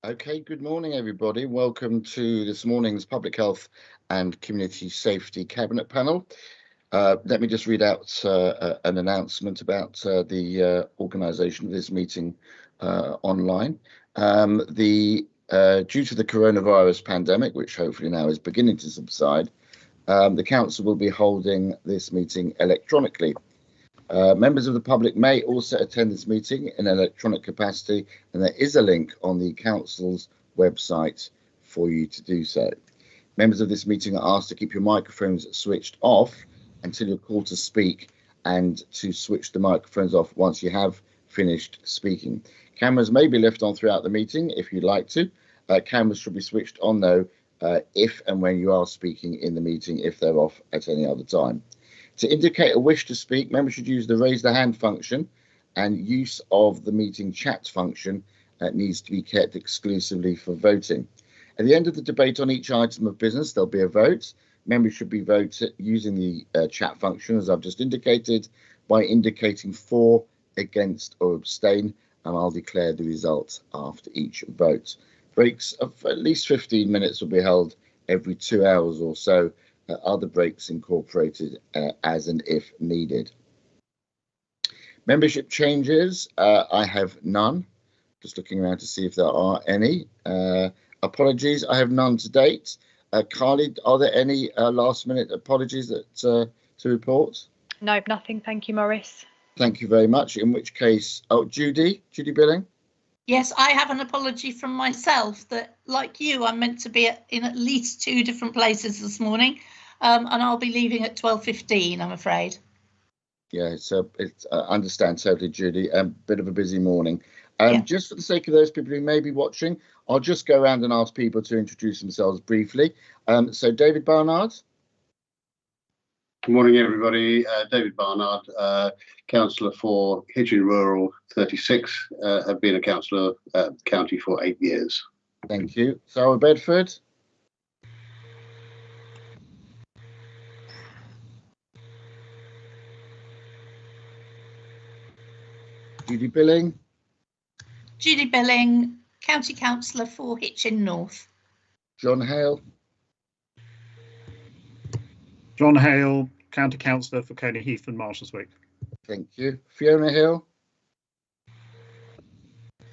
Okay, good morning, everybody. Welcome to this morning's Public Health and Community Safety Cabinet panel. Let me just read out an announcement about the organisation of this meeting online. Due to the coronavirus pandemic, which hopefully now is beginning to subside, the Council will be holding this meeting electronically. Members of the public may also attend this meeting in an electronic capacity, and there is a link on the Council's website for you to do so. Members of this meeting are asked to keep your microphones switched off until you're called to speak, and to switch the microphones off once you have finished speaking. Cameras may be left on throughout the meeting if you'd like to. Cameras should be switched on, though, if and when you are speaking in the meeting, if they're off at any other time. To indicate a wish to speak, members should use the raise the hand function, and use of the meeting chat function needs to be kept exclusively for voting. At the end of the debate on each item of business, there'll be a vote. Members should be voted using the chat function, as I've just indicated, by indicating for, against, or abstain, and I'll declare the result after each vote. Breaks of at least 15 minutes will be held every 2 hours or so. Other breaks incorporated as and if needed. Membership changes, I have none. Just looking around to see if there are any. Apologies, I have none to date. Carly, are there any last minute apologies that to report? No, nothing. Thank you, Maurice. Thank you very much. In which case, Judy Billing? Yes, I have an apology from myself that, like you, I'm meant to be in at least 2 different places this morning. And I'll be leaving at 12:15, I'm afraid. Yeah, so it's understand totally, Judy. A bit of a busy morning. Yeah. Just for the sake of those people who may be watching, I'll just go around and ask people to introduce themselves briefly. So David Barnard. Good morning, everybody. David Barnard, councillor for Hitchin Rural 36. Have been a councillor at the county for 8 years. Thank you. Sarah Bedford. Judy Billing. Judy Billing, County Councillor for Hitchin North. John Hale. John Hale, County Councillor for Coney Heath and Marshalswick. Thank you. Fiona Hill.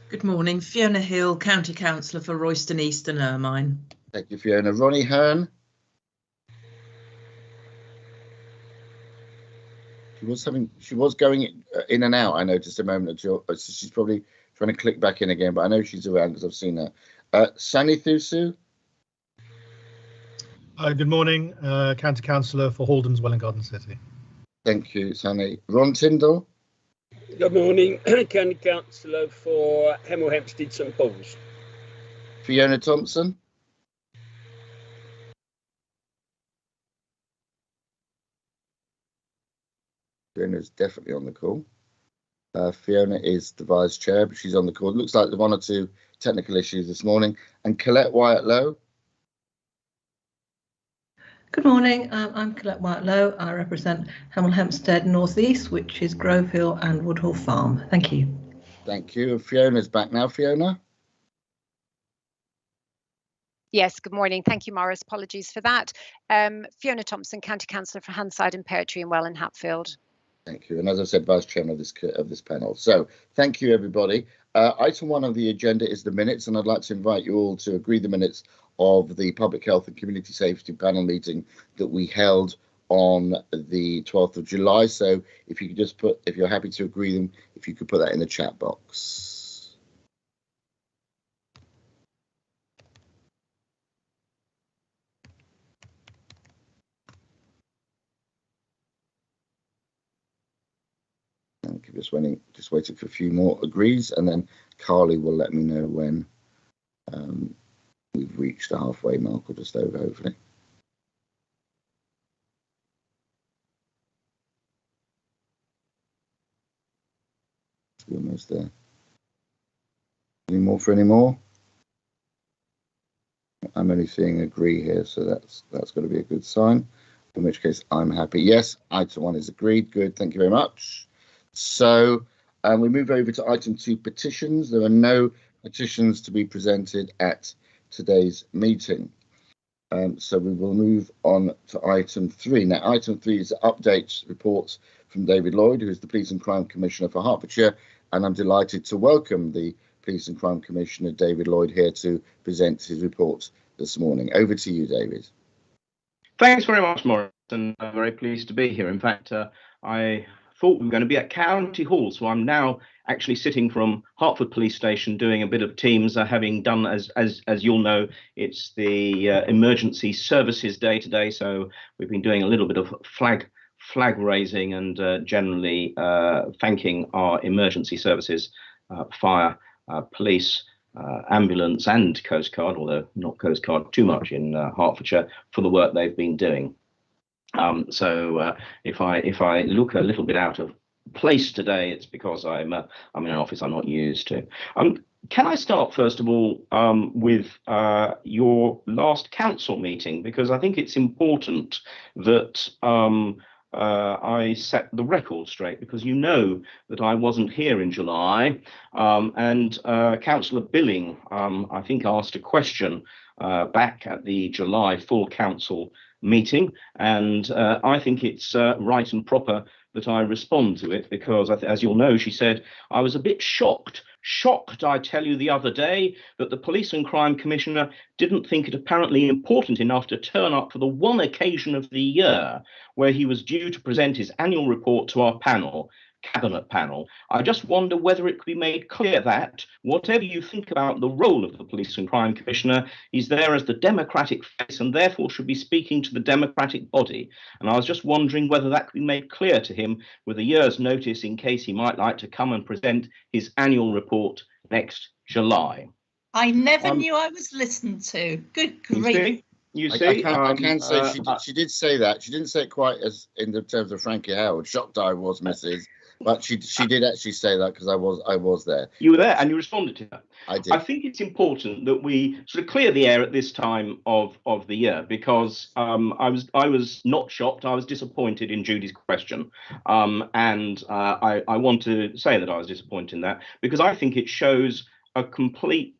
Good morning. Fiona Hill, County Councillor for Royston East and Ermine. Thank you, Fiona. Ronnie Hearn. She was going in and out, I noticed a moment or two. She's probably trying to click back in again, but I know she's around because I've seen her. Sani Thusu. Good morning, County Councillor for Halden's Welwyn Garden City. Thank you, Sani. Ron Tyndall. Good morning, County Councillor for Hemel Hempstead St Paul's. Fiona Thompson. Fiona's definitely on the call. Fiona is the vice chair, but she's on the call. It looks like there are 1 or 2 technical issues this morning. And Colette Wyatt-Lowe. Good morning, I'm Colette Wyatt-Lowe. I represent Hemel Hempstead North East, which is Grove Hill and Woodhall Farm. Thank you. Thank you. Fiona's back now. Fiona. Yes, good morning. Thank you, Maurice. Apologies for that. Fiona Thompson, County Councillor for Hanside and Peartree and Welwyn Hatfield. Thank you. And as I said, Vice Chairman of this panel. So thank you, everybody. Item 1 of the agenda is the minutes, and I'd like to invite you all to agree the minutes of the Public Health and Community Safety panel meeting that we held on the 12th of July. So if you could just put, if you're happy to agree them, if you could put that in the chat box. Just waiting for a few more agrees, and then Carly will let me know when we've reached the halfway mark or just over, hopefully. We're almost there. Any more? I'm only seeing agree here, so that's going to be a good sign. In which case, I'm happy. Yes, item 1 is agreed. Good. Thank you very much. So we move over to item 2, petitions. There are no petitions to be presented at today's meeting. So we will move on to item 3. Now, item 3 is updates reports from David Lloyd, who is the Police and Crime Commissioner for Hertfordshire, and I'm delighted to welcome the Police and Crime Commissioner, David Lloyd, here to present his report this morning. Over to you, David. Thanks very much, Maurice, and I'm very pleased to be here. In fact, I thought we were going to be at County Hall, so I'm now actually sitting from Hertford Police Station doing a bit of Teams, having done, as you'll know, it's the Emergency Services Day today, so we've been doing a little bit of flag raising and generally thanking our emergency services, fire, police, ambulance and Coast Guard, although not Coast Guard too much in Hertfordshire, for the work they've been doing. So if I look a little bit out of place today, it's because I'm in an office I'm not used to. Can I start first of all with your last council meeting, because I think it's important that I set the record straight, because you know that I wasn't here in July, and Councillor Billing, I think, asked a question back at the July full council meeting, and I think it's right and proper that I respond to it, because as you'll know, she said, I was a bit shocked, I tell you, the other day that the Police and Crime Commissioner didn't think it apparently important enough to turn up for the one occasion of the year where he was due to present his annual report to our panel, Cabinet panel. I just wonder whether it could be made clear that, whatever you think about the role of the Police and Crime Commissioner, he's there as the democratic face and therefore should be speaking to the democratic body. And I was just wondering whether that could be made clear to him with a year's notice in case he might like to come and present his annual report next July. I never knew I was listened to. Good grief. You see, I can say she did say that. She didn't say it quite as in the terms of Frankie Howard. Shocked I was, Mrs. But she did actually say that, because I was there. You were there and you responded to that. I did. I think it's important that we sort of clear the air at this time of the year, because I was not shocked. I was disappointed in Judy's question, and I want to say that I was disappointed in that, because I think it shows a complete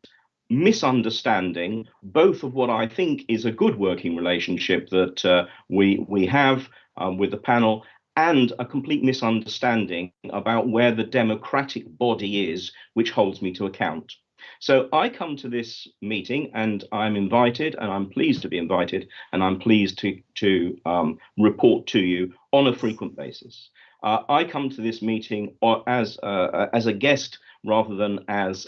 misunderstanding both of what I think is a good working relationship that we have with the panel, and a complete misunderstanding about where the democratic body is which holds me to account. So I come to this meeting and I'm invited, and I'm pleased to be invited, and I'm pleased to report to you on a frequent basis. I come to this meeting as a guest rather than as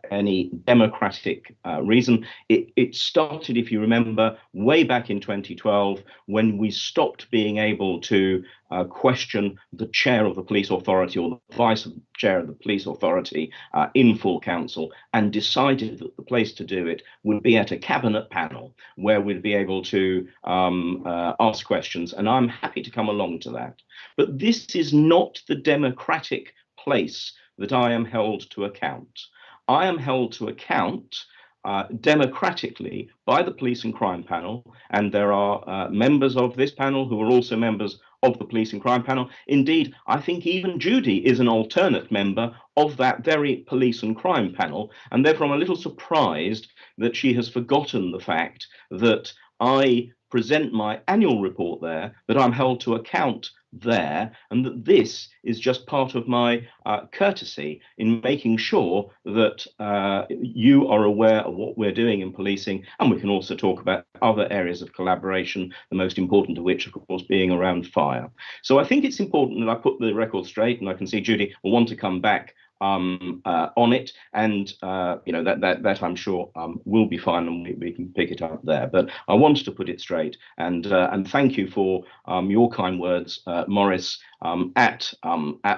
any democratic reason. It started, if you remember, way back in 2012, when we stopped being able to question the chair of the police authority or the vice chair of the police authority in full council, and decided that the place to do it would be at a cabinet panel where we'd be able to ask questions. And I'm happy to come along to that. But this is not the democratic place that I am held to account. I am held to account democratically by the Police and Crime Panel, and there are members of this panel who are also members of the Police and Crime Panel. Indeed, I think even Judy is an alternate member of that very Police and Crime Panel, and therefore I'm a little surprised that she has forgotten the fact that I present my annual report there, that I'm held to account there, and that this is just part of my courtesy in making sure that you are aware of what we're doing in policing. And we can also talk about other areas of collaboration, the most important of which, of course, being around fire. So I think it's important that I put the record straight, and I can see Judy will want to come back on it, and that I'm sure will be fine, and we can pick it up there. But I wanted to put it straight, and thank you for your kind words, Maurice, at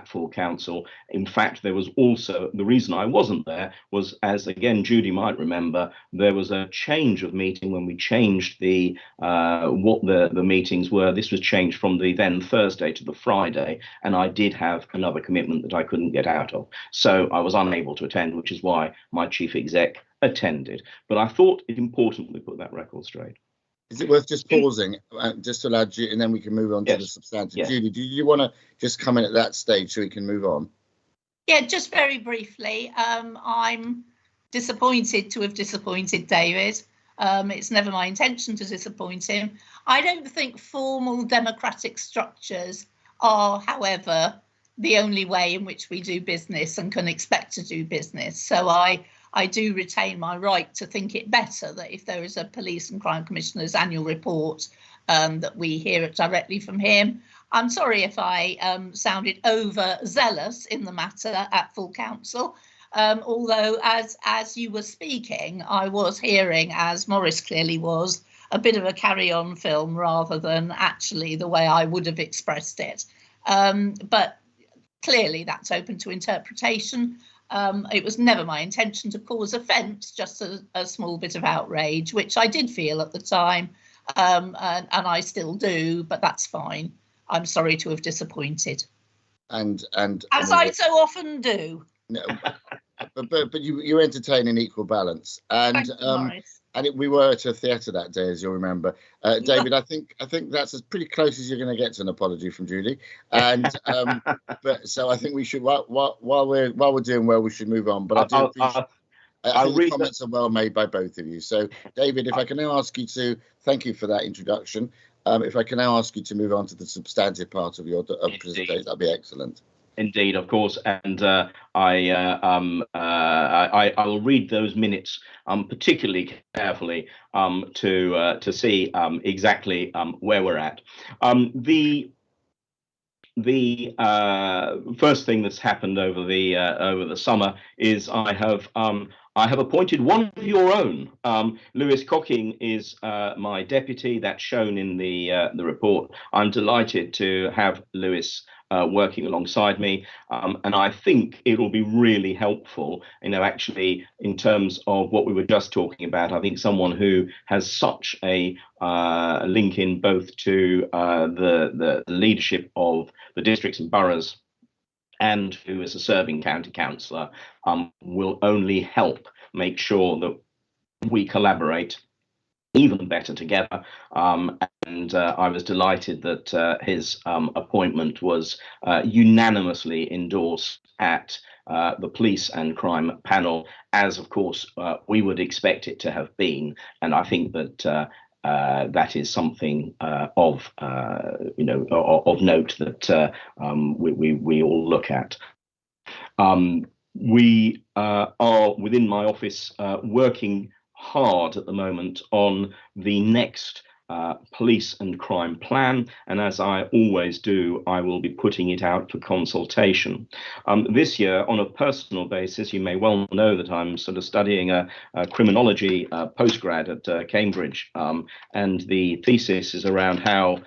full council. In fact, there was also, the reason I wasn't there was, as again Judy might remember, there was a change of meeting when we changed the what the meetings were. This was changed from the then Thursday to the Friday, and I did have another commitment that I couldn't get out of. So I was unable to attend, which is why my chief exec attended. But I thought it important we put that record straight. Is it worth just pausing, just to allow Judy, and then we can move on to the substantive? Yes. Judy, do you want to just come in at that stage so we can move on? Yeah, just very briefly. I'm disappointed to have disappointed David. It's never my intention to disappoint him. I don't think formal democratic structures are, however, the only way in which we do business and can expect to do business. So I do retain my right to think it better that if there is a Police and Crime Commissioner's annual report, that we hear it directly from him. I'm sorry if I sounded overzealous in the matter at full council, although as you were speaking, I was hearing, as Maurice clearly was, a bit of a carry-on film rather than actually the way I would have expressed it. But clearly that's open to interpretation. It was never my intention to cause offence, just a small bit of outrage, which I did feel at the time, and I still do, but that's fine. I'm sorry to have disappointed. And as I so often do. No, but you entertain an equal balance, and we were at a theatre that day, as you'll remember. David, I think that's as pretty close as you're going to get to an apology from Julie, and but so I think we should while we're doing well, we should move on. But I do appreciate. I think the comments are well made by both of you. So, David, if I can now ask you to thank you for that introduction. If I can now ask you to move on to the substantive part of your presentation, that'd be excellent. Indeed, of course, and I will read those minutes particularly carefully to see exactly where we're at. The first thing that's happened over the summer is I have appointed one of your own. Lewis Cocking is my deputy. That's shown in the report. I'm delighted to have Lewis working alongside me, and I think it will be really helpful, actually, in terms of what we were just talking about. I think someone who has such a link in both to the leadership of the districts and boroughs, and who is a serving county councillor, will only help make sure that we collaborate even better together. And I was delighted that his appointment was unanimously endorsed at the Police and Crime panel, as of course we would expect it to have been. And I think that that is something of note that we all look at. We are within my office working hard at the moment on the next police and crime plan, and as I always do, I will be putting it out for consultation. This year, on a personal basis, you may well know that I'm sort of studying a criminology postgrad at Cambridge, and the thesis is around how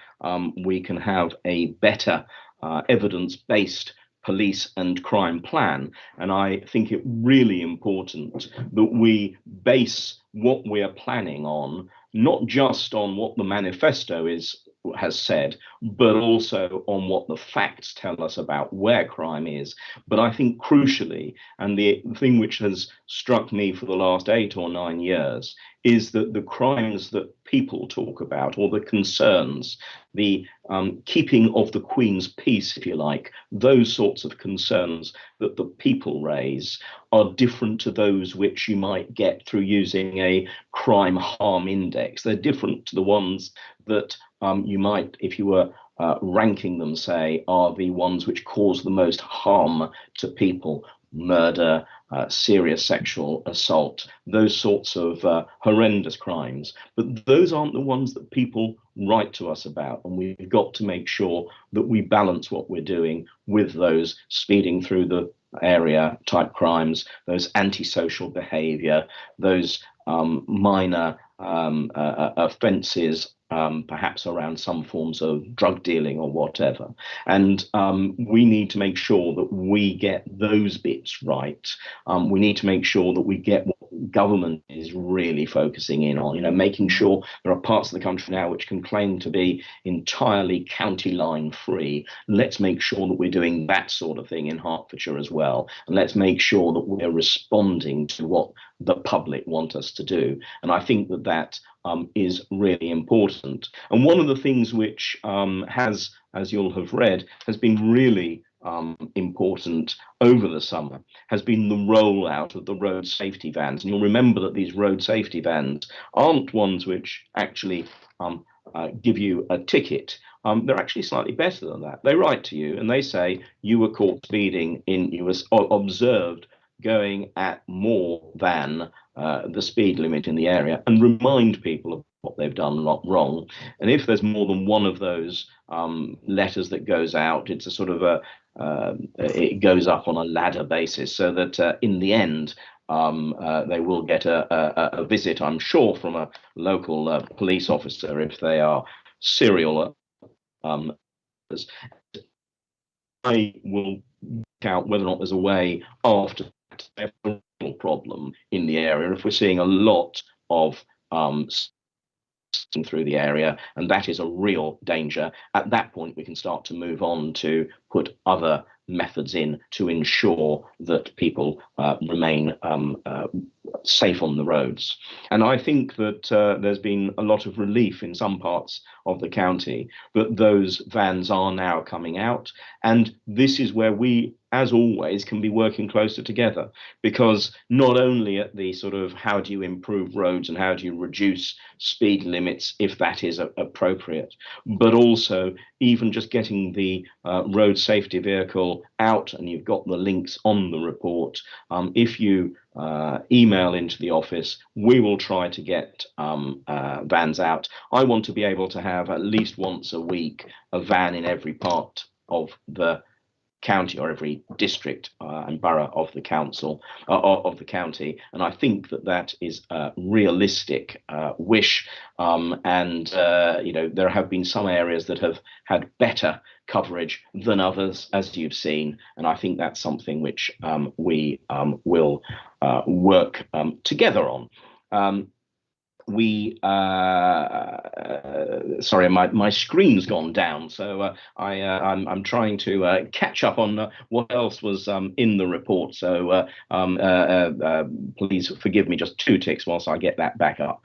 we can have a better evidence-based police and crime plan. And I think it really important that we base what we are planning on not just on what the manifesto has said, but also on what the facts tell us about where crime is. But I think crucially, and the thing which has struck me for the last 8 or 9 years, is that the crimes that people talk about, or the concerns, the keeping of the Queen's peace, if you like, those sorts of concerns that the people raise are different to those which you might get through using a crime harm index. They're different to the ones that you might, if you were ranking them, say, are the ones which cause the most harm to people: murder, serious sexual assault, those sorts of horrendous crimes. But those aren't the ones that people write to us about, and we've got to make sure that we balance what we're doing with those speeding through the area type crimes, those antisocial behaviour, those minor offences, perhaps around some forms of drug dealing or whatever. And we need to make sure that we get those bits right. We need to make sure that we get what government is really focusing in on, making sure there are parts of the country now which can claim to be entirely county line free. Let's make sure that we're doing that sort of thing in Hertfordshire as well. And let's make sure that we're responding to what the public want us to do. And I think that is really important. And one of the things which has, as you'll have read, has been really important over the summer has been the rollout of the road safety vans. And you'll remember that these road safety vans aren't ones which actually give you a ticket. They're actually slightly better than that. They write to you and they say you were caught speeding you were observed going at more than the speed limit in the area, and remind people of what they've done wrong. And if there's more than one of those letters that goes out, it's a sort of it goes up on a ladder basis, so that in the end they will get a visit, I'm sure, from a local police officer if they are serial. I will work out whether or not there's a way after that problem in the area if we're seeing a lot of through the area, and that is a real danger. At that point, we can start to move on to put other methods in to ensure that people remain safe on the roads. And I think that there's been a lot of relief in some parts of the county that those vans are now coming out. And this is where we, as always, can be working closer together, because not only at the sort of how do you improve roads and how do you reduce speed limits if that is appropriate, but also even just getting the road safety vehicle out, and you've got the links on the report. If you email into the office, we will try to get vans out. I want to be able to have at least once a week a van in every part of the county or every district and borough of the council of the county, and I think that that is a realistic wish. And you know, there have been some areas that have had better coverage than others, as you've seen, and I think that's something which we will work together on. Sorry, my screen's gone down, so I'm trying to catch up on what else was in the report. So please forgive me just 2 ticks whilst I get that back up.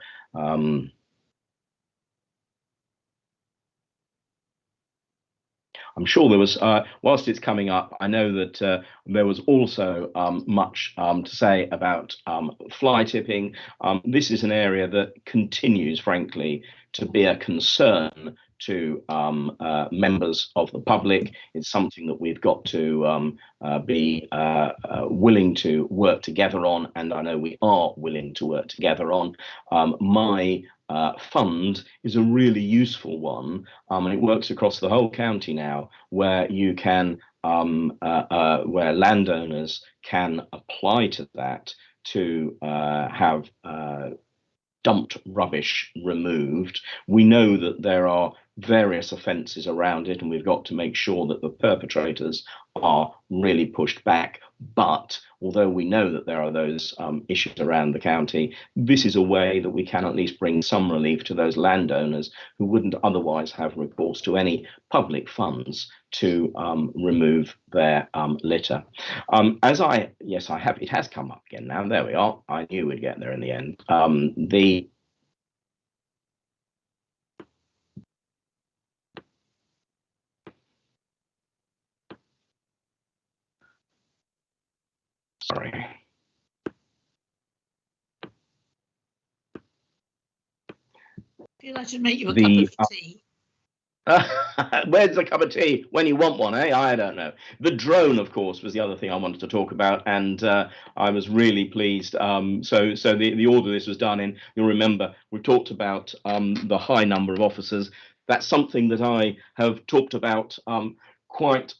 I'm sure there was, whilst it's coming up, I know that there was also much to say about fly tipping. This is an area that continues, frankly, to be a concern to members of the public. It's something that we've got to be willing to work together on, and I know we are willing to work together on. My fund is a really useful one, and it works across the whole county now, where you can where landowners can apply to that to have dumped rubbish removed. We know that there are various offences around it, and we've got to make sure that the perpetrators are really pushed back. But although we know that there are those issues around the county, this is a way that we can at least bring some relief to those landowners who wouldn't otherwise have recourse to any public funds to remove their litter. Yes, I have. It has come up again now. There we are. I knew we'd get there in the end. Sorry. I feel I should make you a cup of tea. Where's the cup of tea when you want one, eh? I don't know. The drone, of course, was the other thing I wanted to talk about, and I was really pleased. So the order this was done in, you'll remember, we talked about the high number of officers. That's something that I have talked about quite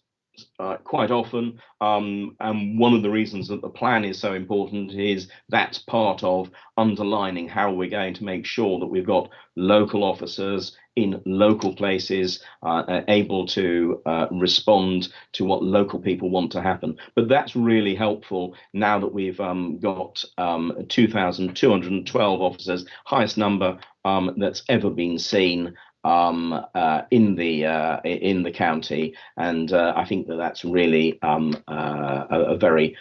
often, and one of the reasons that the plan is so important is that's part of underlining how we're going to make sure that we've got local officers in local places able to respond to what local people want to happen. But that's really helpful now that we've got 2,212 officers, highest number that's ever been seen in the county, and I think that that's really a very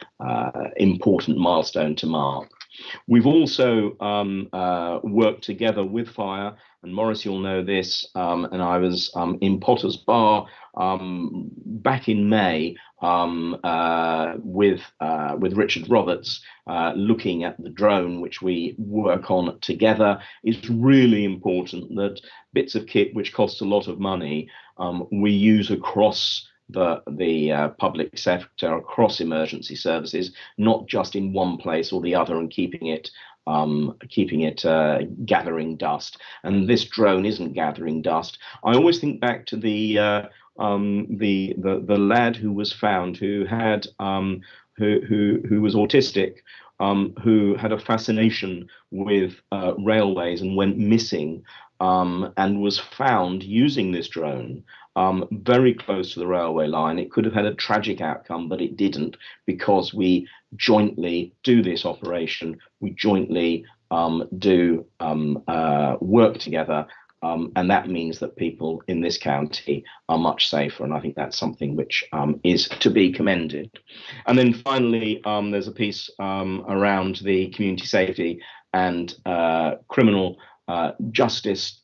important milestone to mark. We've also worked together with Fire and Maurice, you'll know this, and I was in Potter's Bar back in May with Richard Roberts, looking at the drone which we work on together. It's really important that bits of kit which cost a lot of money we use across the public sector, across emergency services, not just in one place or the other, and keeping it gathering dust. And this drone isn't gathering dust. I always think back to the lad who was found, who had who was autistic, who had a fascination with railways and went missing, and was found using this drone very close to the railway line. It could have had a tragic outcome, but it didn't, because we jointly do this operation. We jointly do work together. And that means that people in this county are much safer. And I think that's something which is to be commended. And then finally, there's a piece around the community safety and criminal justice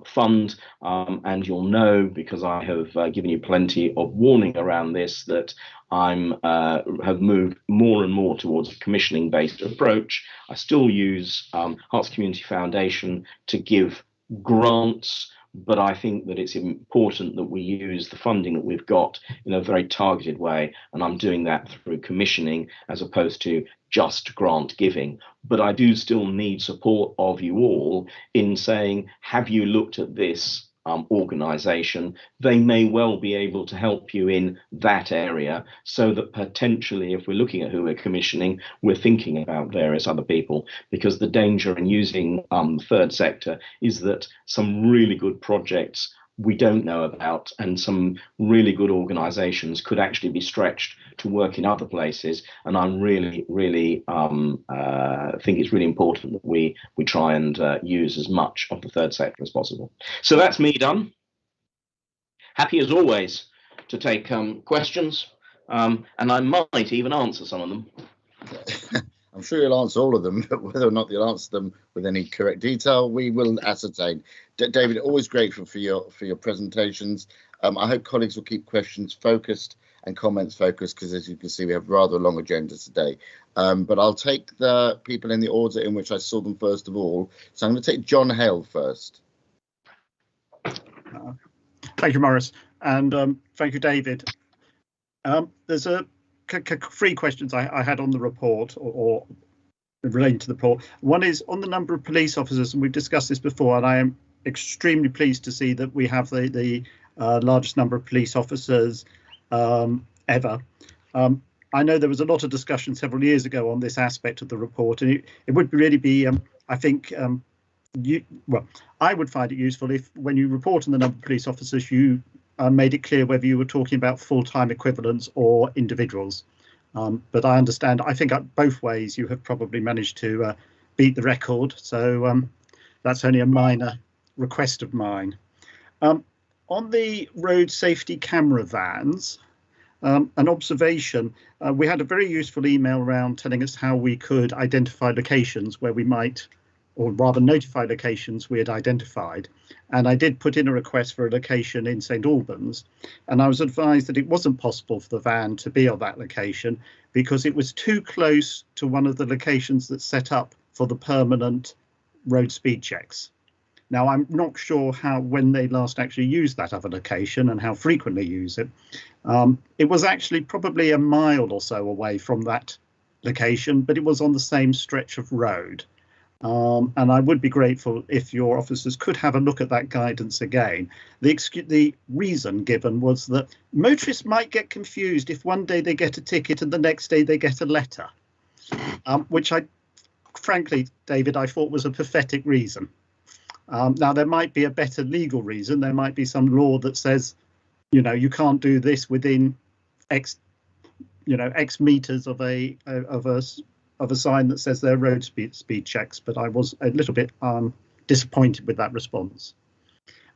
fund, and you'll know, because I have given you plenty of warning around this, that I'm have moved more and more towards a commissioning based approach. I still use Herts Community Foundation to give grants, but I think that it's important that we use the funding that we've got in a very targeted way, and I'm doing that through commissioning as opposed to just grant giving. But I do still need support of you all in saying, have you looked at this organisation? They may well be able to help you in that area, so that potentially, if we're looking at who we're commissioning, we're thinking about various other people, because the danger in using the third sector is that some really good projects we don't know about, and some really good organisations could actually be stretched to work in other places. And I'm really think it's really important that we try and use as much of the third sector as possible. So that's me done. Happy as always to take questions, and I might even answer some of them. I'm sure you'll answer all of them, but whether or not you'll answer them with any correct detail, we will ascertain. David, always grateful for your presentations. I hope colleagues will keep questions focused and comments focused, because as you can see, we have rather a long agenda today. But I'll take the people in the order in which I saw them first of all. So I'm going to take John Hale first. Thank you, Maurice, and thank you, David. There's three questions I had on the report, or relating to the report. One is on the number of police officers, and we've discussed this before, and I am extremely pleased to see that we have the largest number of police officers ever. I know there was a lot of discussion several years ago on this aspect of the report, and it would really be, I think, I would find it useful if, when you report on the number of police officers, you made it clear whether you were talking about full-time equivalents or individuals. But I understand, I think both ways you have probably managed to beat the record, so that's only a minor request of mine. On the road safety camera vans, an observation, we had a very useful email around telling us how we could identify locations where we might, or rather notify locations we had identified. And I did put in a request for a location in St Albans, and I was advised that it wasn't possible for the van to be on that location because it was too close to one of the locations that's set up for the permanent road speed checks. Now, I'm not sure when they last actually used that other location and how frequently use it. It was actually probably a mile or so away from that location, but it was on the same stretch of road. And I would be grateful if your officers could have a look at that guidance again. The reason given was that motorists might get confused if one day they get a ticket and the next day they get a letter, which frankly, David, I thought was a pathetic reason. Now, there might be a better legal reason. There might be some law that says, you can't do this within X meters of a sign that says there are road speed checks, but I was a little bit disappointed with that response.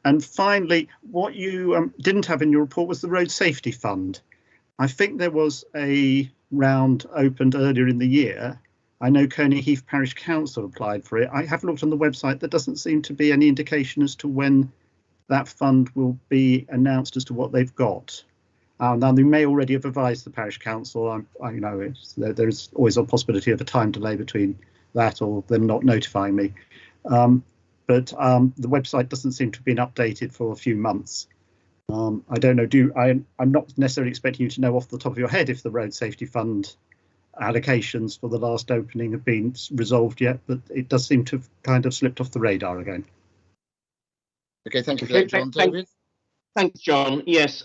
And finally, what you didn't have in your report was the road safety fund. I think there was a round opened earlier in the year I know Coney Heath Parish Council applied for it. I have looked on the website. There doesn't seem to be any indication as to when that fund will be announced as to what they've got. Now, they may already have advised the parish council. There's always a possibility of a time delay between that or them not notifying me. But the website doesn't seem to have been updated for a few months. I don't know. I'm not necessarily expecting you to know off the top of your head if the Road Safety Fund allocations for the last opening have been resolved yet, but it does seem to have kind of slipped off the radar again. Okay, thank you for that, John. David? Thanks, John. Yes,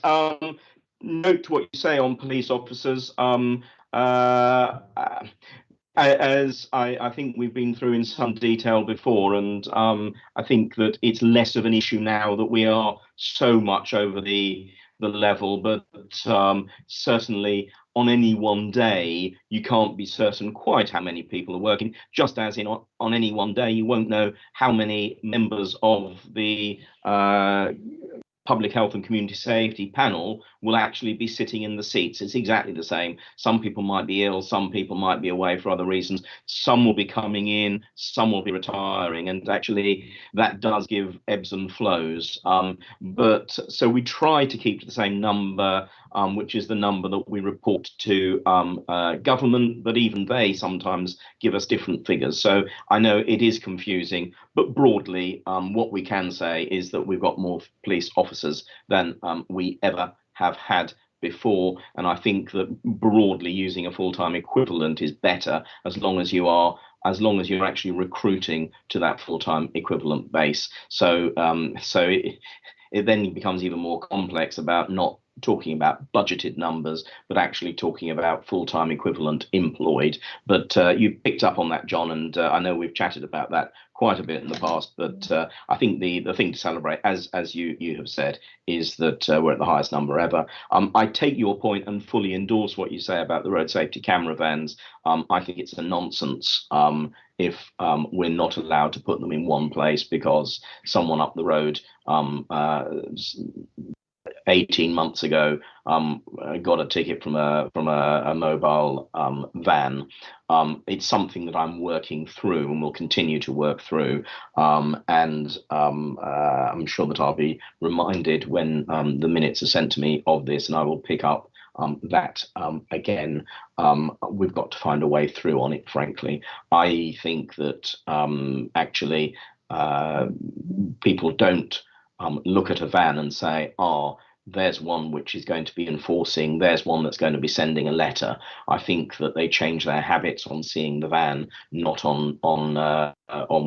note what you say on police officers. As I think we've been through in some detail before, and I think that it's less of an issue now that we are so much over the level, but certainly on any one day you can't be certain quite how many people are working, just as in on any one day you won't know how many members of the Public Health and Community Safety panel will actually be sitting in the seats. It's exactly the same. Some people might be ill, some people might be away for other reasons, some will be coming in, some will be retiring, and actually that does give ebbs and flows. But so we try to keep to the same number, which is the number that we report to government, but even they sometimes give us different figures. So I know it is confusing, but broadly what we can say is that we've got more police officers than we ever have had before, and I think that broadly using a full-time equivalent is better as long as you're actually recruiting to that full-time equivalent base. So it then becomes even more complex about not talking about budgeted numbers, but actually talking about full-time equivalent employed. But you picked up on that, John, and I know we've chatted about that quite a bit in the past, but I think the thing to celebrate, as you have said, is that we're at the highest number ever. I take your point and fully endorse what you say about the road safety camera vans. I think it's a nonsense if we're not allowed to put them in one place because someone up the road 18 months ago got a ticket from a mobile van. It's something that I'm working through and will continue to work through, and I'm sure that I'll be reminded when the minutes are sent to me of this, and I will pick up that again. We've got to find a way through on it, frankly. I think that actually people don't look at a van and say, there's one which is going to be enforcing, there's one that's going to be sending a letter. I think that they change their habits on seeing the van, not on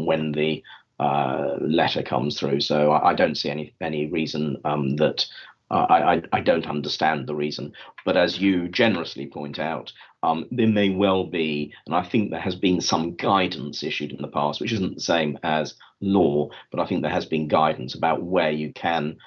when the letter comes through. So I don't see any reason that I don't understand the reason. But as you generously point out, there may well be, and I think there has been some guidance issued in the past, which isn't the same as law, but I think there has been guidance about where you can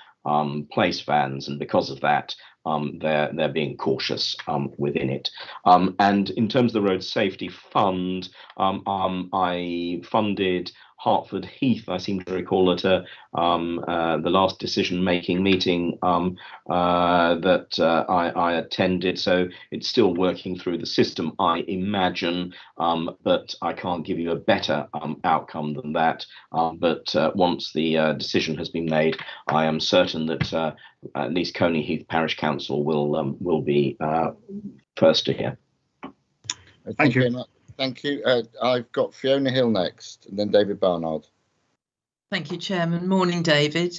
place vans, and because of that, they're being cautious within it. And in terms of the Road Safety Fund, I funded Hertford Heath, I seem to recall, at the last decision-making meeting that I attended. So it's still working through the system, I imagine, but I can't give you a better outcome than that. But once the decision has been made, I am certain that at least Coney Heath Parish Council will be first to hear. Thank you very much. Thank you. I've got Fiona Hill next, and then David Barnard. Thank you, Chairman. Morning, David.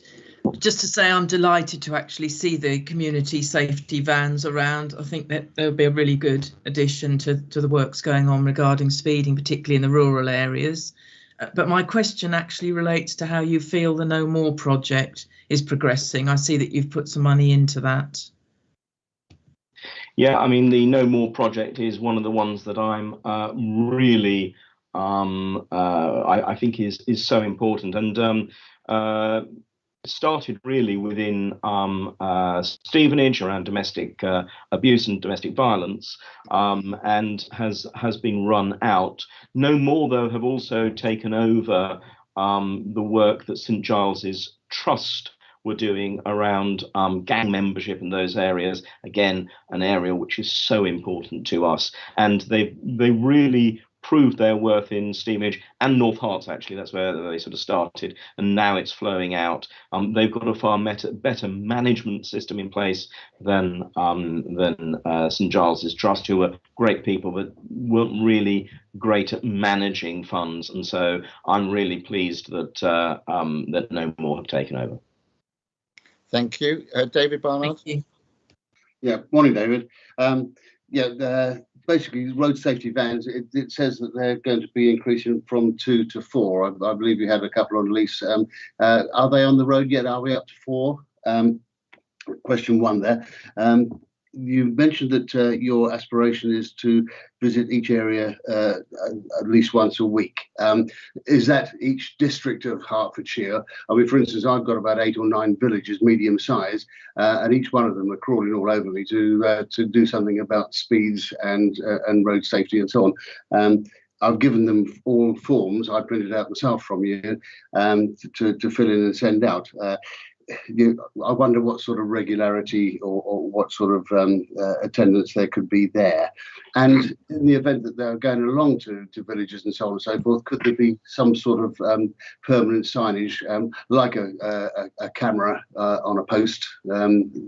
Just to say I'm delighted to actually see the community safety vans around. I think that they'll be a really good addition to the works going on regarding speeding, particularly in the rural areas. But my question actually relates to how you feel the No More project is progressing. I see that you've put some money into that. Yeah, I mean, the No More project is one of the ones that I'm really, I think is so important, and started really within Stevenage around domestic abuse and domestic violence, and has been run out. No More, though, have also taken over the work that St Giles's Trust were doing around gang membership in those areas. Again, an area which is so important to us, and they really proved their worth in Stevenage and North Herts. Actually, that's where they sort of started, and now it's flowing out. They've got a far better management system in place than St Giles's Trust, who were great people but weren't really great at managing funds. And so I'm really pleased that that no more have taken over. Thank you, David Barnard. Thank you. Yeah, morning, David. Basically, road safety vans, it says that they're going to be increasing from 2 to 4. I believe you had a couple on lease. Are they on the road yet? Are we up to 4? Question 1 there. You mentioned that your aspiration is to visit each area at least once a week. Is that each district of Hertfordshire? I mean, for instance, I've got about 8 or 9 villages, medium size, and each one of them are crawling all over me to do something about speeds and road safety and so on. I've given them all forms. I printed out myself from you to fill in and send out. I wonder what sort of regularity or what sort of attendance there could be there. And in the event that they're going along to villages and so on and so forth, could there be some sort of permanent signage, like a camera on a post,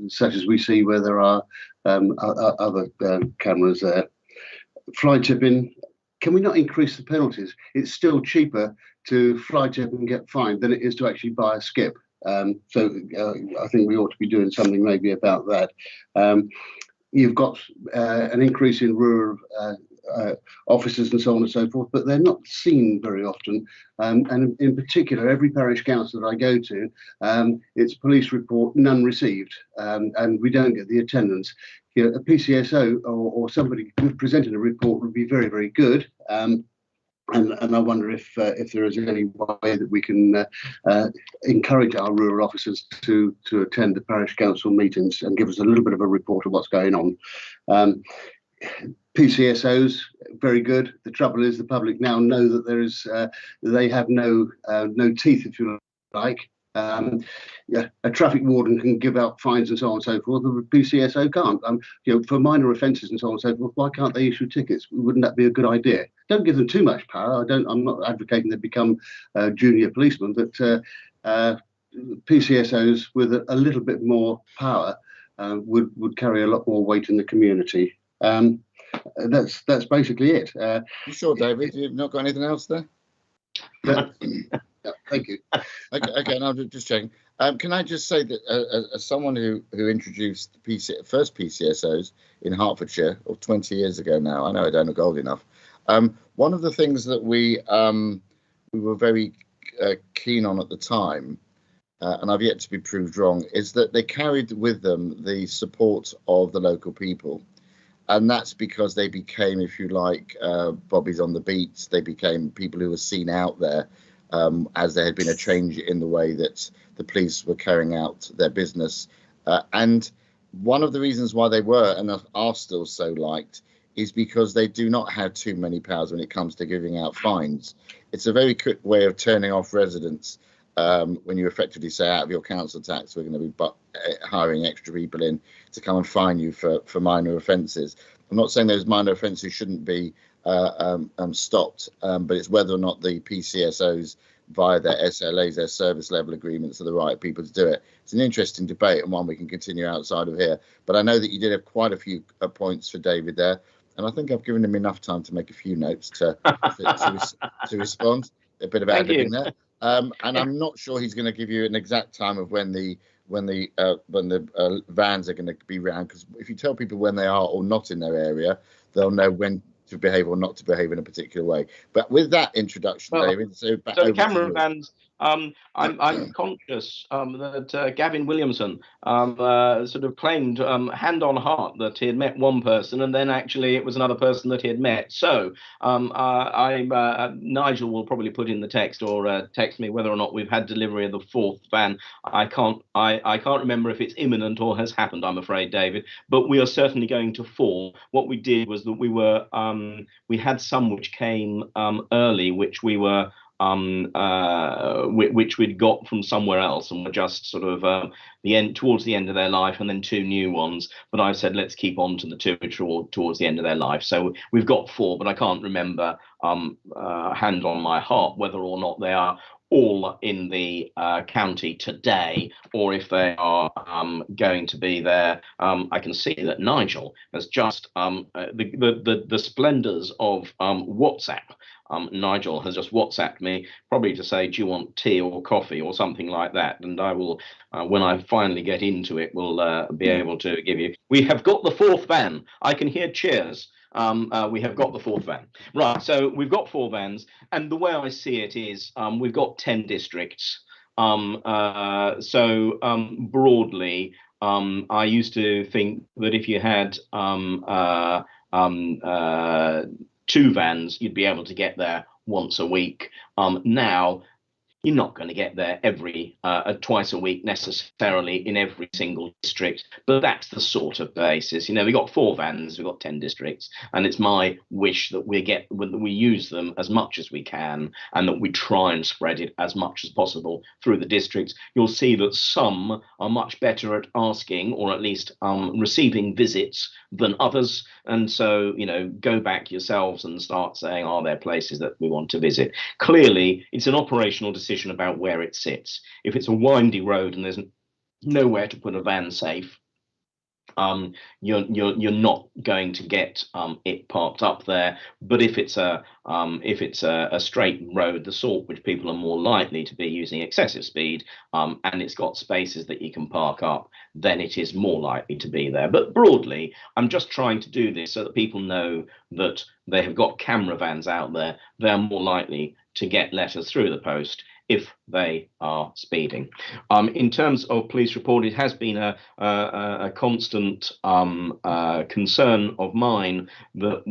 such as we see where there are other cameras there? Fly tipping, can we not increase the penalties? It's still cheaper to fly tip and get fined than it is to actually buy a skip. So I think we ought to be doing something maybe about that. You've got an increase in rural officers and so on and so forth, but they're not seen very often. And in particular, every parish council that I go to, it's police report, none received, and we don't get the attendance. You know, a PCSO or somebody presenting a report would be very, very good. And I wonder if there is any way that we can encourage our rural officers to attend the parish council meetings and give us a little bit of a report of what's going on. PCSOs, very good. The trouble is the public now know that there is they have no teeth, if you like. A traffic warden can give out fines and so on and so forth. The PCSO can't. You know, for minor offences and so on and so forth, why can't they issue tickets? Wouldn't that be a good idea? Don't give them too much power. I'm not advocating they become junior policemen, but PCSOs with a little bit more power would carry a lot more weight in the community. That's basically it. You sure, David? You've not got anything else there? No, thank you. Okay, no, just checking. Can I just say that as someone who introduced first PCSOs in Hertfordshire 20 years ago now, I know I don't look old enough. One of the things that we were very keen on at the time, and I've yet to be proved wrong, is that they carried with them the support of the local people. And that's because they became, if you like, bobbies on the beat. They became people who were seen out there as there had been a change in the way that the police were carrying out their business. And one of the reasons why they were and are still so liked is because they do not have too many powers when it comes to giving out fines. It's a very quick way of turning off residents when you effectively say out of your council tax, we're going to be hiring extra people in to come and fine you for minor offences. I'm not saying those minor offences shouldn't be stopped, but it's whether or not the PCSOs via their SLAs, their service level agreements, are the right people to do it. It's an interesting debate and one we can continue outside of here. But I know that you did have quite a few points for David there, and I think I've given him enough time to make a few notes to respond. A bit of ad-libbing there. And I'm not sure he's going to give you an exact time of when the vans are going to be round, because if you tell people when they are or not in their area, they'll know when to behave or not to behave in a particular way. But with that introduction, David, so camera vans. I'm conscious that Gavin Williamson sort of claimed hand on heart that he had met one person, and then actually it was another person that he had met. So Nigel will probably put in the text or text me whether or not we've had delivery of the 4th van. I can't remember if it's imminent or has happened, I'm afraid, David. But we are certainly going to 4. What we did was that we had some which came early, which we were which we'd got from somewhere else, and were just sort of towards the end of their life, and then 2 new ones. But I said let's keep on to the 2 towards the end of their life. So we've got 4, but I can't remember hand on my heart whether or not they are all in the county today, or if they are going to be there. I can see that Nigel has just the splendors of WhatsApp. Nigel has just WhatsApped me, probably to say, do you want tea or coffee or something like that? And I will, when I finally get into it, will be able to give you. We have got the 4th van. I can hear cheers. We have got the 4th van. Right, so we've got 4 vans, and the way I see it is we've got 10 districts. So broadly, I used to think that if you had 2 vans, you'd be able to get there once a week. Now, you're not going to get there twice a week necessarily in every single district, but that's the sort of basis. We've got 4 vans, we've got 10 districts, and it's my wish that we use them as much as we can, and that we try and spread it as much as possible through the districts. You'll see that some are much better at asking, or at least receiving visits, than others. And so, go back yourselves and start saying, are there places that we want to visit? Clearly, it's an operational decision about where it sits. If it's a windy road and there's nowhere to put a van safe, you're not going to get it parked up there. But if it's a straight road, the sort which people are more likely to be using excessive speed, and it's got spaces that you can park up, then it is more likely to be there. But broadly, I'm just trying to do this so that people know that they have got camera vans out there. They're more likely to get letters through the post if they are speeding. In terms of police report, it has been a constant concern of mine that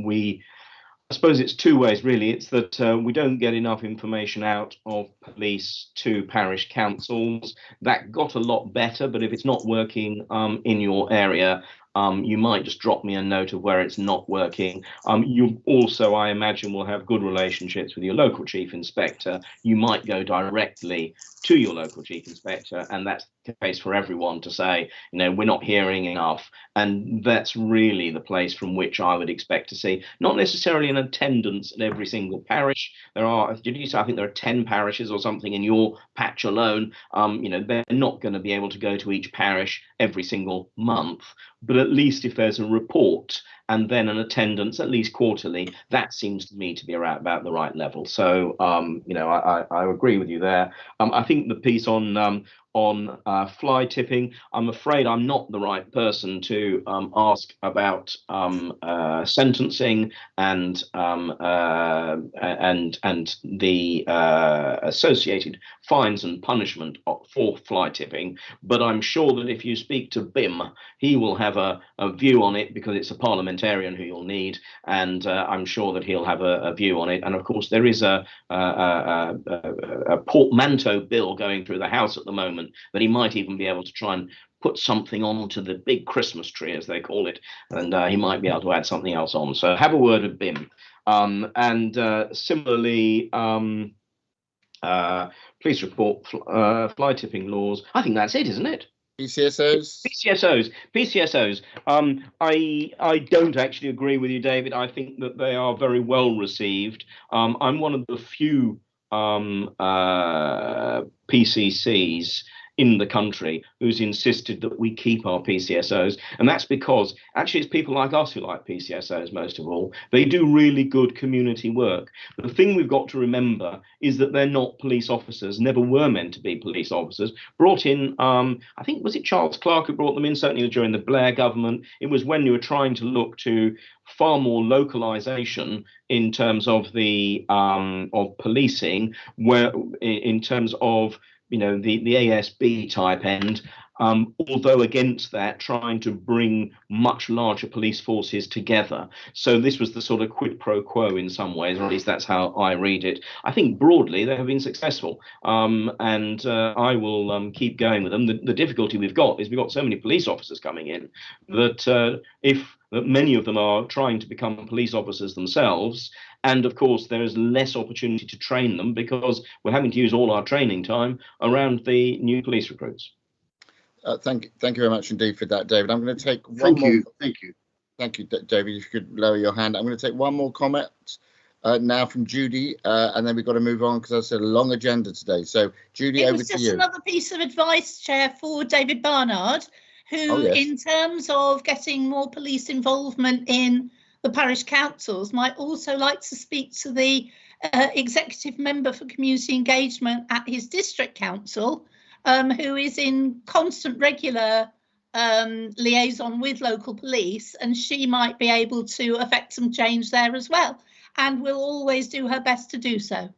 I suppose it's 2 ways really. It's that we don't get enough information out of police to parish councils. That got a lot better, but if it's not working in your area, you might just drop me a note of where it's not working. You also, I imagine, will have good relationships with your local chief inspector. You might go directly to your local chief inspector, and that's the case for everyone to say, we're not hearing enough. And that's really the place from which I would expect to see, not necessarily an attendance at every single parish. I think there are 10 parishes or something in your patch alone. They're not going to be able to go to each parish every single month, but at least if there's a report and then an attendance at least quarterly, that seems to me to be about the right level. So I agree with you there. I think the piece on fly tipping, I'm afraid I'm not the right person to ask about sentencing and the associated fines and punishment for fly tipping. But I'm sure that if you speak to Bim, he will have a view on it, because it's a parliamentarian who you'll need, and I'm sure that he'll have a view on it. And of course, there is a portmanteau bill going through the House at the moment that he might even be able to try and put something onto the big Christmas tree, as they call it, and he might be able to add something else on. So have a word with Bim. And similarly, police report, fly tipping laws. I think that's it, isn't it? PCSOs. I don't actually agree with you, David. I think that they are very well received. I'm one of the few PCCs in the country who's insisted that we keep our PCSOs. And that's because actually it's people like us who like PCSOs most of all. They do really good community work. But the thing we've got to remember is that they're not police officers, never were meant to be police officers. Brought in, I think, was it Charles Clarke who brought them in, certainly during the Blair government. It was when you were trying to look to far more localization in terms of the of policing, where in terms of the ASB type end, although against that, trying to bring much larger police forces together. So this was the sort of quid pro quo in some ways, or at least that's how I read it. I think broadly they have been successful, and I will keep going with them. The difficulty we've got is we've got so many police officers coming in that many of them are trying to become police officers themselves, And of course, there is less opportunity to train them because we're having to use all our training time around the new police recruits. Thank you very much indeed for that, David. I'm going to take one more. Thank you, David. If you could lower your hand. I'm going to take one more comment now from Judy, and then we've got to move on because I said a long agenda today. So, Judy, over to you. It was just another piece of advice, Chair, for David Barnard, who, in terms of getting more police involvement in the parish councils, might also like to speak to the executive member for community engagement at his district council, who is in constant regular liaison with local police, and she might be able to affect some change there as well, and will always do her best to do so.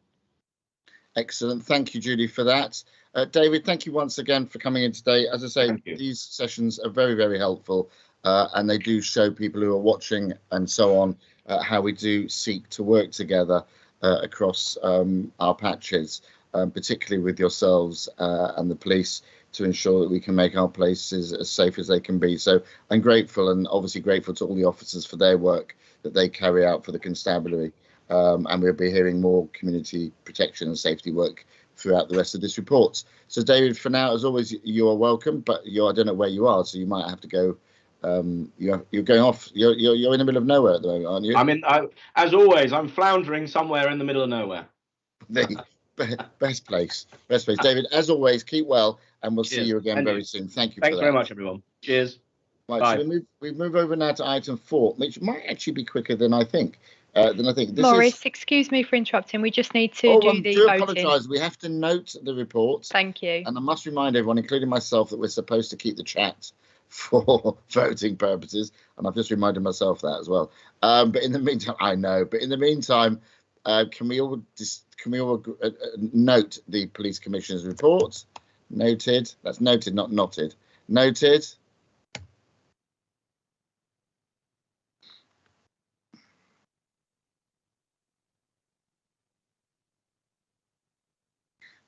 Excellent. Thank you, Judy, for that. David, thank you once again for coming in today. As I say, these sessions are very, very helpful, and they do show people who are watching and so on how we do seek to work together across our patches, particularly with yourselves and the police, to ensure that we can make our places as safe as they can be. So I'm grateful, and obviously grateful to all the officers for their work that they carry out for the constabulary. And we'll be hearing more community protection and safety work throughout the rest of this report. So David, for now, as always, you are welcome, but I don't know where you are, so you might have to go. You're going off. You're in the middle of nowhere at the moment, aren't you? As always, I'm floundering somewhere in the middle of nowhere. The best place. David, as always, keep well, and we'll see you again very soon. Thank you. Thanks very much, everyone. Cheers. Right, bye. So we move over now to item 4, which might actually be quicker than I think. Maurice, excuse me for interrupting. We just need to do the voting. Apologise. We have to note the report. Thank you. And I must remind everyone, including myself, that we're supposed to keep the chat for voting purposes, and I've just reminded myself that as well. But in the meantime, can we all note the Police Commissioner's report? Noted. That's noted, not knotted. Noted.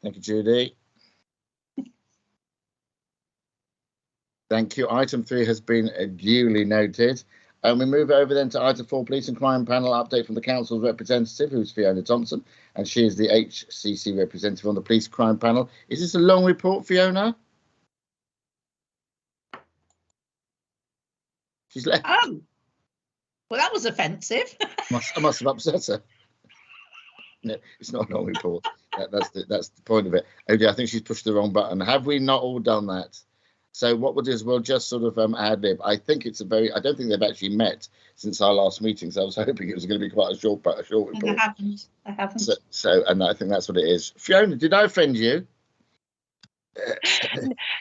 Thank you, Judy. Thank you. Item 3 has been duly noted. And we move over then to item 4, Police and Crime Panel update from the Council's representative, who's Fiona Thompson, and she is the HCC representative on the Police Crime Panel. Is this a long report, Fiona? She's left. Oh, well, that was offensive. I must have upset her. No, it's not a long report. That's the point of it. Okay, I think she's pushed the wrong button. Have we not all done that? So what we'll do is we'll just sort of ad lib. I think it's I don't think they've actually met since our last meeting, so I was hoping it was going to be quite a short report. I haven't. So, and I think that's what it is. Fiona, did I offend you?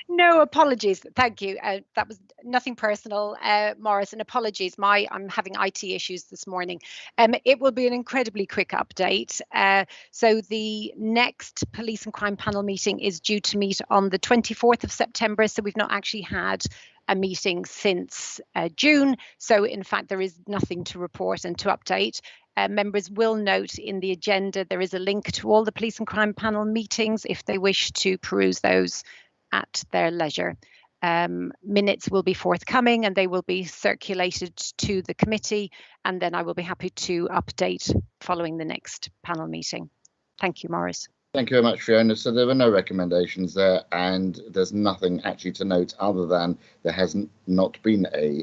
No, apologies. Thank you. That was nothing personal, Maurice, and apologies. I'm having IT issues this morning. It will be an incredibly quick update. So the next Police and Crime Panel meeting is due to meet on the 24th of September. So we've not actually had a meeting since June. So in fact, there is nothing to report and to update. Members will note in the agenda there is a link to all the Police and Crime Panel meetings if they wish to peruse those at their leisure. Minutes will be forthcoming and they will be circulated to the committee, and then I will be happy to update following the next panel meeting. Thank you, Maurice. Thank you very much, Fiona. So there were no recommendations there, and there's nothing actually to note other than there has not been a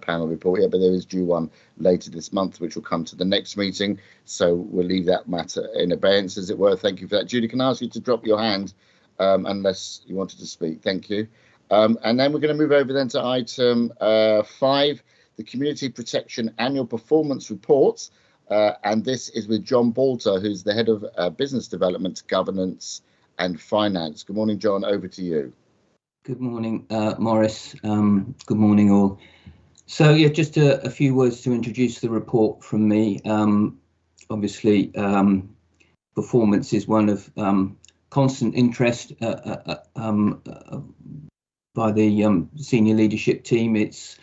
panel report yet, but there is due one later this month, which will come to the next meeting. So we'll leave that matter in abeyance, as it were. Thank you for that. Judy, can I ask you to drop your hand unless you wanted to speak? Thank you. And then we're going to move over then to item 5, the Community Protection Annual Performance Report. And this is with John Balter, who's the head of business development, governance and finance. Good morning, John. Over to you. Good morning, Maurice. Good morning, all. So, yeah, just a few words to introduce the report from me. Obviously, performance is one of constant interest by the senior leadership team. It's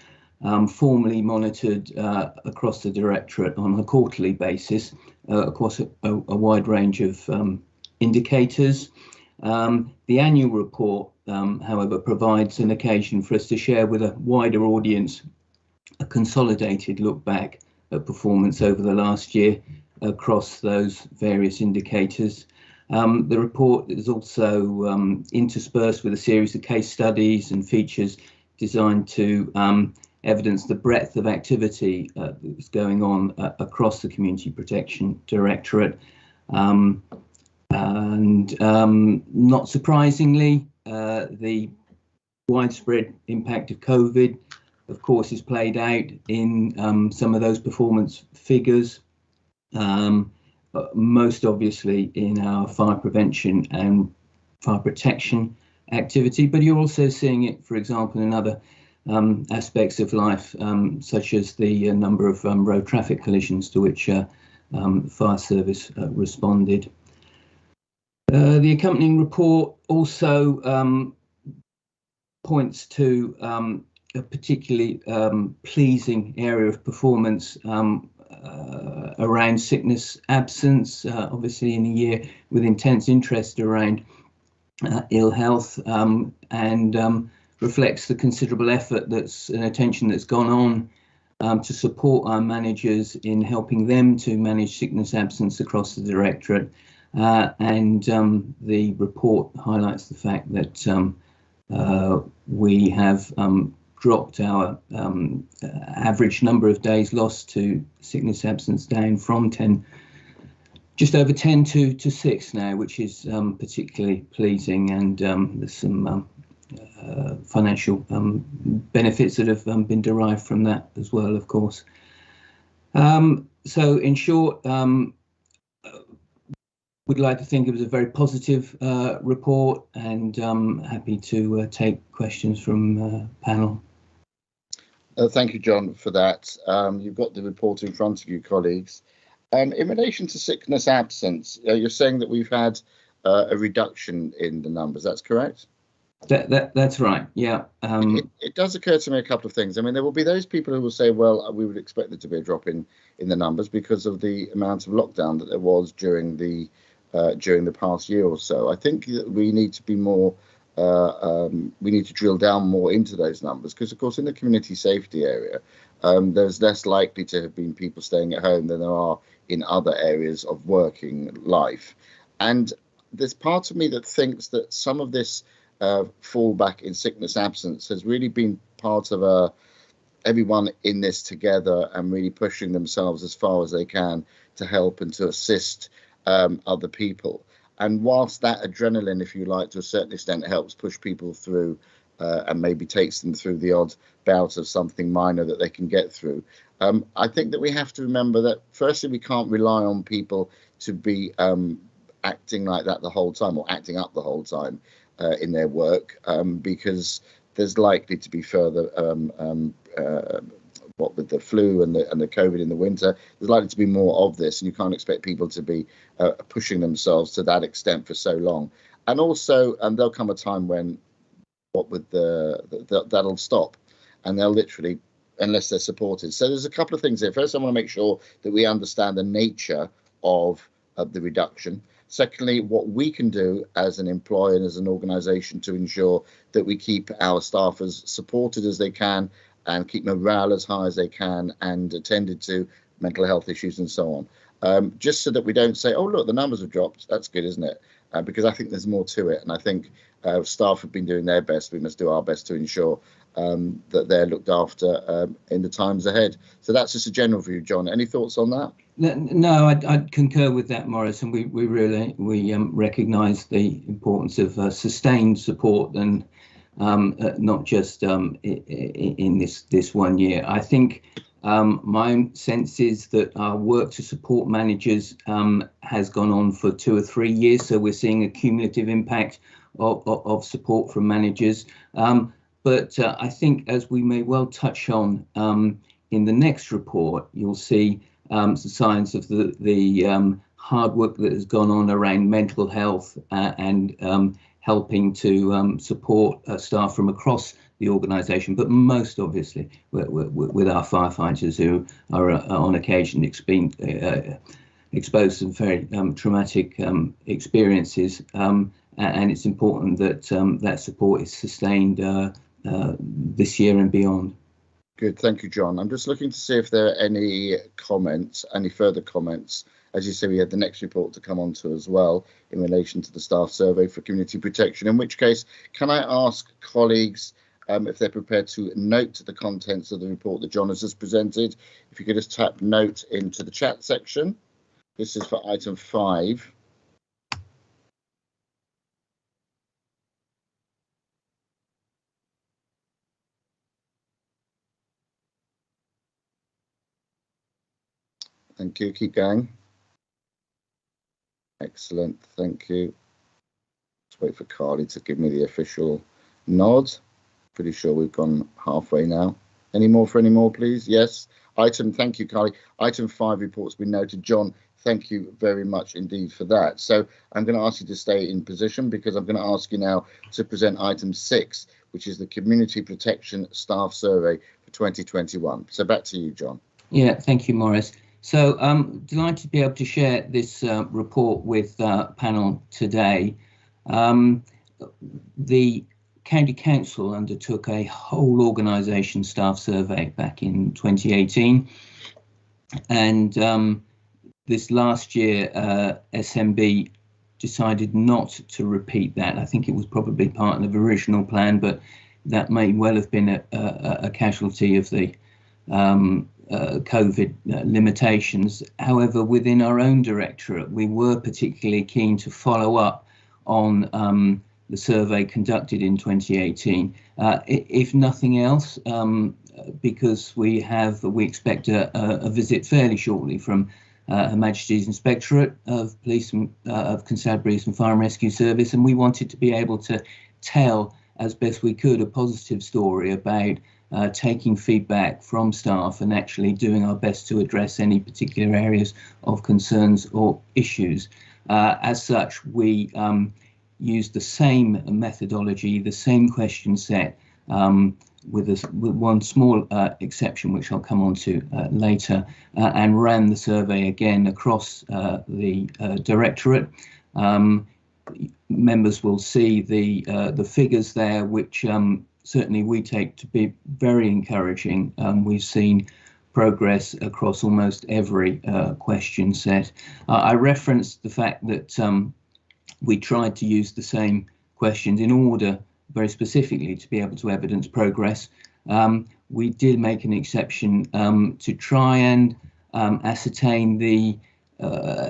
formally monitored across the directorate on a quarterly basis across a wide range of indicators. The annual report, however, provides an occasion for us to share with a wider audience a consolidated look back at performance over the last year, across those various indicators. The report is also interspersed with a series of case studies and features designed to evidence the breadth of activity that's going on across the Community Protection Directorate. Not surprisingly, the widespread impact of COVID, of course, is played out in some of those performance figures, most obviously in our fire prevention and fire protection activity, but you're also seeing it, for example, in other aspects of life, such as the number of road traffic collisions to which the fire service responded. The accompanying report also points to a particularly pleasing area of performance around sickness absence, obviously in a year with intense interest around ill health, and reflects the considerable effort and attention that's gone on to support our managers in helping them to manage sickness absence across the directorate. The report highlights the fact that we have dropped our average number of days lost to sickness absence down from just over 10 to 6 now, which is particularly pleasing, and there's some financial benefits that have been derived from that as well, of course. So in short, we'd like to think it was a very positive report, and happy to take questions from panel. Thank you, John, for that. You've got the report in front of you, colleagues. In relation to sickness absence, you're saying that we've had a reduction in the numbers. That's correct? That's right, yeah. It does occur to me a couple of things. I mean, there will be those people who will say, well, we would expect there to be a drop in the numbers because of the amount of lockdown that there was during the past year or so. I think that we need to be more, we need to drill down more into those numbers, because, of course, in the community safety area, there's less likely to have been people staying at home than there are in other areas of working life. And there's part of me that thinks that some of this fallback in sickness absence has really been part of everyone in this together and really pushing themselves as far as they can to help and to assist other people. And whilst that adrenaline, if you like, to a certain extent helps push people through and maybe takes them through the odd bout of something minor that they can get through, I think that we have to remember that firstly, we can't rely on people to be acting like that the whole time, or acting up the whole time in their work, because there's likely to be further what with the flu and the COVID in the winter, there's likely to be more of this, and you can't expect people to be pushing themselves to that extent for so long. And also, there'll come a time when that'll stop, and they'll literally, unless they're supported. So there's a couple of things here. First, I want to make sure that we understand the nature of the reduction. Secondly, what we can do as an employer and as an organisation to ensure that we keep our staff as supported as they can and keep morale as high as they can and attended to mental health issues and so on. Just so that we don't say, oh, look, the numbers have dropped. That's good, isn't it? Because I think there's more to it. And I think staff have been doing their best. We must do our best to ensure that they're looked after in the times ahead. So that's just a general view, John. Any thoughts on that? No, I'd concur with that, Maurice, and we really recognise the importance of sustained support, and not just in this 1 year. I think my own sense is that our work to support managers has gone on for 2 or 3 years, so we're seeing a cumulative impact of support from managers. But I think, as we may well touch on in the next report, you'll see some signs of the hard work that has gone on around mental health and helping to support staff from across the organisation, but most obviously with our firefighters who are on occasion exposed to very traumatic experiences, and it's important that that support is sustained this year and beyond. Good, thank you, John. I'm just looking to see if there are any comments, any further comments. as you say, we have the next report to come on to as well in relation to the staff survey for community protection, in which case, can I ask colleagues if they're prepared to note the contents of the report that John has just presented? If you could just tap note into the chat section. This is for item 5. Thank you. Keep going. Excellent. Thank you. Let's wait for Carly to give me the official nod. Pretty sure we've gone halfway now. Any more, please? Yes. Thank you, Carly. Item 5 report's been noted. John, thank you very much indeed for that. So I'm going to ask you to stay in position, because I'm going to ask you now to present item 6, which is the Community Protection Staff Survey for 2021. So back to you, John. Yeah, thank you, Maurice. So I'm delighted to be able to share this report with panel today. The County Council undertook a whole organisation staff survey back in 2018, and this last year SMB decided not to repeat that. I think it was probably part of the original plan, but that may well have been a casualty of the COVID limitations. However, within our own directorate, we were particularly keen to follow up on the survey conducted in 2018, if nothing else, because we expect a visit fairly shortly from Her Majesty's Inspectorate of Police and of Constabularies and Fire and Rescue Service, and we wanted to be able to tell as best we could a positive story about taking feedback from staff and actually doing our best to address any particular areas of concerns or issues. As such, we used the same methodology, the same question set, with one small exception, which I'll come on to later, and ran the survey again across the directorate. Members will see the figures there, which certainly we take to be very encouraging. We've seen progress across almost every question set. I referenced the fact that we tried to use the same questions in order very specifically to be able to evidence progress. We did make an exception to try and ascertain the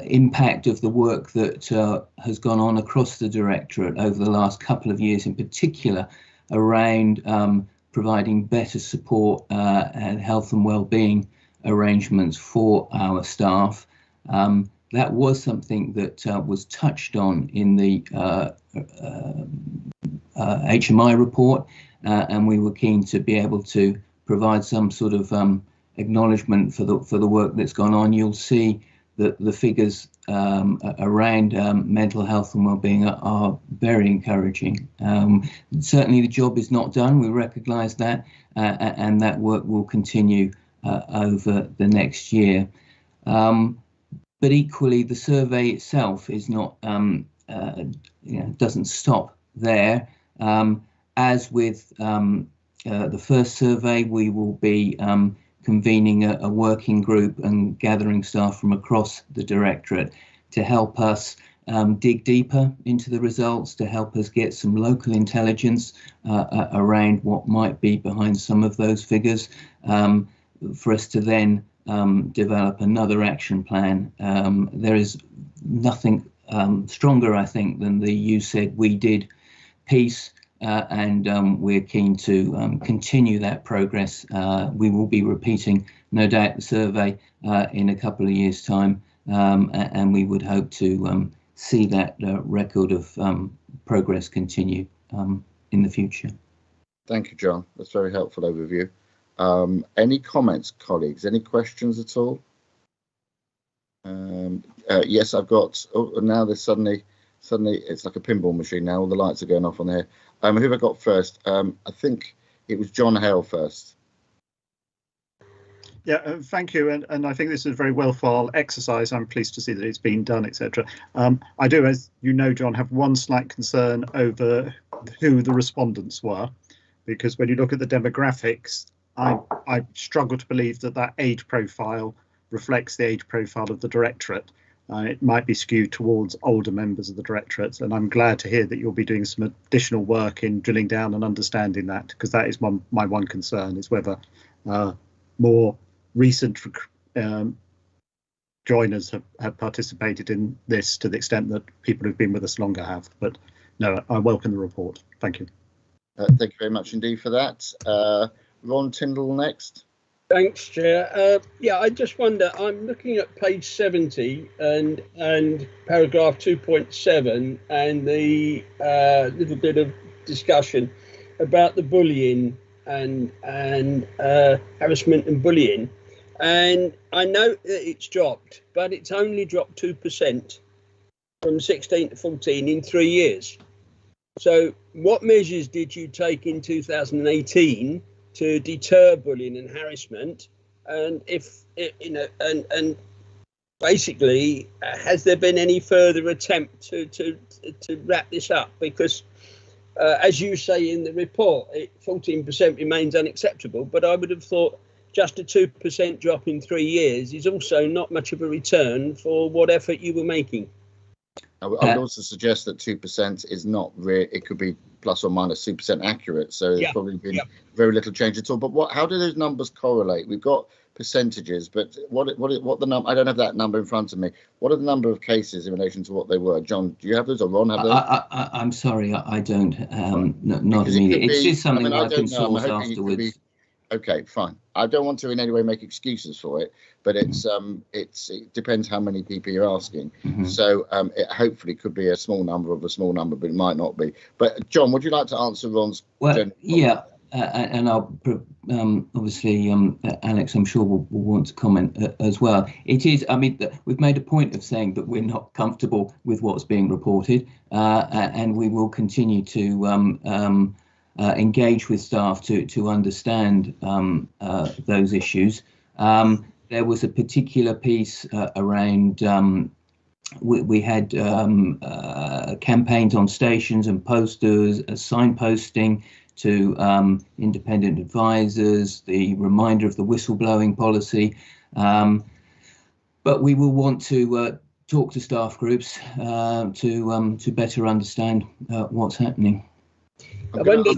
impact of the work that has gone on across the directorate over the last couple of years, in particular around providing better support and health and well-being arrangements for our staff. That was something that was touched on in the HMI report, and we were keen to be able to provide some sort of acknowledgement for the work that's gone on. You'll see that the figures around mental health and well-being are very encouraging. Certainly the job is not done, we recognise that, and that work will continue over the next year. But equally, the survey itself is not, doesn't stop there. As with the first survey, we will be convening a working group and gathering staff from across the directorate to help us dig deeper into the results, to help us get some local intelligence around what might be behind some of those figures, for us to then develop another action plan. There is nothing stronger, I think, than the "you said, we did" piece, and we're keen to continue that progress. We will be repeating, no doubt, the survey in a couple of years' time, and we would hope to see that record of progress continue in the future. Thank you, John. That's a very helpful overview. Any comments, colleagues? Any questions at all? Yes, I've got. Oh, now there's suddenly it's like a pinball machine. Now all the lights are going off on here. Who have I got first? I think it was John Hale first. Yeah, thank you, and I think this is a very well-thought exercise. I'm pleased to see that it's been done, etc. I do, as you know, John, have one slight concern over who the respondents were, because when you look at the demographics, I struggle to believe that age profile reflects the age profile of the directorate. it might be skewed towards older members of the directorate, and I'm glad to hear that you'll be doing some additional work in drilling down and understanding that, because that is my one concern, is whether more recent joiners have participated in this to the extent that people who've been with us longer have. But no, I welcome the report. Thank you. Thank you very much indeed for that. Ron Tyndall next. Thanks, Chair. Yeah, I just wonder, I'm looking at page 70 and paragraph 2.7 and the little bit of discussion about the bullying and harassment and bullying. And I know that it's dropped, but it's only dropped 2% from 16 to 14 in 3 years. So what measures did you take in 2018 to deter bullying and harassment? And if and basically, has there been any further attempt to wrap this up? Because as you say in the report, 14% remains unacceptable, but I would have thought just a 2% drop in 3 years is also not much of a return for what effort you were making. I would also suggest that 2% is not real. It could be plus or minus 2% accurate. So there's probably been very little change at all. But how do those numbers correlate? We've got percentages, but what the number? I don't have that number in front of me. What are the number of cases in relation to what they were? John, do you have those, or Ron have those? I'm sorry, I don't. Not immediately. It's just something I can source afterwards. Okay, fine. I don't want to in any way make excuses for it, but it depends how many people you're asking. So it hopefully could be a small number of a small number, but it might not be. But John, would you like to answer Ron's? Well, yeah, and I'll obviously Alex, I'm sure will want to comment as well. It is. I mean, we've made a point of saying that we're not comfortable with what's being reported, and we will continue to engage with staff to understand those issues. There was a particular piece around, we had campaigns on stations and posters, signposting to independent advisors, the reminder of the whistleblowing policy. But we will want to talk to staff groups to better understand what's happening. I wonder,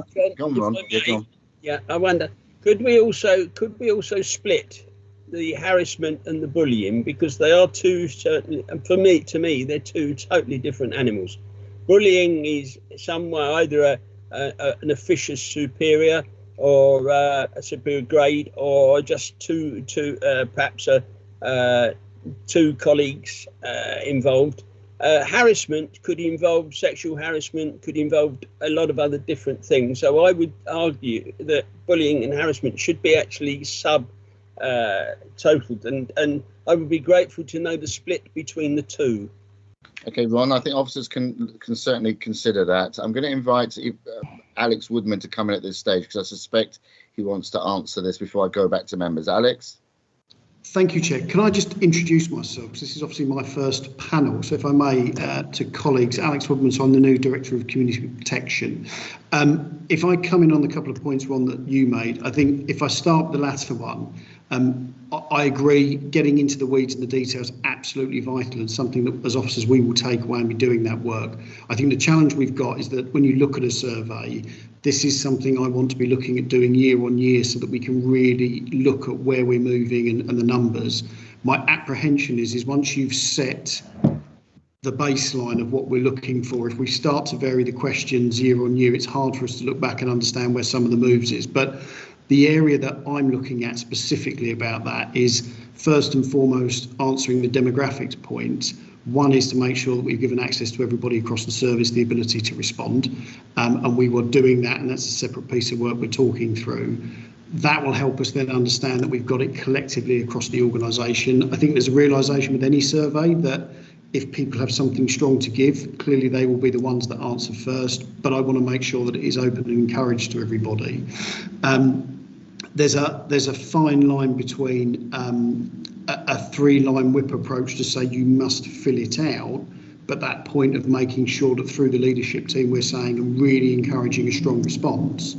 I wonder, could we also split the harassment and the bullying, because they are two certainly, and to me, they're two totally different animals. Bullying is somewhere either an officious superior or a superior grade, or just perhaps two colleagues involved. Harassment could involve sexual harassment, could involve a lot of other different things. So I would argue that bullying and harassment should be actually totaled, and I would be grateful to know the split between the two. Okay, Ron, I think officers can certainly consider that. I'm going to invite Alex Woodman to come in at this stage, because I suspect he wants to answer this before I go back to members. Alex? Thank you, Chair. Can I just introduce myself? Because this is obviously my first panel. So if I may, to colleagues, Alex Woodman, so I'm the new Director of Community Protection. If I come in on the couple of points, Ron, that you made, I think if I start with the latter one, I agree, getting into the weeds and the details absolutely vital, and something that as officers we will take away and be doing that work. I think the challenge we've got is that when you look at a survey, this is something I want to be looking at doing year on year, so that we can really look at where we're moving and the numbers. My apprehension is once you've set the baseline of what we're looking for, if we start to vary the questions year on year, it's hard for us to look back and understand where some of the moves is. But the area that I'm looking at specifically about that is first and foremost answering the demographics point. One is to make sure that we've given access to everybody across the service the ability to respond, and we were doing that, and that's a separate piece of work we're talking through. That will help us then understand that we've got it collectively across the organisation. I think there's a realisation with any survey that if people have something strong to give, clearly they will be the ones that answer first, but I want to make sure that it is open and encouraged to everybody. There's a fine line between a three-line whip approach to say you must fill it out, but that point of making sure that through the leadership team we're saying and really encouraging a strong response.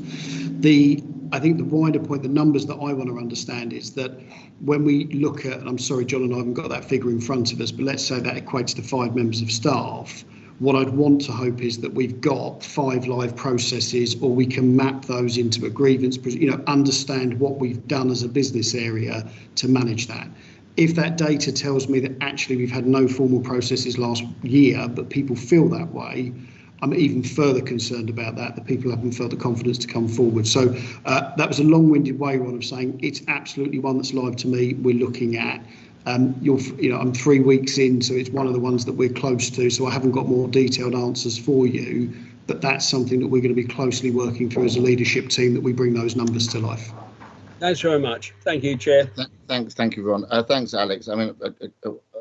The I think the wider point, the numbers that I want to understand is that when we look at, and I'm sorry, John and I haven't got that figure in front of us, but let's say that equates to 5 members of staff. What I'd want to hope is that we've got 5 live processes, or we can map those into a grievance, understand what we've done as a business area to manage that. If that data tells me that actually we've had no formal processes last year, but people feel that way, I'm even further concerned about that people haven't felt the confidence to come forward. So that was a long-winded way of saying it's absolutely one that's live to me. We're looking at. I'm 3 weeks in, so it's one of the ones that we're close to. So I haven't got more detailed answers for you, but that's something that we're going to be closely working through as a leadership team, that we bring those numbers to life. Thanks very much. Thank you, Chair. Thank you, Ron. Thanks, Alex. I mean,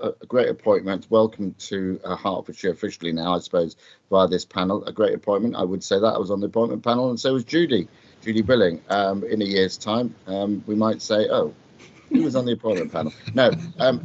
a great appointment. Welcome to Hertfordshire officially now, I suppose, via this panel. A great appointment. I would say that. I was on the appointment panel, and so was Judy Billing. In a year's time, we might say, oh, who was on the appointment panel? No,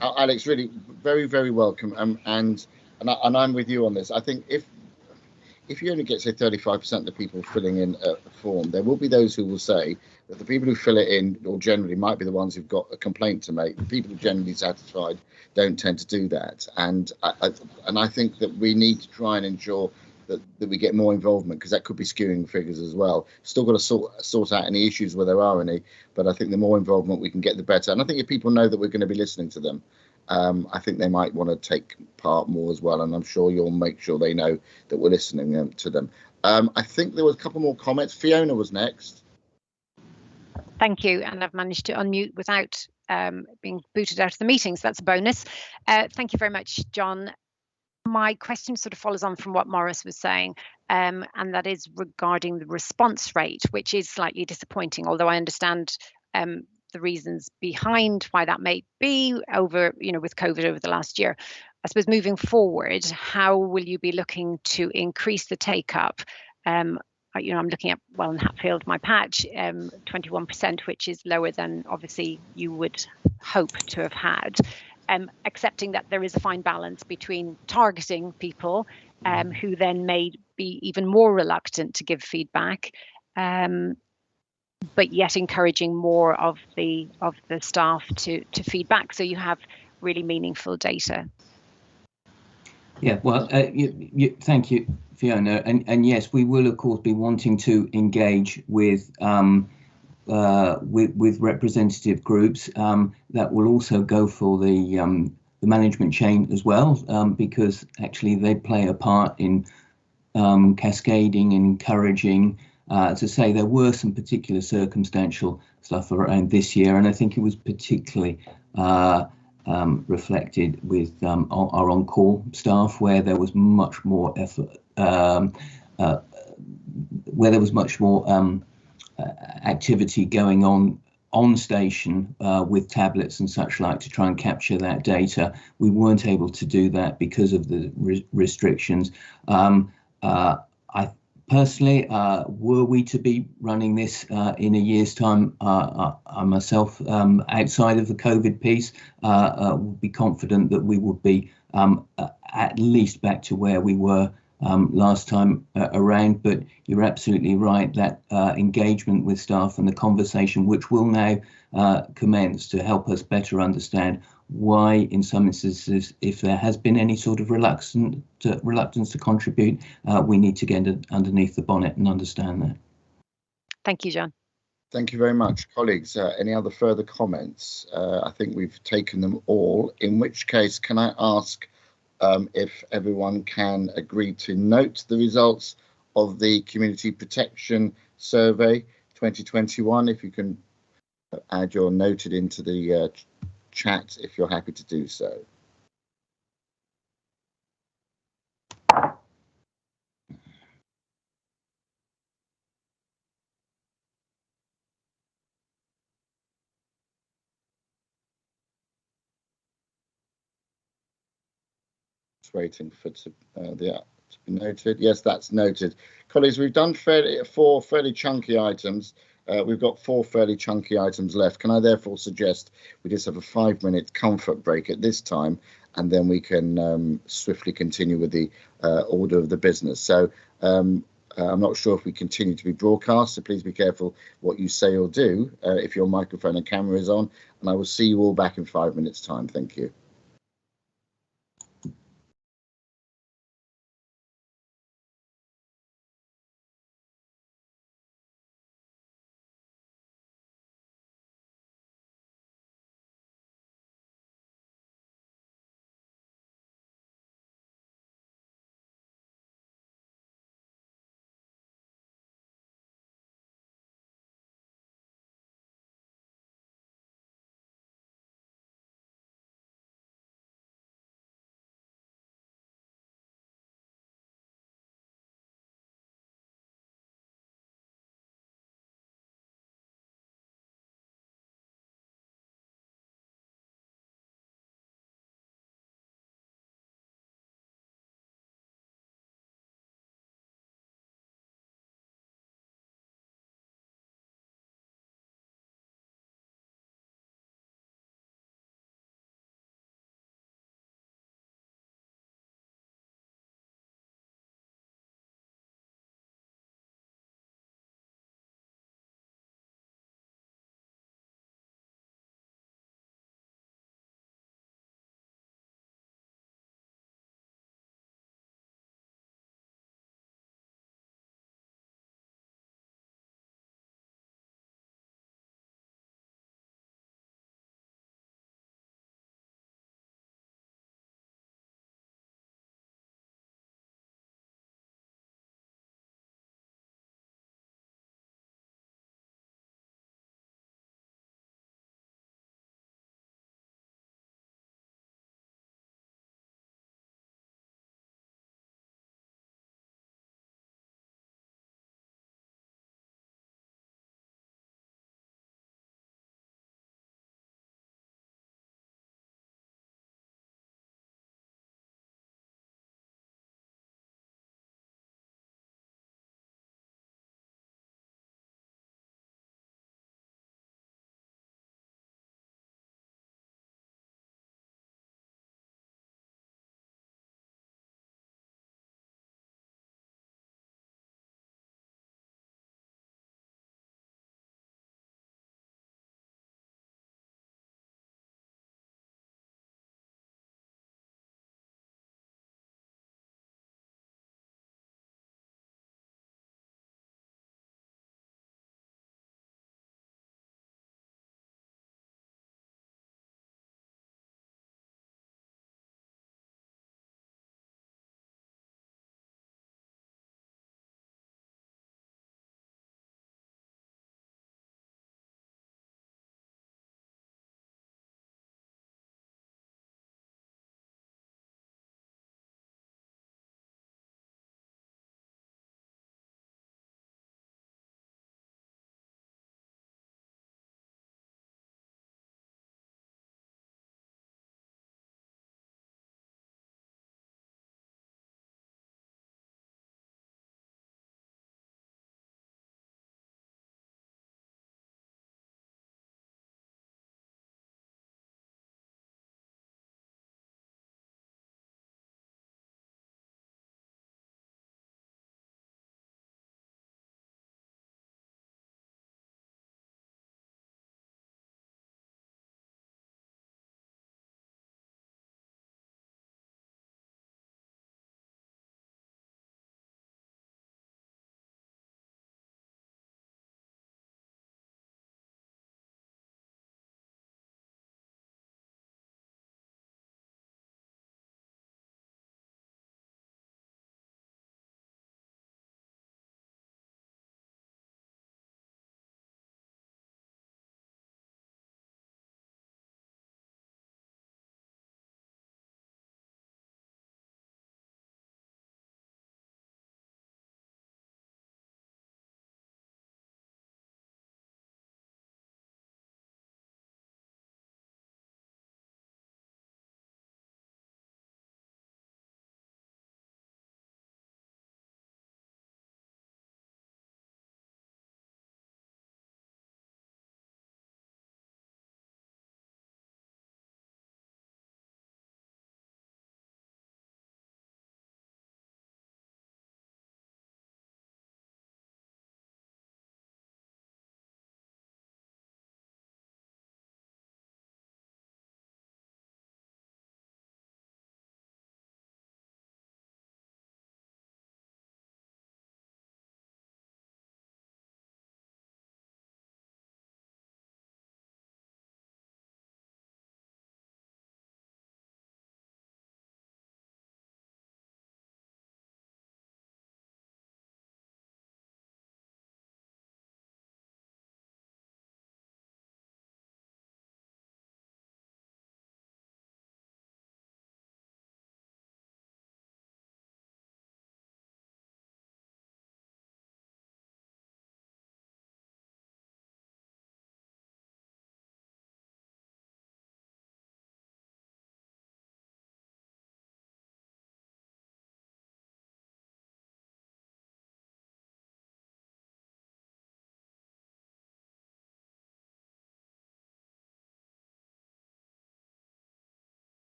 Alex, really very, very welcome. And I'm with you on this. I think if you only get, say, 35% of the people filling in a form, there will be those who will say that the people who fill it in, or generally, might be the ones who've got a complaint to make. The people who are generally satisfied don't tend to do that. And I think that we need to try and ensure that we get more involvement, because that could be skewing figures as well. Still got to sort out any issues where there are any, but I think the more involvement we can get, the better. And I think if people know that we're going to be listening to them, I think they might want to take part more as well, and I'm sure you'll make sure they know that we're listening to them. I think there was a couple more comments. Fiona was next. Thank you, and I've managed to unmute without being booted out of the meeting, so that's a bonus. Thank you very much, John. My question sort of follows on from what Maurice was saying, and that is regarding the response rate, which is slightly disappointing, although I understand the reasons behind why that may be with COVID over the last year. I suppose moving forward, how will you be looking to increase the take up? I'm looking at in Hatfield, my patch, 21%, which is lower than obviously you would hope to have had. Accepting that there is a fine balance between targeting people who then may be even more reluctant to give feedback, but yet encouraging more of the staff to feedback, so you have really meaningful data. Yeah, well, thank you, Fiona. And yes, we will of course be wanting to engage with representative groups. That will also go for the management chain as well, because actually they play a part in cascading and encouraging. To say there were some particular circumstantial stuff around this year, and I think it was particularly reflected with our on-call staff, where there was much more effort, where there was much more activity going on station with tablets and such like to try and capture that data. We weren't able to do that because of the restrictions. I personally, were we to be running this in a year's time, I myself, outside of the COVID piece, would be confident that we would be at least back to where we were last time around. But you're absolutely right, that engagement with staff and the conversation which will now commence to help us better understand why in some instances, if there has been any sort of reluctance to contribute, we need to get underneath the bonnet and understand that. Thank you, John. Thank you very much, colleagues. Any other further comments? I think we've taken them all, in which case can I ask if everyone can agree to note the results of the Community Protection Survey 2021. If you can add your noted into the chat if you're happy to do so. Just waiting for to be noted. Yes, that's noted. Colleagues, we've done four fairly chunky items. We've got 4 fairly chunky items left. Can I therefore suggest we just have a 5-minute comfort break at this time, and then we can swiftly continue with the order of the business. So I'm not sure if we continue to be broadcast, so please be careful what you say or do if your microphone and camera is on. And I will see you all back in 5 minutes' time. Thank you.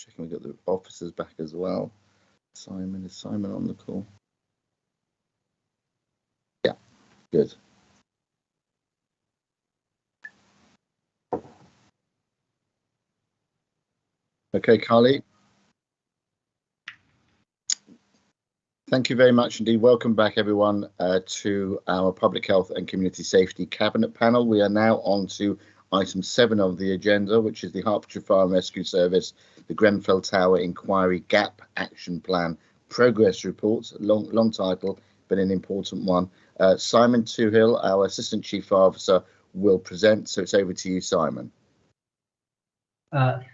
checking we got the officers back as well. Is Simon on the call? Yeah, good. Okay, Carly. Thank you very much indeed. Welcome back, everyone, to our Public Health and Community Safety Cabinet panel. We are now on to item 7 of the agenda, which is the Hertfordshire Fire and Rescue Service, the Grenfell Tower Inquiry Gap Action Plan Progress Report. Long title, but an important one. Simon Toohill, our Assistant Chief Fire Officer, will present. So it's over to you, Simon.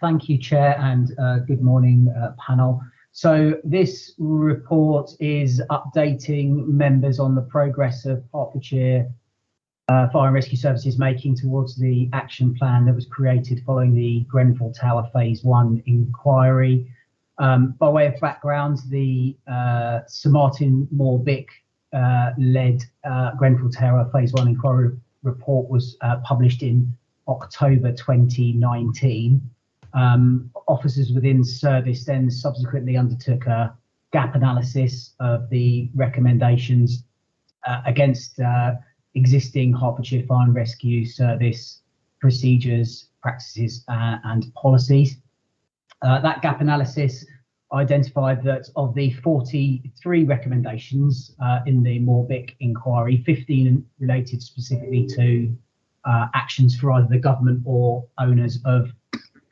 Thank you, Chair, and good morning, panel. So this report is updating members on the progress of Hertfordshire Fire and Rescue Services making towards the action plan that was created following the Grenfell Tower Phase 1 inquiry. By way of background, the Sir Martin Moore-Bick led Grenfell Tower Phase 1 inquiry report was published in October 2019. Officers within service then subsequently undertook a gap analysis of the recommendations against existing Hertfordshire Fire and Rescue Service procedures, practices and policies. That gap analysis identified that of the 43 recommendations in the Moore-Bick inquiry, 15 related specifically to actions for either the government or owners of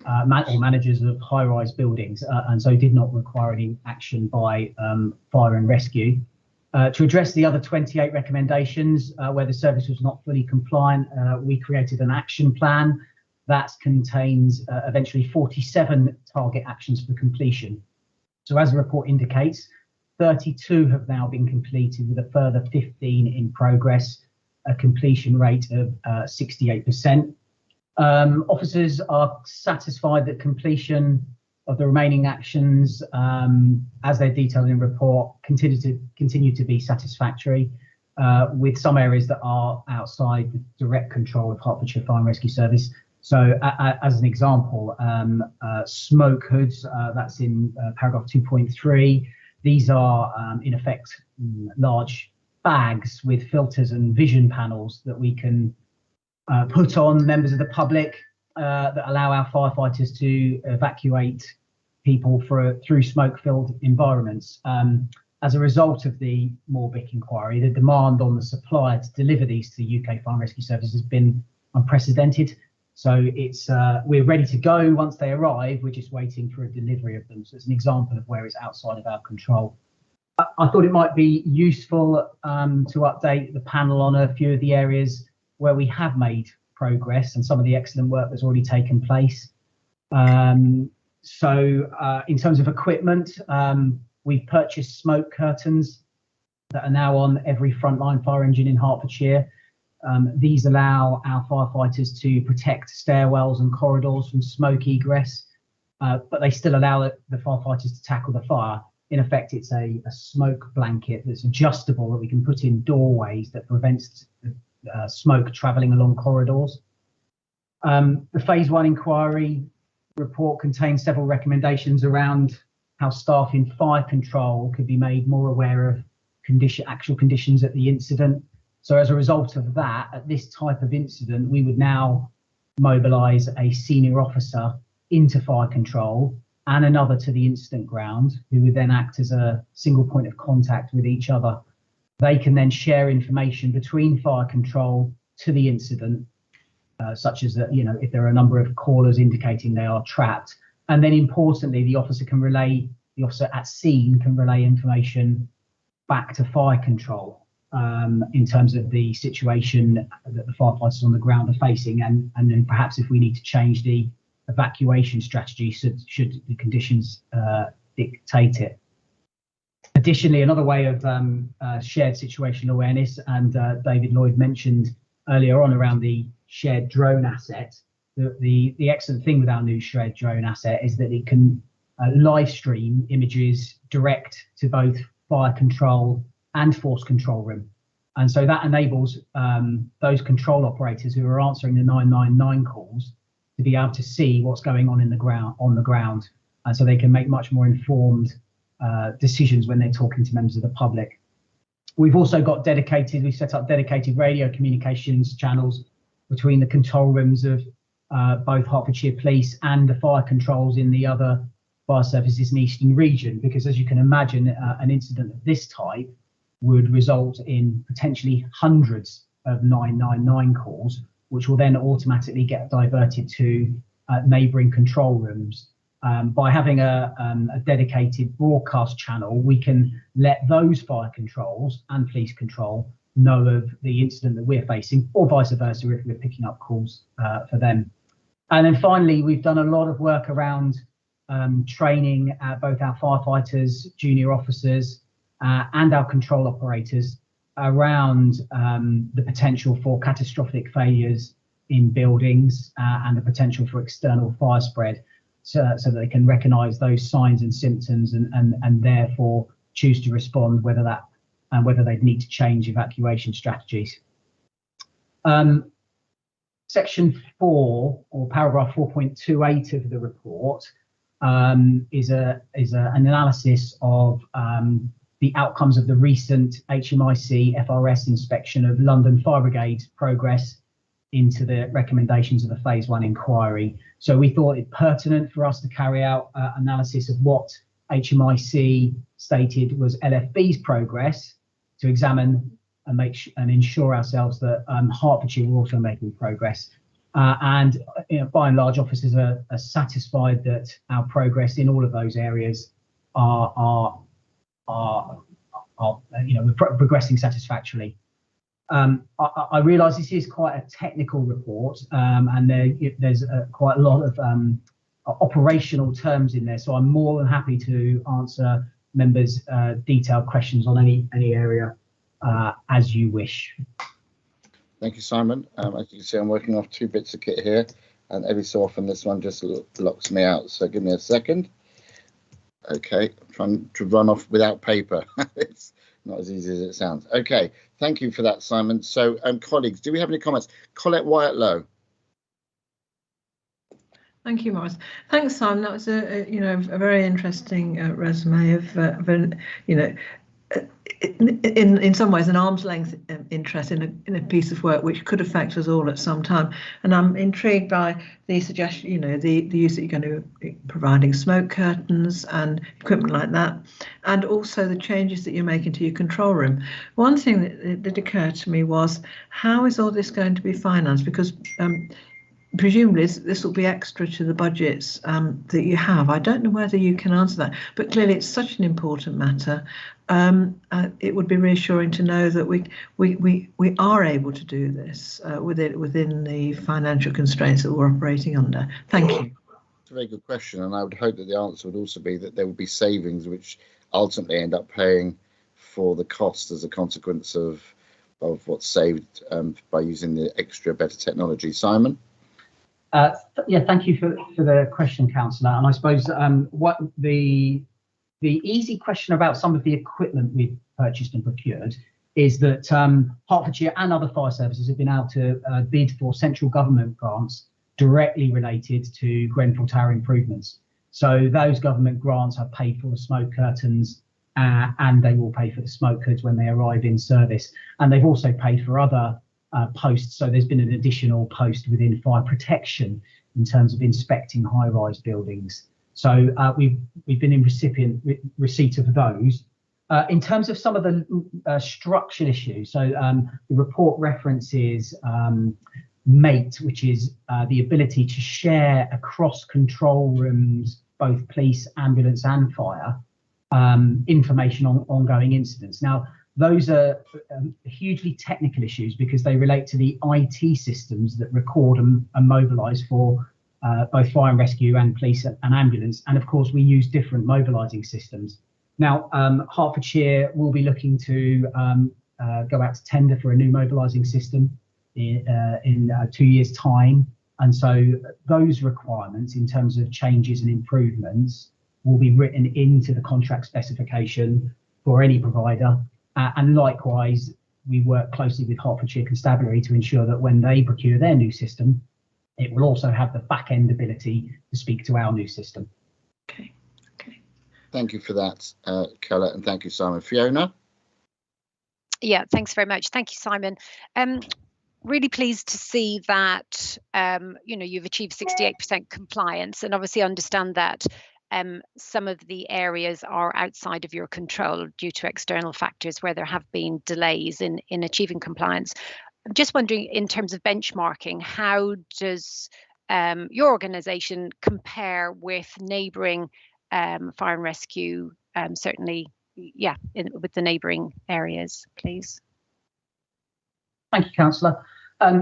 or managers of high-rise buildings, and so did not require any action by fire and rescue. To address the other 28 recommendations where the service was not fully compliant, we created an action plan that contains eventually 47 target actions for completion. So as the report indicates, 32 have now been completed with a further 15 in progress, a completion rate of 68%. Officers are satisfied that completion of the remaining actions, as they're detailed in the report, continue to be satisfactory, with some areas that are outside the direct control of Hertfordshire Fire and Rescue Service. So as an example, smoke hoods, that's in paragraph 2.3. These are in effect large bags with filters and vision panels that we can put on members of the public that allow our firefighters to evacuate people through smoke-filled environments. As a result of the Moore-Bick inquiry, the demand on the supplier to deliver these to the UK Fire and Rescue Service has been unprecedented. So it's we're ready to go once they arrive. We're just waiting for a delivery of them. So it's an example of where it's outside of our control. I thought it might be useful to update the panel on a few of the areas where we have made progress and some of the excellent work that's already taken place. So in terms of equipment, we've purchased smoke curtains that are now on every frontline fire engine in Hertfordshire. These allow our firefighters to protect stairwells and corridors from smoke egress, but they still allow the firefighters to tackle the fire. In effect, it's a smoke blanket that's adjustable that we can put in doorways that prevents smoke travelling along corridors. The Phase 1 inquiry report contains several recommendations around how staff in fire control could be made more aware of actual conditions at the incident. So as a result of that, at this type of incident, we would now mobilise a senior officer into fire control and another to the incident ground, who would then act as a single point of contact with each other. They can then share information between fire control to the incident, such as that, if there are a number of callers indicating they are trapped. And then importantly, the officer at scene can relay information back to fire control in terms of the situation that the firefighters on the ground are facing, and then perhaps if we need to change the evacuation strategy should the conditions dictate it. Additionally, another way of shared situational awareness, and David Lloyd mentioned earlier on around the shared drone asset, the excellent thing with our new shared drone asset is that it can live stream images direct to both fire control and force control room. And so that enables those control operators who are answering the 999 calls to be able to see what's going on on the ground and so they can make much more informed decisions when they're talking to members of the public. We've also got we've set up dedicated radio communications channels between the control rooms of both Hertfordshire Police and the fire controls in the other fire services in the Eastern region, because as you can imagine, an incident of this type would result in potentially hundreds of 999 calls, which will then automatically get diverted to neighbouring control rooms. By having a dedicated broadcast channel, we can let those fire controls and police control know of the incident that we're facing, or vice versa if we're picking up calls for them. And then finally, we've done a lot of work around training both our firefighters, junior officers, and our control operators around the potential for catastrophic failures in buildings and the potential for external fire spread, so that they can recognise those signs and symptoms and therefore choose to respond, whether they'd need to change evacuation strategies. Section 4, or paragraph 4.28 of the report, is an analysis of the outcomes of the recent HMIC FRS inspection of London Fire Brigade's progress into the recommendations of the Phase 1 inquiry. So we thought it pertinent for us to carry out analysis of what HMIC stated was LFB's progress, to examine and ensure ourselves that Hertfordshire were also making progress. And by and large, officers are satisfied that our progress in all of those areas are progressing satisfactorily. I realise this is quite a technical report, and there's quite a lot of operational terms in there, so I'm more than happy to answer members' detailed questions on any area as you wish. Thank you, Simon. As you can see, I'm working off 2 bits of kit here, and every so often this one just locks me out, so give me a second. Okay, I'm trying to run off without paper. It's not as easy as it sounds. Okay, thank you for that, Simon. So, colleagues, do we have any comments? Colette Wyatt-Lowe. Thank you, Morris. Thanks, Simon. That was a very interesting resume of in some ways an arm's length interest in a piece of work which could affect us all at some time. And I'm intrigued by the suggestion, the use that you're going to be providing smoke curtains and equipment like that, and also the changes that you're making to your control room. One thing that did occur to me was, how is all this going to be financed? Because presumably this will be extra to the budgets that you have. I don't know whether you can answer that, but clearly it's such an important matter. It would be reassuring to know that we are able to do this within the financial constraints that we're operating under. Thank you. It's a very good question, and I would hope that the answer would also be that there would be savings which ultimately end up paying for the cost as a consequence of what's saved by using the extra better technology. Simon? Yeah, thank you for the question, Councillor. And I suppose what the easy question about some of the equipment we've purchased and procured is that Hertfordshire and other fire services have been able to bid for central government grants directly related to Grenfell Tower improvements. So those government grants have paid for the smoke curtains and they will pay for the smoke hoods when they arrive in service. And they've also paid for other posts. So there's been an additional post within fire protection in terms of inspecting high-rise buildings. So we've been in receipt of those. In terms of some of the structural issues, so the report references MATE, which is the ability to share across control rooms, both police, ambulance and fire, information on ongoing incidents. Now, those are hugely technical issues because they relate to the IT systems that record and mobilise for both fire and rescue and police and ambulance. And of course, we use different mobilising systems. Now, Hertfordshire will be looking to go out to tender for a new mobilising system in 2 years' time. And so those requirements in terms of changes and improvements will be written into the contract specification for any provider. And likewise, we work closely with Hertfordshire Constabulary to ensure that when they procure their new system, it will also have the back-end ability to speak to our new system. Okay. Thank you for that, Keller, and thank you, Simon. Fiona? Yeah, thanks very much. Thank you, Simon. Really pleased to see that you've achieved 68% compliance, and obviously understand that some of the areas are outside of your control due to external factors where there have been delays in achieving compliance. I'm just wondering, in terms of benchmarking, how does your organisation compare with neighbouring fire and rescue, certainly, with the neighbouring areas, please? Thank you, Councillor.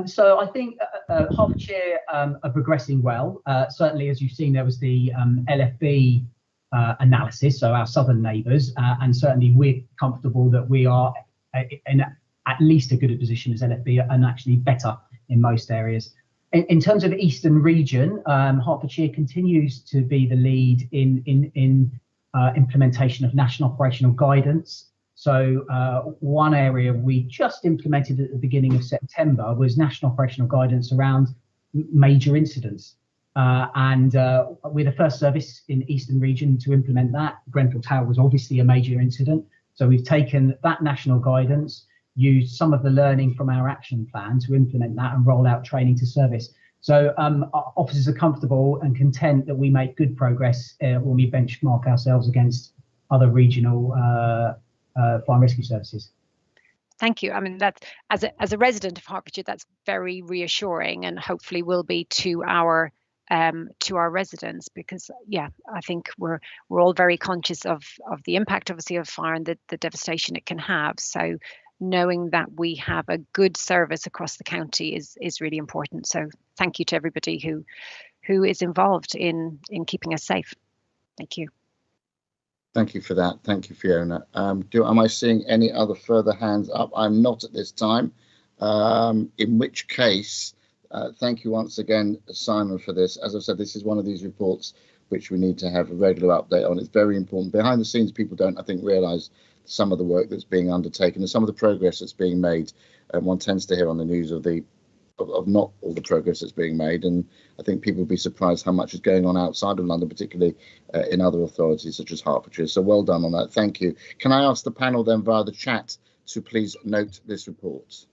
So I think Hertfordshire are progressing well. Certainly, as you've seen, there was the LFB analysis, so our southern neighbours, and certainly we're comfortable that we are in at least as good a position as LFB, and actually better in most areas. In terms of Eastern region, Hertfordshire continues to be the lead in implementation of national operational guidance. So one area we just implemented at the beginning of September was national operational guidance around major incidents. And we're the first service in the Eastern region to implement that. Grenfell Tower was obviously a major incident. So we've taken that national guidance, used some of the learning from our action plan to implement that and roll out training to service. So our officers are comfortable and content that we make good progress when we benchmark ourselves against other regional fire and rescue services. Thank you. I mean, that's as a resident of Hertfordshire, that's very reassuring, and hopefully will be to our residents, because I think we're all very conscious of the impact, obviously, of fire and the devastation it can have. So knowing that we have a good service across the county is really important. So thank you to everybody who is involved in keeping us safe. Thank you. Thank you for that. Thank you, Fiona. Am I seeing any other further hands up? I'm not at this time. In which case, thank you once again, Simon, for this. As I said, this is one of these reports which we need to have a regular update on. It's very important. Behind the scenes, people don't, I think, realise some of the work that's being undertaken and some of the progress that's being made. One tends to hear on the news of not all the progress that's being made, and I think people will be surprised how much is going on outside of London, particularly in other authorities such as Hertfordshire. So well done on that. Thank you. Can I ask the panel then via the chat to please note this report?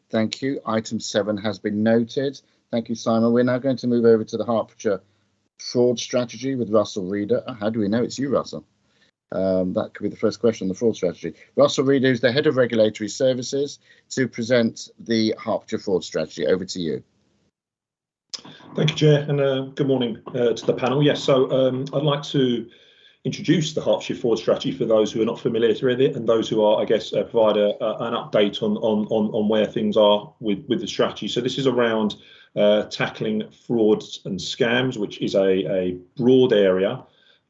Thank you. Item 7 has been noted. Thank you, Simon. We're now going to move over to the Hertfordshire fraud strategy with Russell Reader. How do we know it's you, Russell? That could be the first question on the fraud strategy. Russell Reader is the head of regulatory services to present the Hertfordshire fraud strategy. Over to you. Thank you, Chair, and good morning to the panel. Yes, so I'd like to introduce the Hertfordshire fraud strategy for those who are not familiar with it, and those who are, I guess, provide an update on where things are with the strategy. So this is around tackling frauds and scams, which is a broad area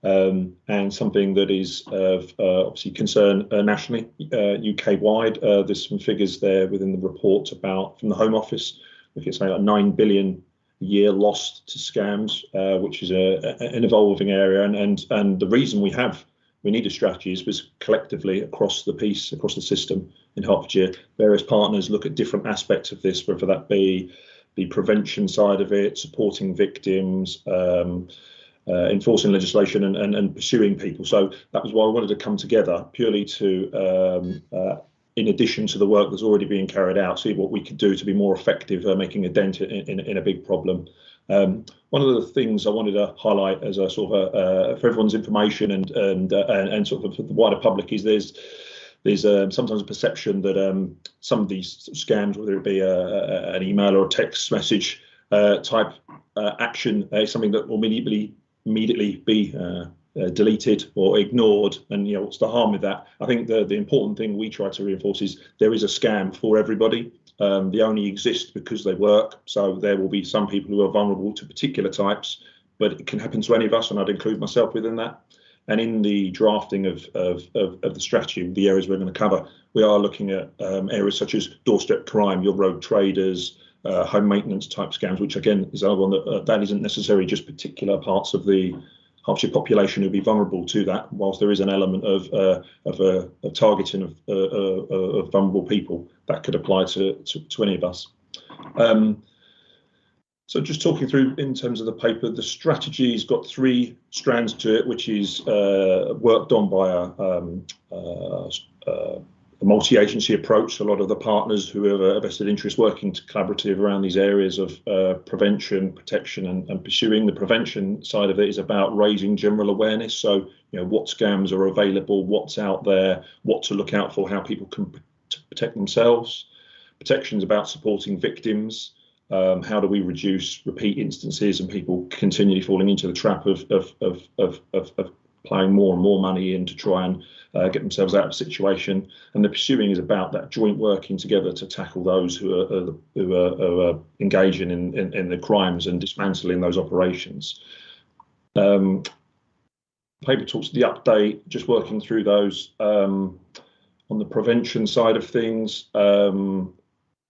and something that is of obviously concern nationally, UK-wide. There's some figures there within the report from the Home Office. I think it's like 9 billion a year lost to scams, which is an evolving area. And the reason we need a strategy is because collectively across the system in Hertfordshire, various partners look at different aspects of this, whether that be the prevention side of it, supporting victims, enforcing legislation and pursuing people. So that was why I wanted to come together, purely to, in addition to the work that's already being carried out, see what we could do to be more effective, making a dent in a big problem. One of the things I wanted to highlight as a sort of for everyone's information and sort of for the wider public is there's sometimes a perception that some of these scams, whether it be an email or a text message type action, is something that will immediately be deleted or ignored, and what's the harm with that? I think the important thing we try to reinforce is there is a scam for everybody. They only exist because they work, so there will be some people who are vulnerable to particular types, but it can happen to any of us, and I'd include myself within that. And in the drafting of the strategy, the areas we're going to cover, we are looking at areas such as doorstep crime, your rogue traders, home maintenance type scams, which again is another one that isn't necessarily just particular parts of the Hertfordshire population who'd be vulnerable to that, whilst there is an element of targeting of vulnerable people that could apply to any of us. So just talking through in terms of the paper, the strategy's got 3 strands to it, which is worked on by a multi-agency approach. A lot of the partners who have a vested interest working collaborative around these areas of prevention, protection and pursuing. The prevention side of it is about raising general awareness. So, you know, what scams are available, what's out there, what to look out for, how people can protect themselves. Protection is about supporting victims. How do we reduce repeat instances and people continually falling into the trap of applying more and more money in to try and get themselves out of a situation. And the pursuing is about that joint working together to tackle those who are engaging in the crimes and dismantling those operations. Paper talks the update, just working through those on the prevention side of things.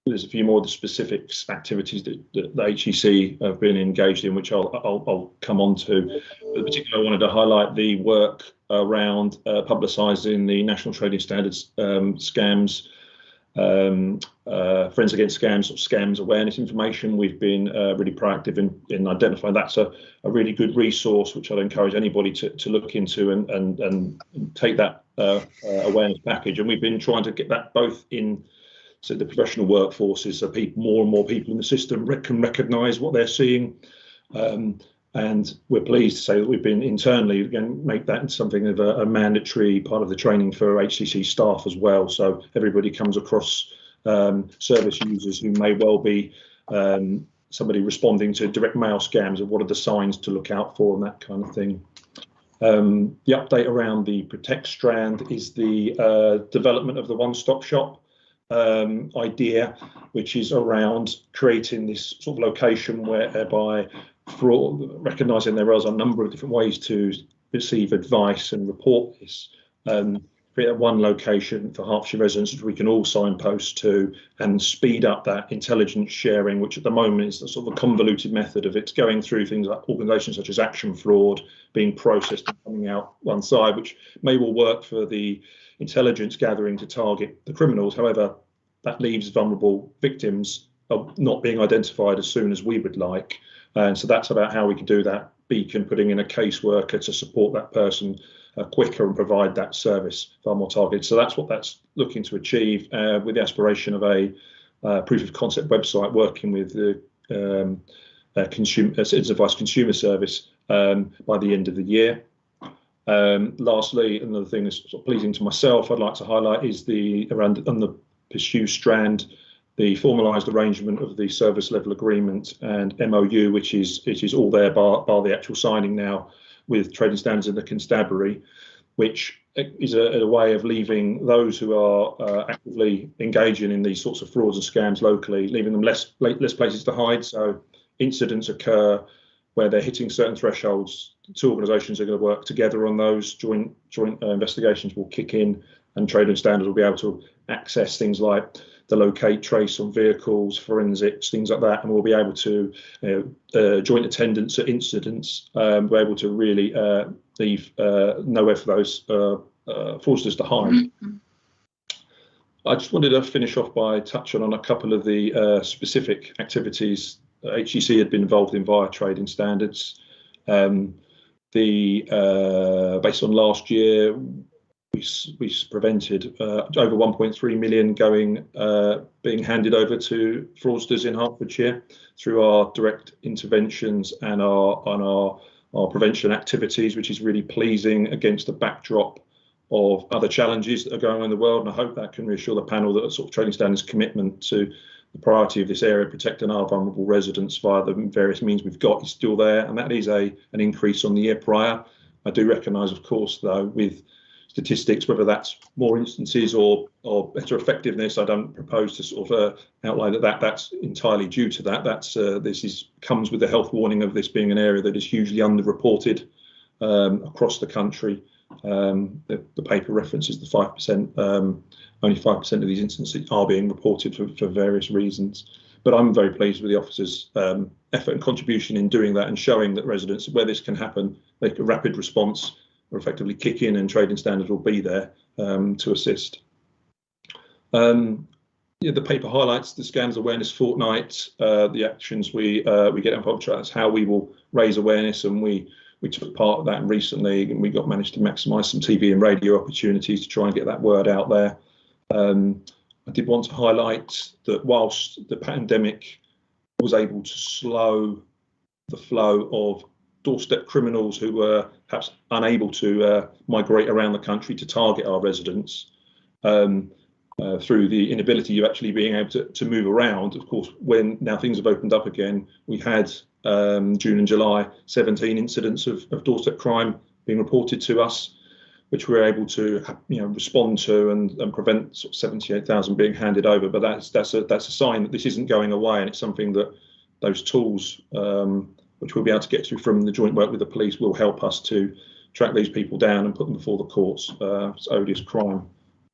There's a few more of the specific activities that the HEC have been engaged in, which I'll come on to. But particularly, I wanted to highlight the work around publicising the National Trading Standards scams, Friends Against Scams, or scams awareness information. We've been really proactive in identifying that's a really good resource, which I'd encourage anybody to look into and take that awareness package. And we've been trying to get that both in so the professional workforces, so more and more people in the system can recognise what they're seeing. And we're pleased to say that we've been internally going to make that into something of a mandatory part of the training for HCC staff as well. So everybody comes across service users who may well be somebody responding to direct mail scams, and what are the signs to look out for and that kind of thing. The update around the Protect strand is the development of the one-stop shop idea, which is around creating this sort of location whereby fraud, recognising there is a number of different ways to receive advice and report this, create one location for Hertfordshire residents which we can all signpost to and speed up that intelligence sharing, which at the moment is a sort of a convoluted method of it's going through things like organisations such as Action Fraud being processed and coming out one side, which may well work for the intelligence gathering to target the criminals. However, that leaves vulnerable victims not being identified as soon as we would like. And so that's about how we can do that beacon, putting in a caseworker to support that person quicker and provide that service far more targeted. So that's what that's looking to achieve with the aspiration of a proof of concept website working with the Citizens Advice Consumer Service by the end of the year. Lastly, another thing that's sort of pleasing to myself, I'd like to highlight is on the Pursue strand, the formalised arrangement of the service level agreement and MOU, which is all there bar the actual signing now with Trading Standards in the Constabulary, which is a way of leaving those who are actively engaging in these sorts of frauds and scams locally, leaving them less places to hide. So incidents occur where they're hitting certain thresholds. The two organisations are going to work together on those. Joint investigations will kick in, and Trading Standards will be able to access things like the locate, trace on vehicles, forensics, things like that, and we'll be able to joint attendance at incidents. We're able to really leave nowhere for those fraudsters to hide. Mm-hmm. I just wanted to finish off by touching on a couple of the specific activities HCC had been involved in via Trading Standards. Based on last year, we prevented over 1.3 million being handed over to fraudsters in Hertfordshire through our direct interventions and our prevention activities, which is really pleasing against the backdrop of other challenges that are going on in the world. And I hope that can reassure the panel that sort of Trading Standards commitment to the priority of this area, protecting our vulnerable residents via the various means we've got, is still there, and that is an increase on the year prior. I do recognise, of course, though, with statistics, whether that's more instances or better effectiveness, I don't propose to sort of outline that's entirely due to that. Comes with the health warning of this being an area that is hugely underreported across the country. The paper references the 5%. Only 5% of these instances are being reported for various reasons. But I'm very pleased with the officers' effort and contribution in doing that and showing that residents, where this can happen, make a rapid response or effectively kick in, and trading standards will be there to assist. Yeah, the paper highlights the Scams Awareness Fortnight, the actions we get on public transport. That's how we will raise awareness, and we took part of that recently, and we managed to maximise some TV and radio opportunities to try and get that word out there. I did want to highlight that whilst the pandemic was able to slow the flow of doorstep criminals who were perhaps unable to migrate around the country to target our residents, through the inability of actually being able to move around. Of course, when now things have opened up again, we had June and July 17 incidents of doorstep crime being reported to us, which we're able to respond to and prevent sort of 78,000 being handed over. But that's a sign that this isn't going away, and it's something that those tools, which we'll be able to get through from the joint work with the police, will help us to track these people down and put them before the courts. It's odious crime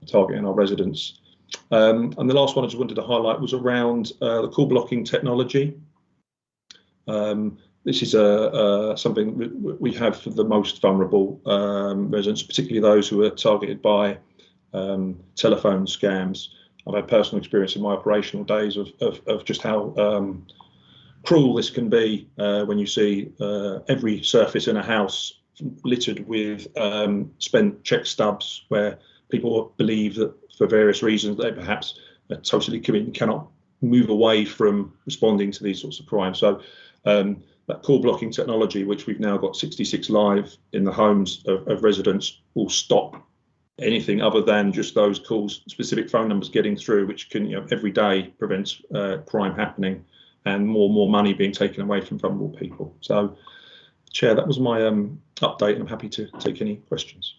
targeting our residents. And the last one I just wanted to highlight was around the call blocking technology. This is something we have for the most vulnerable residents, particularly those who are targeted by telephone scams. I've had personal experience in my operational days of just how cruel this can be when you see every surface in a house littered with spent cheque stubs, where people believe that for various reasons they perhaps are totally cannot move away from responding to these sorts of crimes. So that call blocking technology, which we've now got 66 live in the homes of residents, will stop anything other than just those calls, specific phone numbers getting through, which can every day prevents crime happening and more money being taken away from vulnerable people. So, Chair, that was my update, and I'm happy to take any questions.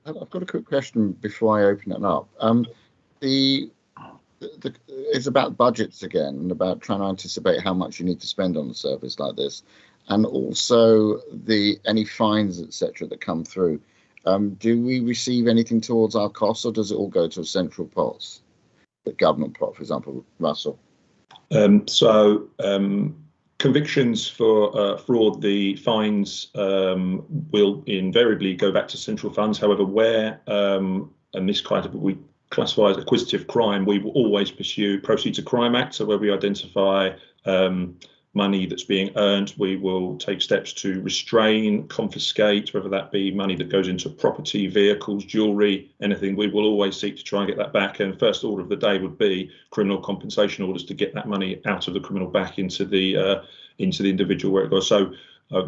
I've got a quick question before I open it up. It's about budgets again, and about trying to anticipate how much you need to spend on a service like this, and also any fines, etc., that come through. Do we receive anything towards our costs, or does it all go to a central pot, the government pot, for example, Russell? Convictions for fraud, the fines will invariably go back to central funds. However, where and this kind of we classify as acquisitive crime, we will always pursue Proceeds of Crime Act. So where we identify money that's being earned, we will take steps to restrain, confiscate, whether that be money that goes into property, vehicles, jewellery, anything. We will always seek to try and get that back. And first order of the day would be criminal compensation orders to get that money out of the criminal back into the individual where it goes. So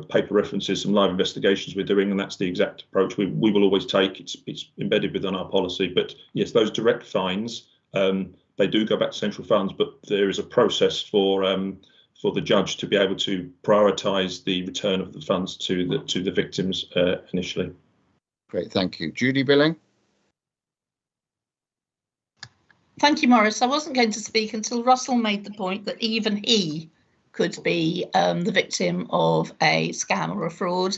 paper references some live investigations we're doing, and that's the exact approach we will always take. It's embedded within our policy. But yes, those direct fines, they do go back to central funds, but there is a process for the judge to be able to prioritise the return of the funds to the victims initially. Great, thank you. Judy Billing. Thank you, Maurice. I wasn't going to speak until Russell made the point that even he could be the victim of a scam or a fraud.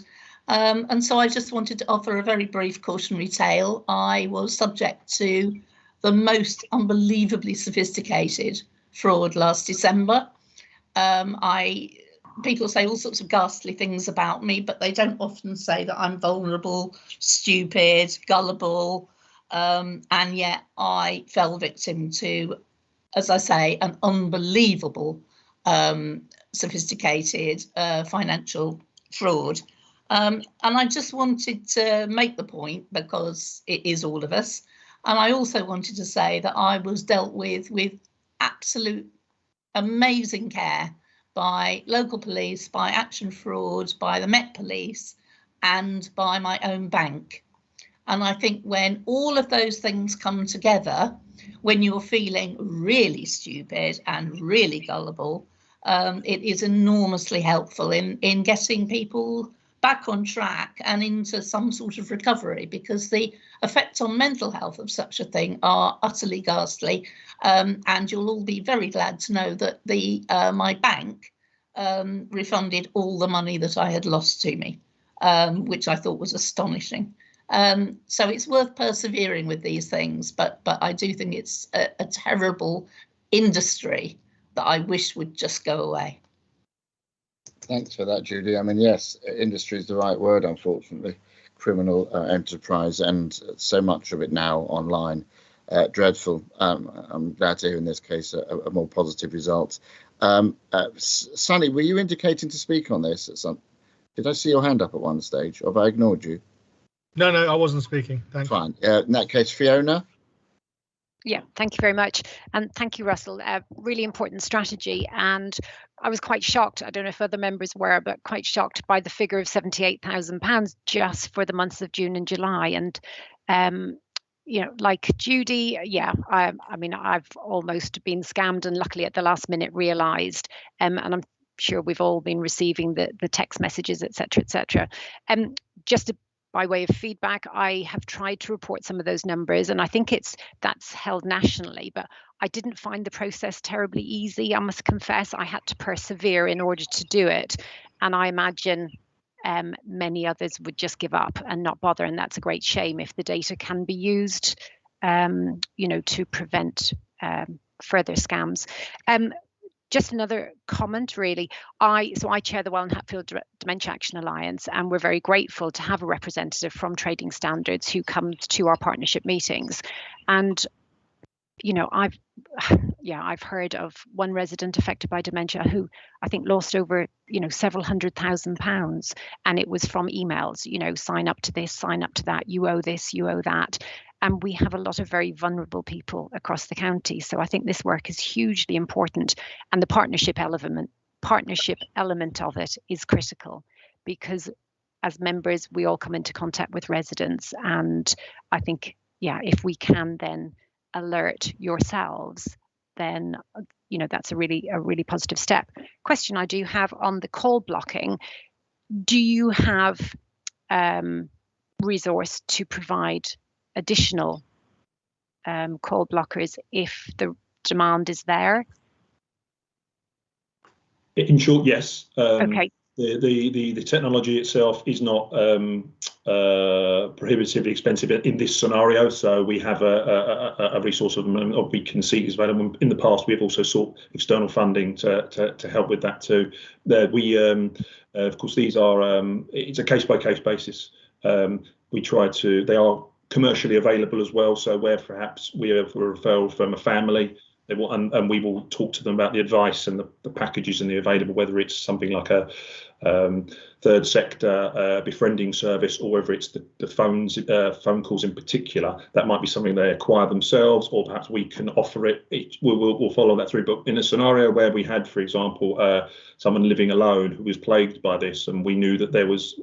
And so I just wanted to offer a very brief cautionary tale. I was subject to the most unbelievably sophisticated fraud last December. People say all sorts of ghastly things about me, but they don't often say that I'm vulnerable, stupid, gullible, and yet I fell victim to, as I say, an unbelievable sophisticated financial fraud. And I just wanted to make the point, because it is all of us. And I also wanted to say that I was dealt with absolute amazing care by local police, by Action Fraud, by the Met Police, and by my own bank. And I think when all of those things come together, when you're feeling really stupid and really gullible, it is enormously helpful in getting people back on track and into some sort of recovery, because the effects on mental health of such a thing are utterly ghastly. And you'll all be very glad to know that my bank refunded all the money that I had lost to me, which I thought was astonishing. So it's worth persevering with these things, but I do think it's a terrible industry that I wish would just go away. Thanks for that, Judy. I mean, yes, industry is the right word, unfortunately. Criminal enterprise, and so much of it now online. Dreadful. I'm glad to hear in this case a more positive result. Sunny, were you indicating to speak on this at some? Did I see your hand up at one stage, or have I ignored you? No, I wasn't speaking. Thanks. Fine. In that case, Fiona. Yeah, thank you very much. And thank you, Russell. Really important strategy. And I was quite shocked. I don't know if other members were, but quite shocked by the figure of £78,000 just for the months of June and July. And, like Judy, yeah, I mean, I've almost been scammed and luckily at the last minute realised. And I'm sure we've all been receiving the text messages, etc., etc. Just by way of feedback, I have tried to report some of those numbers, and I think that's held nationally, but I didn't find the process terribly easy. I must confess, I had to persevere in order to do it, and I imagine many others would just give up and not bother, and that's a great shame if the data can be used, to prevent further scams. Just another comment, really. I chair the Welland Hatfield Dementia Action Alliance, and we're very grateful to have a representative from Trading Standards who comes to our partnership meetings. And I've heard of one resident affected by dementia who I think lost over several £100,000, and it was from emails. Sign up to this, sign up to that. You owe this, you owe that. And we have a lot of very vulnerable people across the county. So I think this work is hugely important. And the partnership element of it is critical, because as members, we all come into contact with residents. And I think, if we can then alert yourselves, then, that's a really positive step. Question I do have on the call blocking. Do you have resource to provide additional call blockers if the demand is there? In short, yes. Okay. The technology itself is not prohibitively expensive in this scenario, so we have a resource of we can see is available. In the past, we've also sought external funding to help with that too. Of course, these are it's a case-by-case basis. We try to. They are commercially available as well, so where perhaps we have a referral from a family, they will, and we will talk to them about the advice and the packages and the available, whether it's something like a third sector befriending service, or whether it's the phone calls in particular. That might be something they acquire themselves, or perhaps we can offer it. We'll follow that through. But in a scenario where we had, for example, someone living alone who was plagued by this, and we knew that there was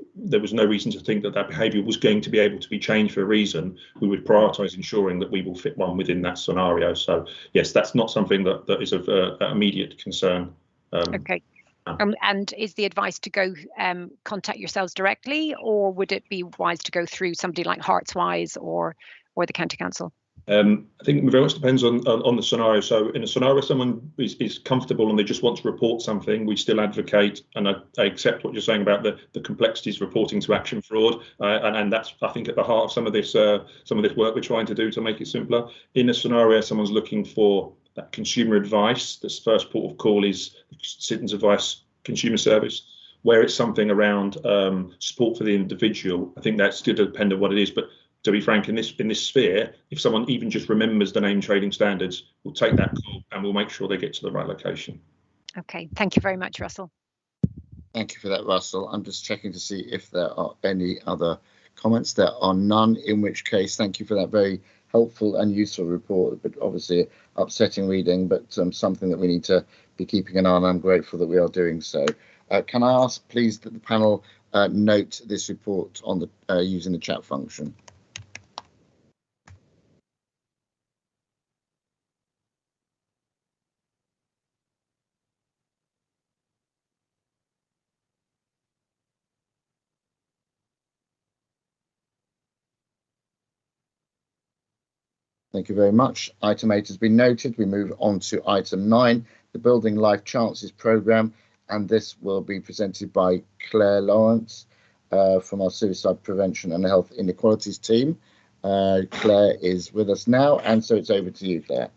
no reason to think that behaviour was going to be able to be changed for a reason, we would prioritise ensuring that we will fit one within that scenario. So yes, that's not something that is of immediate concern. Okay. And is the advice to go contact yourselves directly, or would it be wise to go through somebody like Heartswise or the County Council? I think it very much depends on the scenario. So in a scenario where someone is comfortable and they just want to report something, we still advocate, and I accept what you're saying about the complexities reporting to action fraud, and that's, I think, at the heart of some of this work we're trying to do to make it simpler. In a scenario where someone's looking for that consumer advice, this first port of call is Citizens Advice Consumer Service. Where it's something around support for the individual, I think that's still dependent on what it is. But to be frank, in this sphere, if someone even just remembers the name Trading Standards, we'll take that call and we'll make sure they get to the right location. Okay, thank you very much, Russell. Thank you for that, Russell. I'm just checking to see if there are any other comments. There are none, in which case, thank you for that very helpful and useful report, but obviously upsetting reading, but something that we need to be keeping an eye on. I'm grateful that we are doing so. Can I ask, please, that the panel note this report on the using the chat function? Thank you very much. Item 8 has been noted. We move on to item 9, the Building Life Chances Programme, and this will be presented by Claire Lawrence from our Suicide Prevention and Health Inequalities team. Claire is with us now, and so it's over to you, Claire.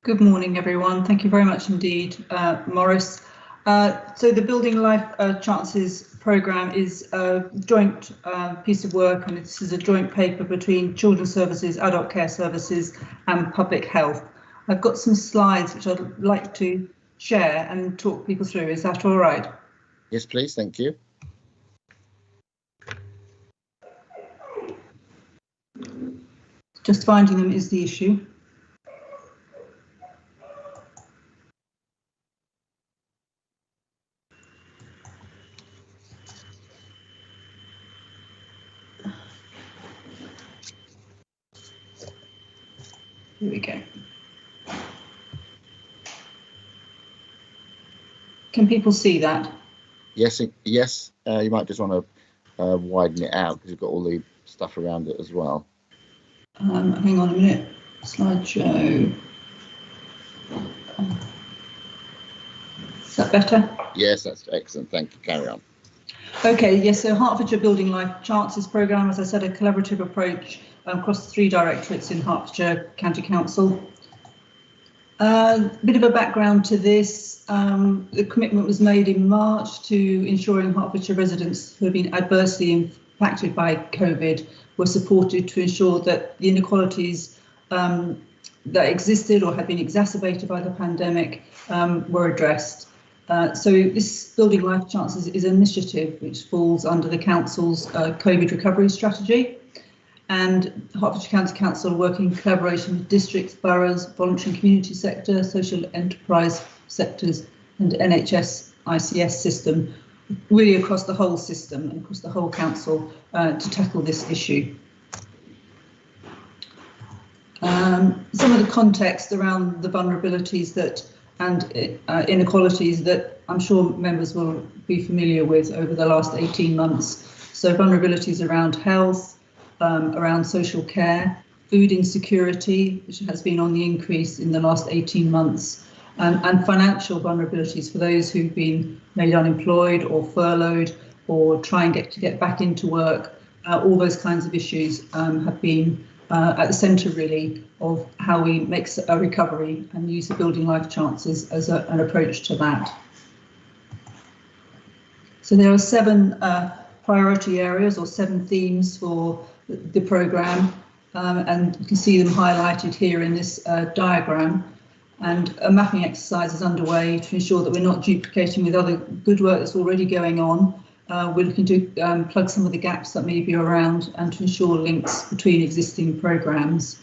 Good morning, everyone. Thank you very much indeed, Maurice. So the Building Life Chances programme is a joint piece of work, and this is a joint paper between Children's Services, Adult Care Services and Public Health. I've got some slides which I'd like to share and talk people through. Is that all right? Yes, please. Thank you. Just finding them is the issue. Here we go. Can people see that? Yes, yes. You might just want to widen it out because you've got all the stuff around it as well. Hang on a minute. Slideshow. Is that better? Yes, that's excellent. Thank you. Carry on. Okay, yes, so Hertfordshire Building Life Chances programme, as I said, a collaborative approach across the 3 directorates in Hertfordshire County Council. A bit of a background to this. The commitment was made in March to ensuring Hertfordshire residents who have been adversely impacted by COVID were supported to ensure that the inequalities that existed or had been exacerbated by the pandemic were addressed. So this Building Life Chances is an initiative which falls under the Council's COVID recovery strategy, and Hertfordshire County Council working in collaboration with districts, boroughs, voluntary and community sector, social enterprise sectors and NHS ICS system, really across the whole system and across the whole council to tackle this issue. Some of the context around the vulnerabilities that and inequalities that I'm sure members will be familiar with over the last 18 months. So vulnerabilities around health, around social care, food insecurity, which has been on the increase in the last 18 months, and financial vulnerabilities for those who've been made unemployed or furloughed or try and get back into work. All those kinds of issues have been at the centre really of how we make a recovery and use of Building Life Chances as an approach to that. So there are 7 priority areas or 7 themes for the programme, and you can see them highlighted here in this diagram. And a mapping exercise is underway to ensure that we're not duplicating with other good work that's already going on. We're looking to plug some of the gaps that may be around and to ensure links between existing programmes.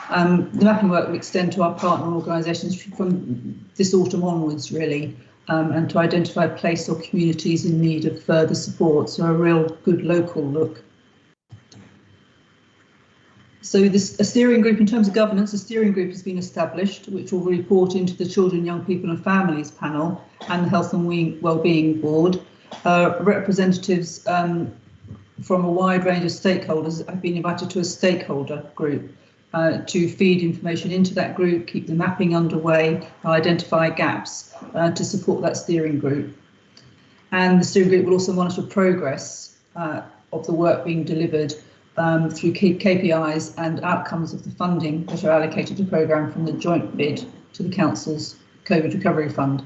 The mapping work will extend to our partner organisations from this autumn onwards, really, and to identify place or communities in need of further support, so a real good local look. So a steering group, in terms of governance, a steering group has been established, which will report into the Children, Young People and Families panel and the Health and Wellbeing Board. Representatives from a wide range of stakeholders have been invited to a stakeholder group to feed information into that group, keep the mapping underway, identify gaps to support that steering group. And the steering group will also monitor progress of the work being delivered through KPIs and outcomes of the funding that are allocated to the programme from the joint bid to the Council's COVID Recovery Fund.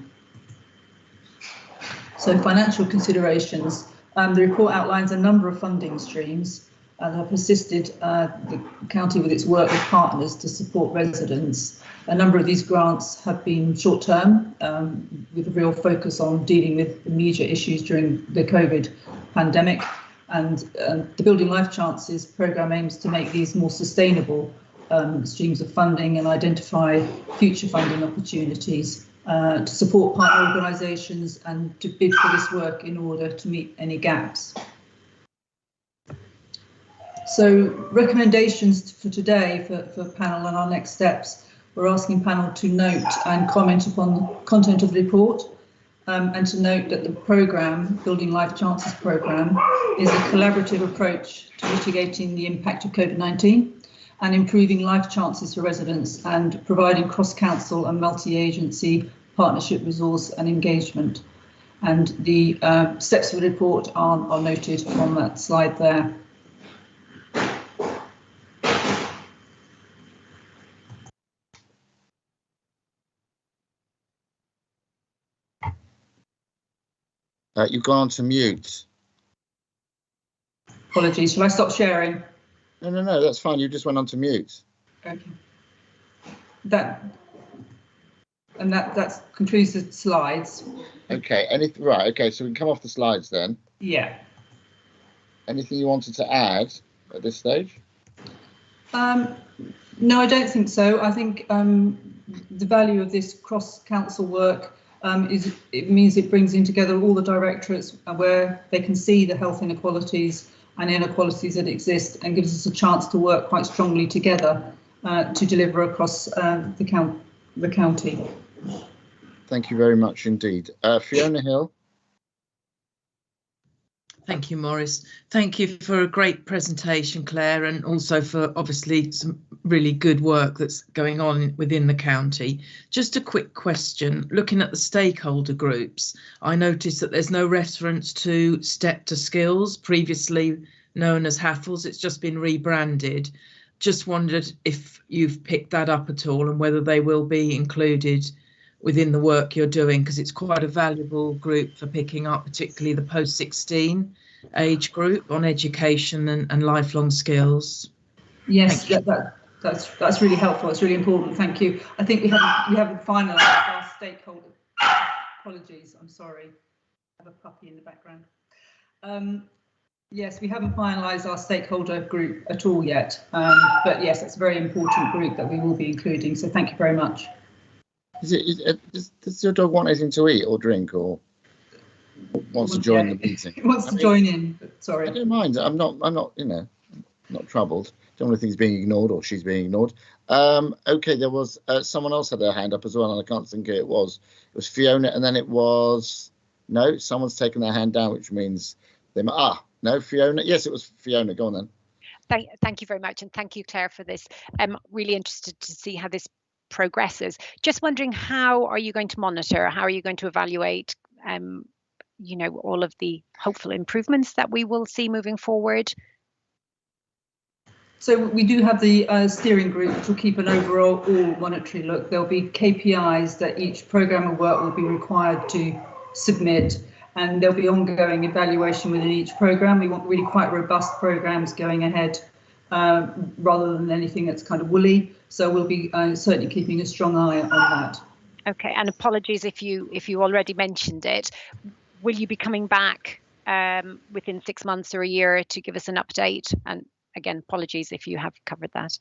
So financial considerations, the report outlines a number of funding streams that have assisted the county with its work with partners to support residents. A number of these grants have been short-term, with a real focus on dealing with immediate issues during the COVID pandemic. And the Building Life Chances programme aims to make these more sustainable streams of funding and identify future funding opportunities to support partner organisations and to bid for this work in order to meet any gaps. So recommendations for today for panel and our next steps, we're asking panel to note and comment upon the content of the report and to note that the programme, Building Life Chances programme, is a collaborative approach to mitigating the impact of COVID-19 and improving life chances for residents and providing cross-council and multi-agency partnership resource and engagement. And the steps of the report are noted on that slide there. You've gone on to mute. Apologies. Shall I stop sharing? No, that's fine. You just went on to mute. Okay. That concludes the slides. Okay. Right. Okay. So we can come off the slides then. Yeah. Anything you wanted to add at this stage? No, I don't think so. I think the value of this cross-council work it means it brings in together all the directorates where they can see the health inequalities and inequalities that exist, and gives us a chance to work quite strongly together to deliver across the county. Thank you very much indeed. Fiona Hill. Thank you, Maurice. Thank you for a great presentation, Claire, and also for obviously some really good work that's going on within the county. Just a quick question. Looking at the stakeholder groups, I noticed that there's no reference to Step to Skills, previously known as HAFLS. It's just been rebranded. Just wondered if you've picked that up at all and whether they will be included within the work you're doing, because it's quite a valuable group for picking up, particularly the post-16 age group on education and lifelong skills. Yes, that's really helpful. It's really important. Thank you. I think we haven't finalised our stakeholder. Apologies. I'm sorry. I have a puppy in the background. Yes, we haven't finalised our stakeholder group at all yet. But yes, it's a very important group that we will be including. So thank you very much. Does your dog want anything to eat or drink, or wants to join the meeting? He wants to join in. Sorry, I don't mind. I'm not. Not troubled. Don't want to think he's being ignored or she's being ignored. Okay, there was someone else had their hand up as well, and I can't think who it was. It was Fiona, and then it was someone's taken their hand down, which means they. No, Fiona. Yes, it was Fiona. Go on then. Thank you very much, and thank you, Claire, for this. I'm really interested to see how this progresses. Just wondering, how are you going to monitor? How are you going to evaluate? All of the hopeful improvements that we will see moving forward. So we do have the steering group, which will keep an overall monetary look. There'll be KPIs that each programme of work will be required to submit, and there'll be ongoing evaluation within each programme. We want really quite robust programmes going ahead, rather than anything that's kind of woolly. So we'll be certainly keeping a strong eye on that. Okay, and apologies if you already mentioned it. Will you be coming back within 6 months or a year to give us an update? And again, apologies if you have covered that.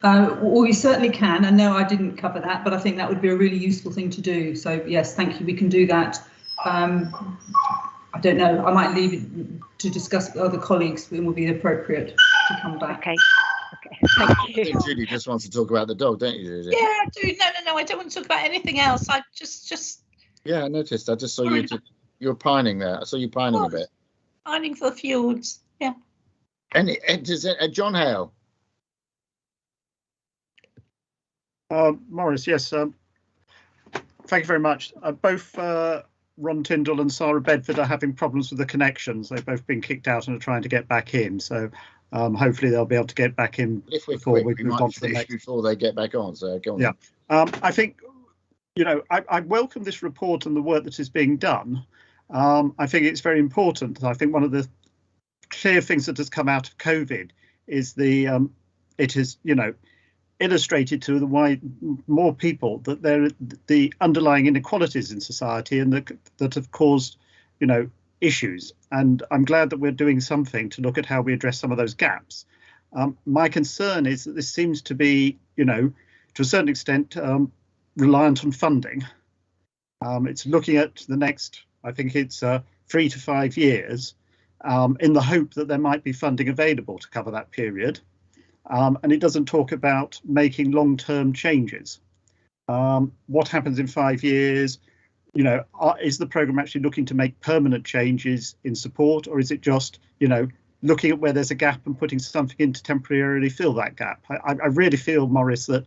Well, we certainly can. And no, I didn't cover that, but I think that would be a really useful thing to do. So yes, thank you. We can do that. I don't know. I might leave it to discuss with other colleagues when will be appropriate to come back. Okay. Thank you. I think Judy just wants to talk about the dog, don't you, Judy? Yeah, I do. No. I don't want to talk about anything else. I just. Yeah, I noticed. I just saw you were pining there. I saw you pining a bit. Pining for the fjords. Yeah. And does John Hale? Maurice, yes. Thank you very much. Both Ron Tyndall and Sarah Bedford are having problems with the connections. They've both been kicked out and are trying to get back in. So hopefully they'll be able to get back in before we move on to the next. Before they get back on. So go on. Yeah. I think, I welcome this report and the work that is being done. I think it's very important. I think one of the clear things that has come out of COVID is it has, illustrated to the more people that the underlying inequalities in society and that have caused, issues. And I'm glad that we're doing something to look at how we address some of those gaps. My concern is that this seems to be, to a certain extent, reliant on funding. It's looking at the next, I think it's 3 to 5 years, in the hope that there might be funding available to cover that period. And it doesn't talk about making long-term changes. What happens in 5 years? Is the programme actually looking to make permanent changes in support, or is it just, looking at where there's a gap and putting something in to temporarily fill that gap? I really feel, Maurice, that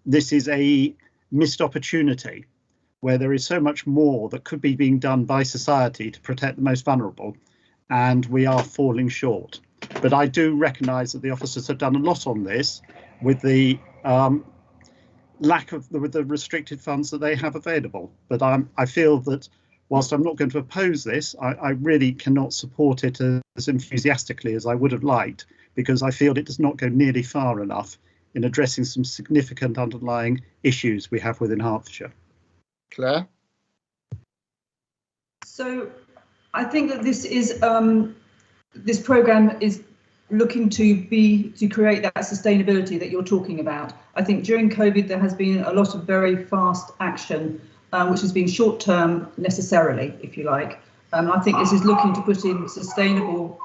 this is a missed opportunity where there is so much more that could be being done by society to protect the most vulnerable, and we are falling short. But I do recognise that the officers have done a lot on this with the lack of with the restricted funds that they have available. But I feel that whilst I'm not going to oppose this, I really cannot support it as enthusiastically as I would have liked, because I feel it does not go nearly far enough in addressing some significant underlying issues we have within Hertfordshire. Claire? So I think that this is this programme is looking to create that sustainability that you're talking about. I think during COVID there has been a lot of very fast action, which has been short term necessarily, if you like. I think this is looking to put in sustainable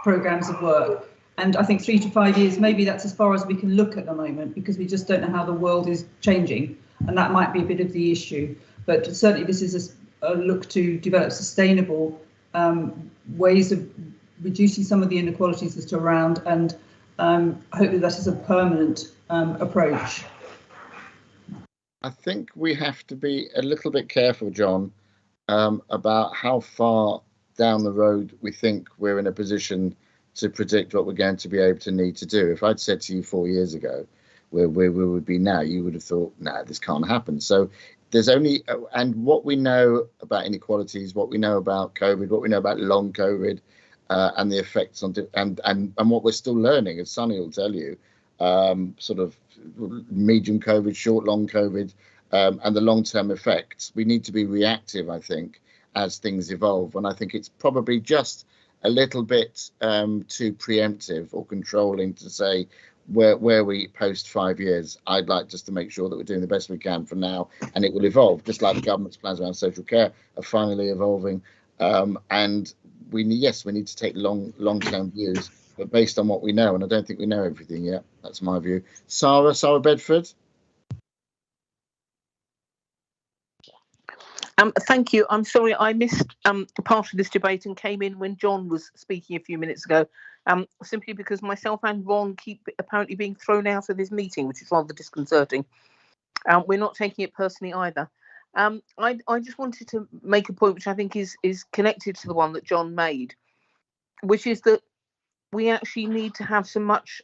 programmes of work. And I think 3 to 5 years, maybe that's as far as we can look at the moment, because we just don't know how the world is changing. And that might be a bit of the issue. But certainly this is a look to develop sustainable ways of reducing some of the inequalities that are around, and hopefully that is a permanent approach. I think we have to be a little bit careful, John, about how far down the road we think we're in a position to predict what we're going to be able to need to do. If I'd said to you 4 years ago where we would be now, you would have thought, no, this can't happen. So there's only, and what we know about inequalities, what we know about COVID, what we know about long COVID, and the effects on, and what we're still learning, as Sunny will tell you, sort of medium COVID, short, long COVID, and the long-term effects. We need to be reactive, I think, as things evolve. And I think it's probably just a little bit too preemptive or controlling to say where we post 5 years. I'd like just to make sure that we're doing the best we can for now, and it will evolve, just like the government's plans around social care are finally evolving. And we need to take long-term views, but based on what we know, and I don't think we know everything yet. That's my view. Sarah Bedford. Thank you. I'm sorry I missed part of this debate and came in when John was speaking a few minutes ago, simply because myself and Ron keep apparently being thrown out of this meeting, which is rather disconcerting. We're not taking it personally either. I just wanted to make a point which I think is connected to the one that John made, which is that we actually need to have some much,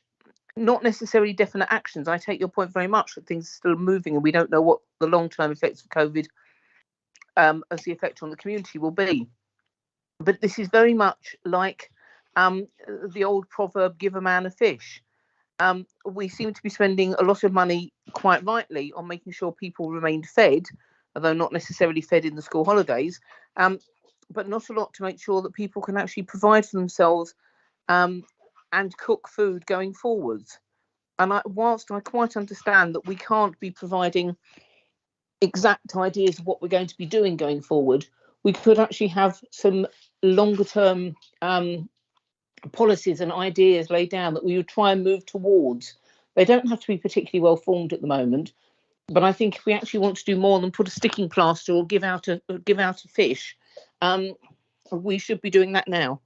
not necessarily definite actions. I take your point very much that things are still moving and we don't know what the long-term effects of COVID as the effect on the community will be. But this is very much like the old proverb, give a man a fish. We seem to be spending a lot of money, quite rightly, on making sure people remained fed, although not necessarily fed in the school holidays, but not a lot to make sure that people can actually provide for themselves and cook food going forwards. And whilst I quite understand that we can't be providing exact ideas of what we're going to be doing going forward, we could actually have some longer term policies and ideas laid down that we would try and move towards. They don't have to be particularly well formed at the moment, but I think if we actually want to do more than put a sticking plaster or give out a fish, we should be doing that now.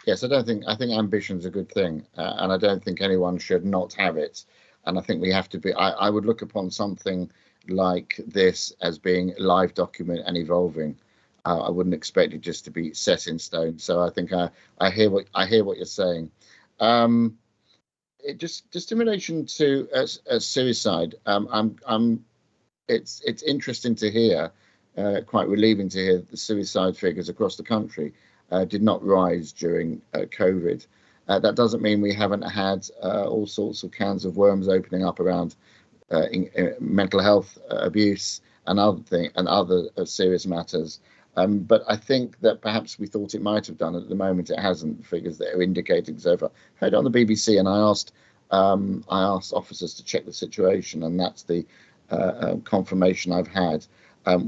Yes, I think ambition's a good thing, and I don't think anyone should not have it. And I think we have to be. I would look upon something like this as being live document and evolving. I wouldn't expect it just to be set in stone. So I think I hear what you're saying. Just in relation to suicide, it's interesting to hear, quite relieving to hear the suicide figures across the country did not rise during COVID. That doesn't mean we haven't had all sorts of cans of worms opening up around mental health abuse and other serious matters. But I think that perhaps we thought it might have done. At the moment, it hasn't. The figures that are indicating so far. I heard on the BBC, and I asked officers to check the situation, and that's the confirmation I've had.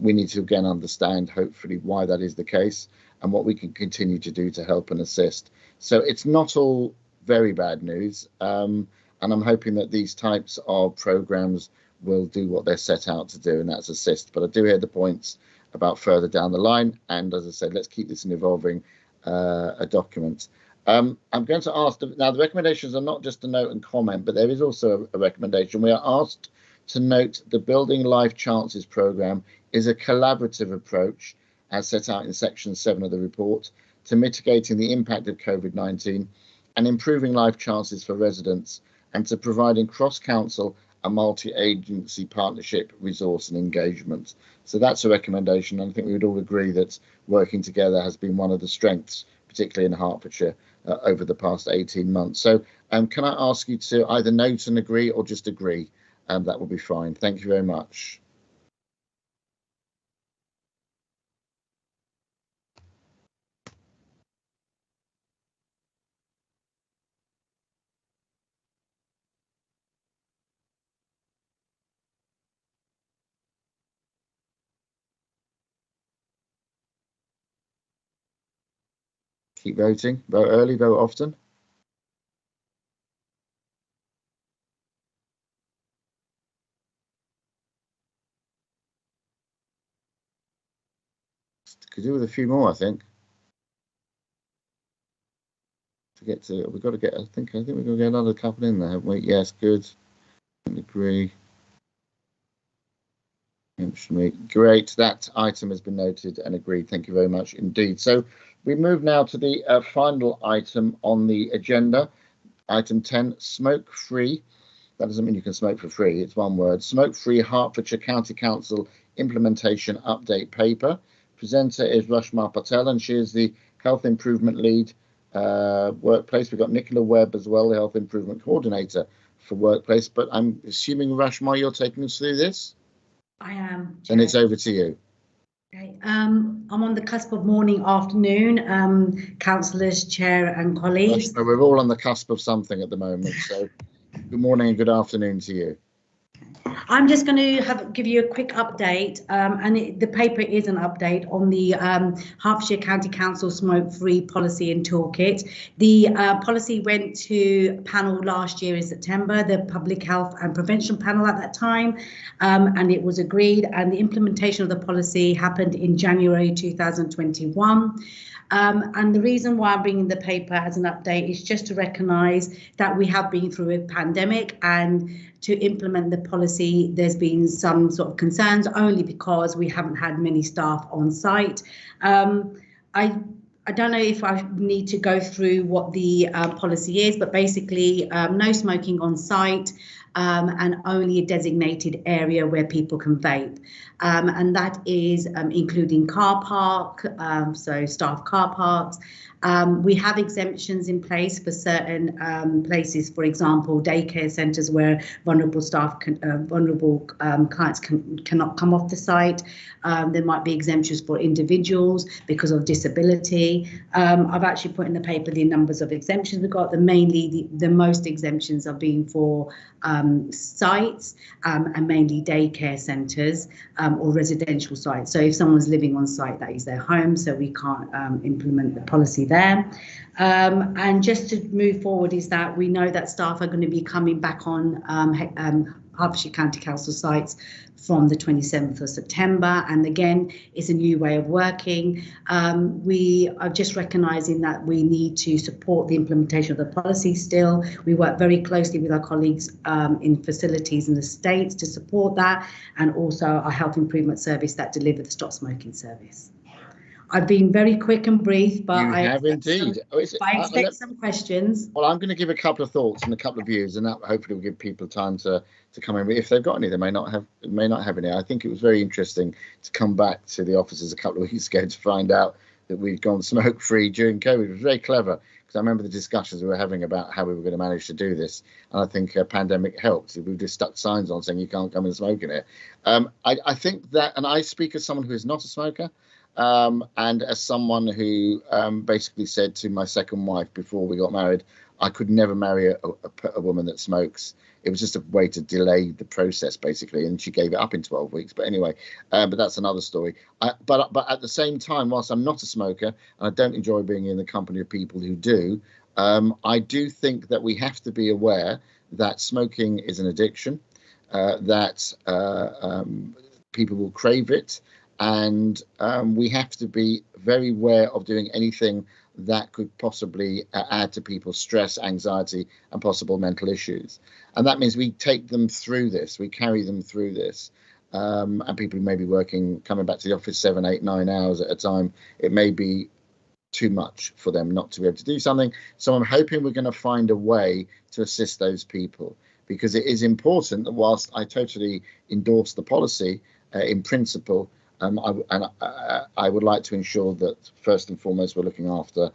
We need to again understand, hopefully, why that is the case and what we can continue to do to help and assist. So it's not all very bad news, and I'm hoping that these types of programs will do what they're set out to do, and that's assist. But I do hear the points about further down the line, and as I said, let's keep this an evolving a document. I'm going to ask now, the recommendations are not just a note and comment, but there is also a recommendation. We are asked to note the Building Life Chances programme is a collaborative approach, as set out in section 7 of the report, to mitigating the impact of COVID-19 and improving life chances for residents, and to providing cross-council a multi-agency partnership, resource and engagement. So that's a recommendation. And I think we would all agree that working together has been one of the strengths, particularly in Hertfordshire, over the past 18 months. So can I ask you to either note and agree or just agree? That will be fine. Thank you very much. Keep voting. Vote early, vote often. Could do with a few more, I think. To get to, we've got to get. I think we're going to get another couple in there, haven't we? Yes, good. Agree. Great. That item has been noted and agreed. Thank you very much indeed. So we move now to the final item on the agenda. Item 10, smoke-free. That doesn't mean you can smoke for free. It's one word. Smoke-free Hertfordshire County Council implementation update paper. Presenter is Rashma Patel, and she is the Health Improvement Lead Workplace. We've got Nicola Webb as well, the Health Improvement Coordinator for Workplace. But I'm assuming, Rashma, you're taking us through this? I am. And it's over to you. Okay. I'm on the cusp of morning, afternoon, councillors, chair and colleagues. Rashma, we're all on the cusp of something at the moment. So good morning and good afternoon to you. I'm just going to give you a quick update, and the paper is an update on the Hertfordshire County Council smoke-free policy and toolkit. The policy went to panel last year in September, the Public Health and Prevention panel at that time, and it was agreed, and the implementation of the policy happened in January 2021. And the reason why I'm bringing the paper as an update is just to recognise that we have been through a pandemic, and to implement the policy there's been some sort of concerns only because we haven't had many staff on site. I don't know if I need to go through what the policy is, but basically no smoking on site, and only a designated area where people can vape. And that is including car park, so staff car parks. We have exemptions in place for certain places, for example, daycare centres where vulnerable clients cannot come off the site. There might be exemptions for individuals because of disability. I've actually put in the paper the numbers of exemptions we've got. The most exemptions are being for sites and mainly daycare centres or residential sites. So if someone's living on site, that is their home, so we can't implement the policy there. And just to move forward is that we know that staff are going to be coming back on Hertfordshire County Council sites from the 27th of September. And again, it's a new way of working. We are just recognising that we need to support the implementation of the policy still. We work very closely with our colleagues in facilities in the States to support that, and also our health improvement service that deliver the stop smoking service. I've been very quick and brief, but I have indeed. I expect some questions. Well, I'm going to give a couple of thoughts and a couple of views, and that hopefully will give people time to come in. If they've got any, they may not have any. I think it was very interesting to come back to the offices a couple of weeks ago to find out that we'd gone smoke-free during COVID. It was very clever, because I remember the discussions we were having about how we were going to manage to do this, and I think a pandemic helped. We just stuck signs on saying you can't come and smoke in it. I think that, and I speak as someone who is not a smoker. And as someone who basically said to my second wife before we got married, I could never marry a woman that smokes. It was just a way to delay the process, basically, and she gave it up in 12 weeks. But anyway, but that's another story. But at the same time, whilst I'm not a smoker and I don't enjoy being in the company of people who do, I do think that we have to be aware that smoking is an addiction, that people will crave it. And we have to be very aware of doing anything that could possibly add to people's stress, anxiety, and possible mental issues. And that means we take them through this, we carry them through this. And people who may be coming back to the office 7, 8, 9 hours at a time, it may be too much for them not to be able to do something. So I'm hoping we're going to find a way to assist those people. because it is important that whilst I totally endorse the policy in principle, I would like to ensure that first and foremost we're looking after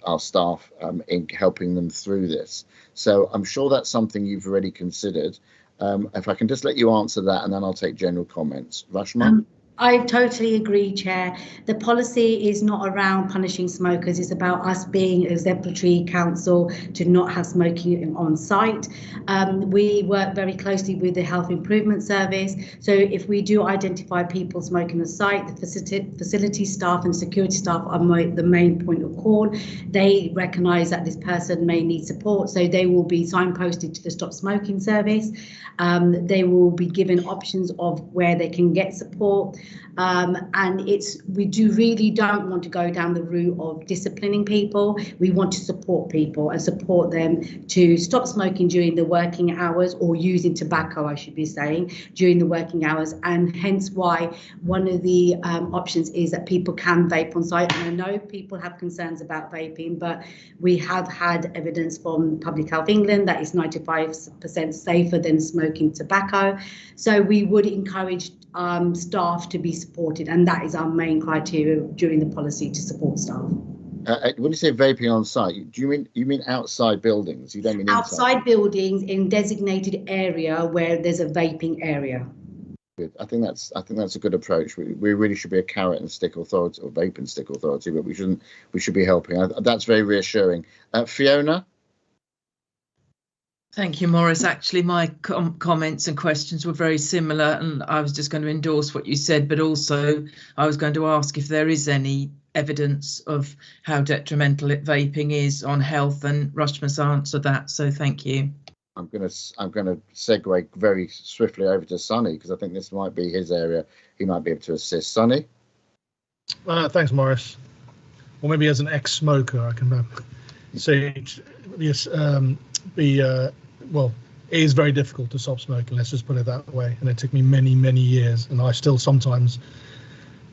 our staff in helping them through this. So I'm sure that's something you've already considered. If I can just let you answer that, and then I'll take general comments. Rashma? I totally agree, Chair. The policy is not around punishing smokers. It's about us being exemplary council to not have smoking on site. We work very closely with the Health Improvement Service. So if we do identify people smoking on site, the facility staff and security staff are the main point of call. They recognise that this person may need support, so they will be signposted to the Stop Smoking Service. They will be given options of where they can get support. And we really don't want to go down the route of disciplining people. We want to support people and support them to stop smoking during the working hours, or using tobacco, I should be saying, during the working hours. And hence why one of the options is that people can vape on site. And I know people have concerns about vaping, but we have had evidence from Public Health England that it's 95% safer than smoking tobacco. So we would encourage staff to be supported, and that is our main criteria during the policy, to support staff. When you say vaping on site, do you mean outside buildings? You don't mean outside buildings in designated area where there's a vaping area. Good. I think that's a good approach. We really should be a carrot and stick authority, or vape and stick authority, but we shouldn't. We should be helping. That's very reassuring. Fiona? Thank you, Maurice. Actually, my comments and questions were very similar, and I was just going to endorse what you said, but also I was going to ask if there is any evidence of how detrimental vaping is on health, and Rashma's answered that, so thank you. I'm going to segue very swiftly over to Sonny, because I think this might be his area. He might be able to assist. Sonny? Thanks, Maurice. Or maybe as an ex-smoker, I can say yes. Well, it is very difficult to stop smoking, let's just put it that way. And it took me many, many years. And I still sometimes,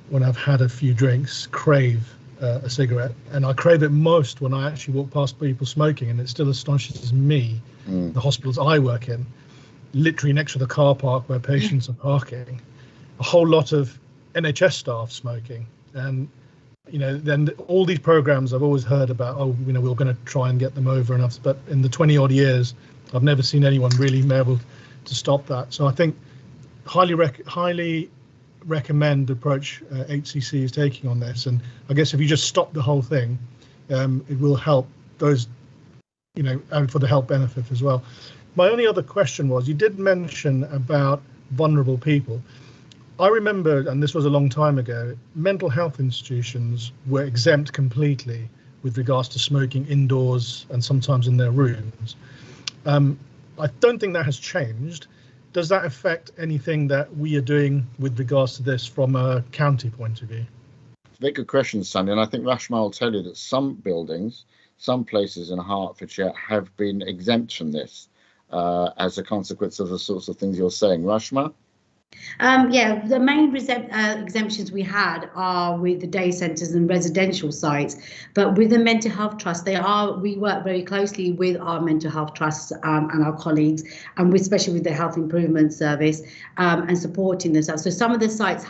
when I've had a few drinks, crave a cigarette. And I crave it most when I actually walk past people smoking. And it still astonishes me, the hospitals I work in, literally next to the car park where patients are parking, a whole lot of NHS staff smoking. And then all these programs I've always heard about, we're going to try and get them over and off, but in the 20 odd years, I've never seen anyone really be able to stop that. So I think highly recommend the approach HCC is taking on this. And I guess if you just stop the whole thing, it will help those, and for the health benefit as well. My only other question was, you did mention about vulnerable people. I remember, and this was a long time ago, mental health institutions were exempt completely with regards to smoking indoors and sometimes in their rooms. I don't think that has changed. Does that affect anything that we are doing with regards to this from a county point of view? Very good question, Sandy. And I think Rashma will tell you that some buildings, some places in Hertfordshire have been exempt from this as a consequence of the sorts of things you're saying. Rashma? Yeah, the main exemptions we had are with the day centres and residential sites, but with the mental health trust, we work very closely with our mental health trusts and our colleagues, and especially with the Health Improvement Service and supporting them. So some of the sites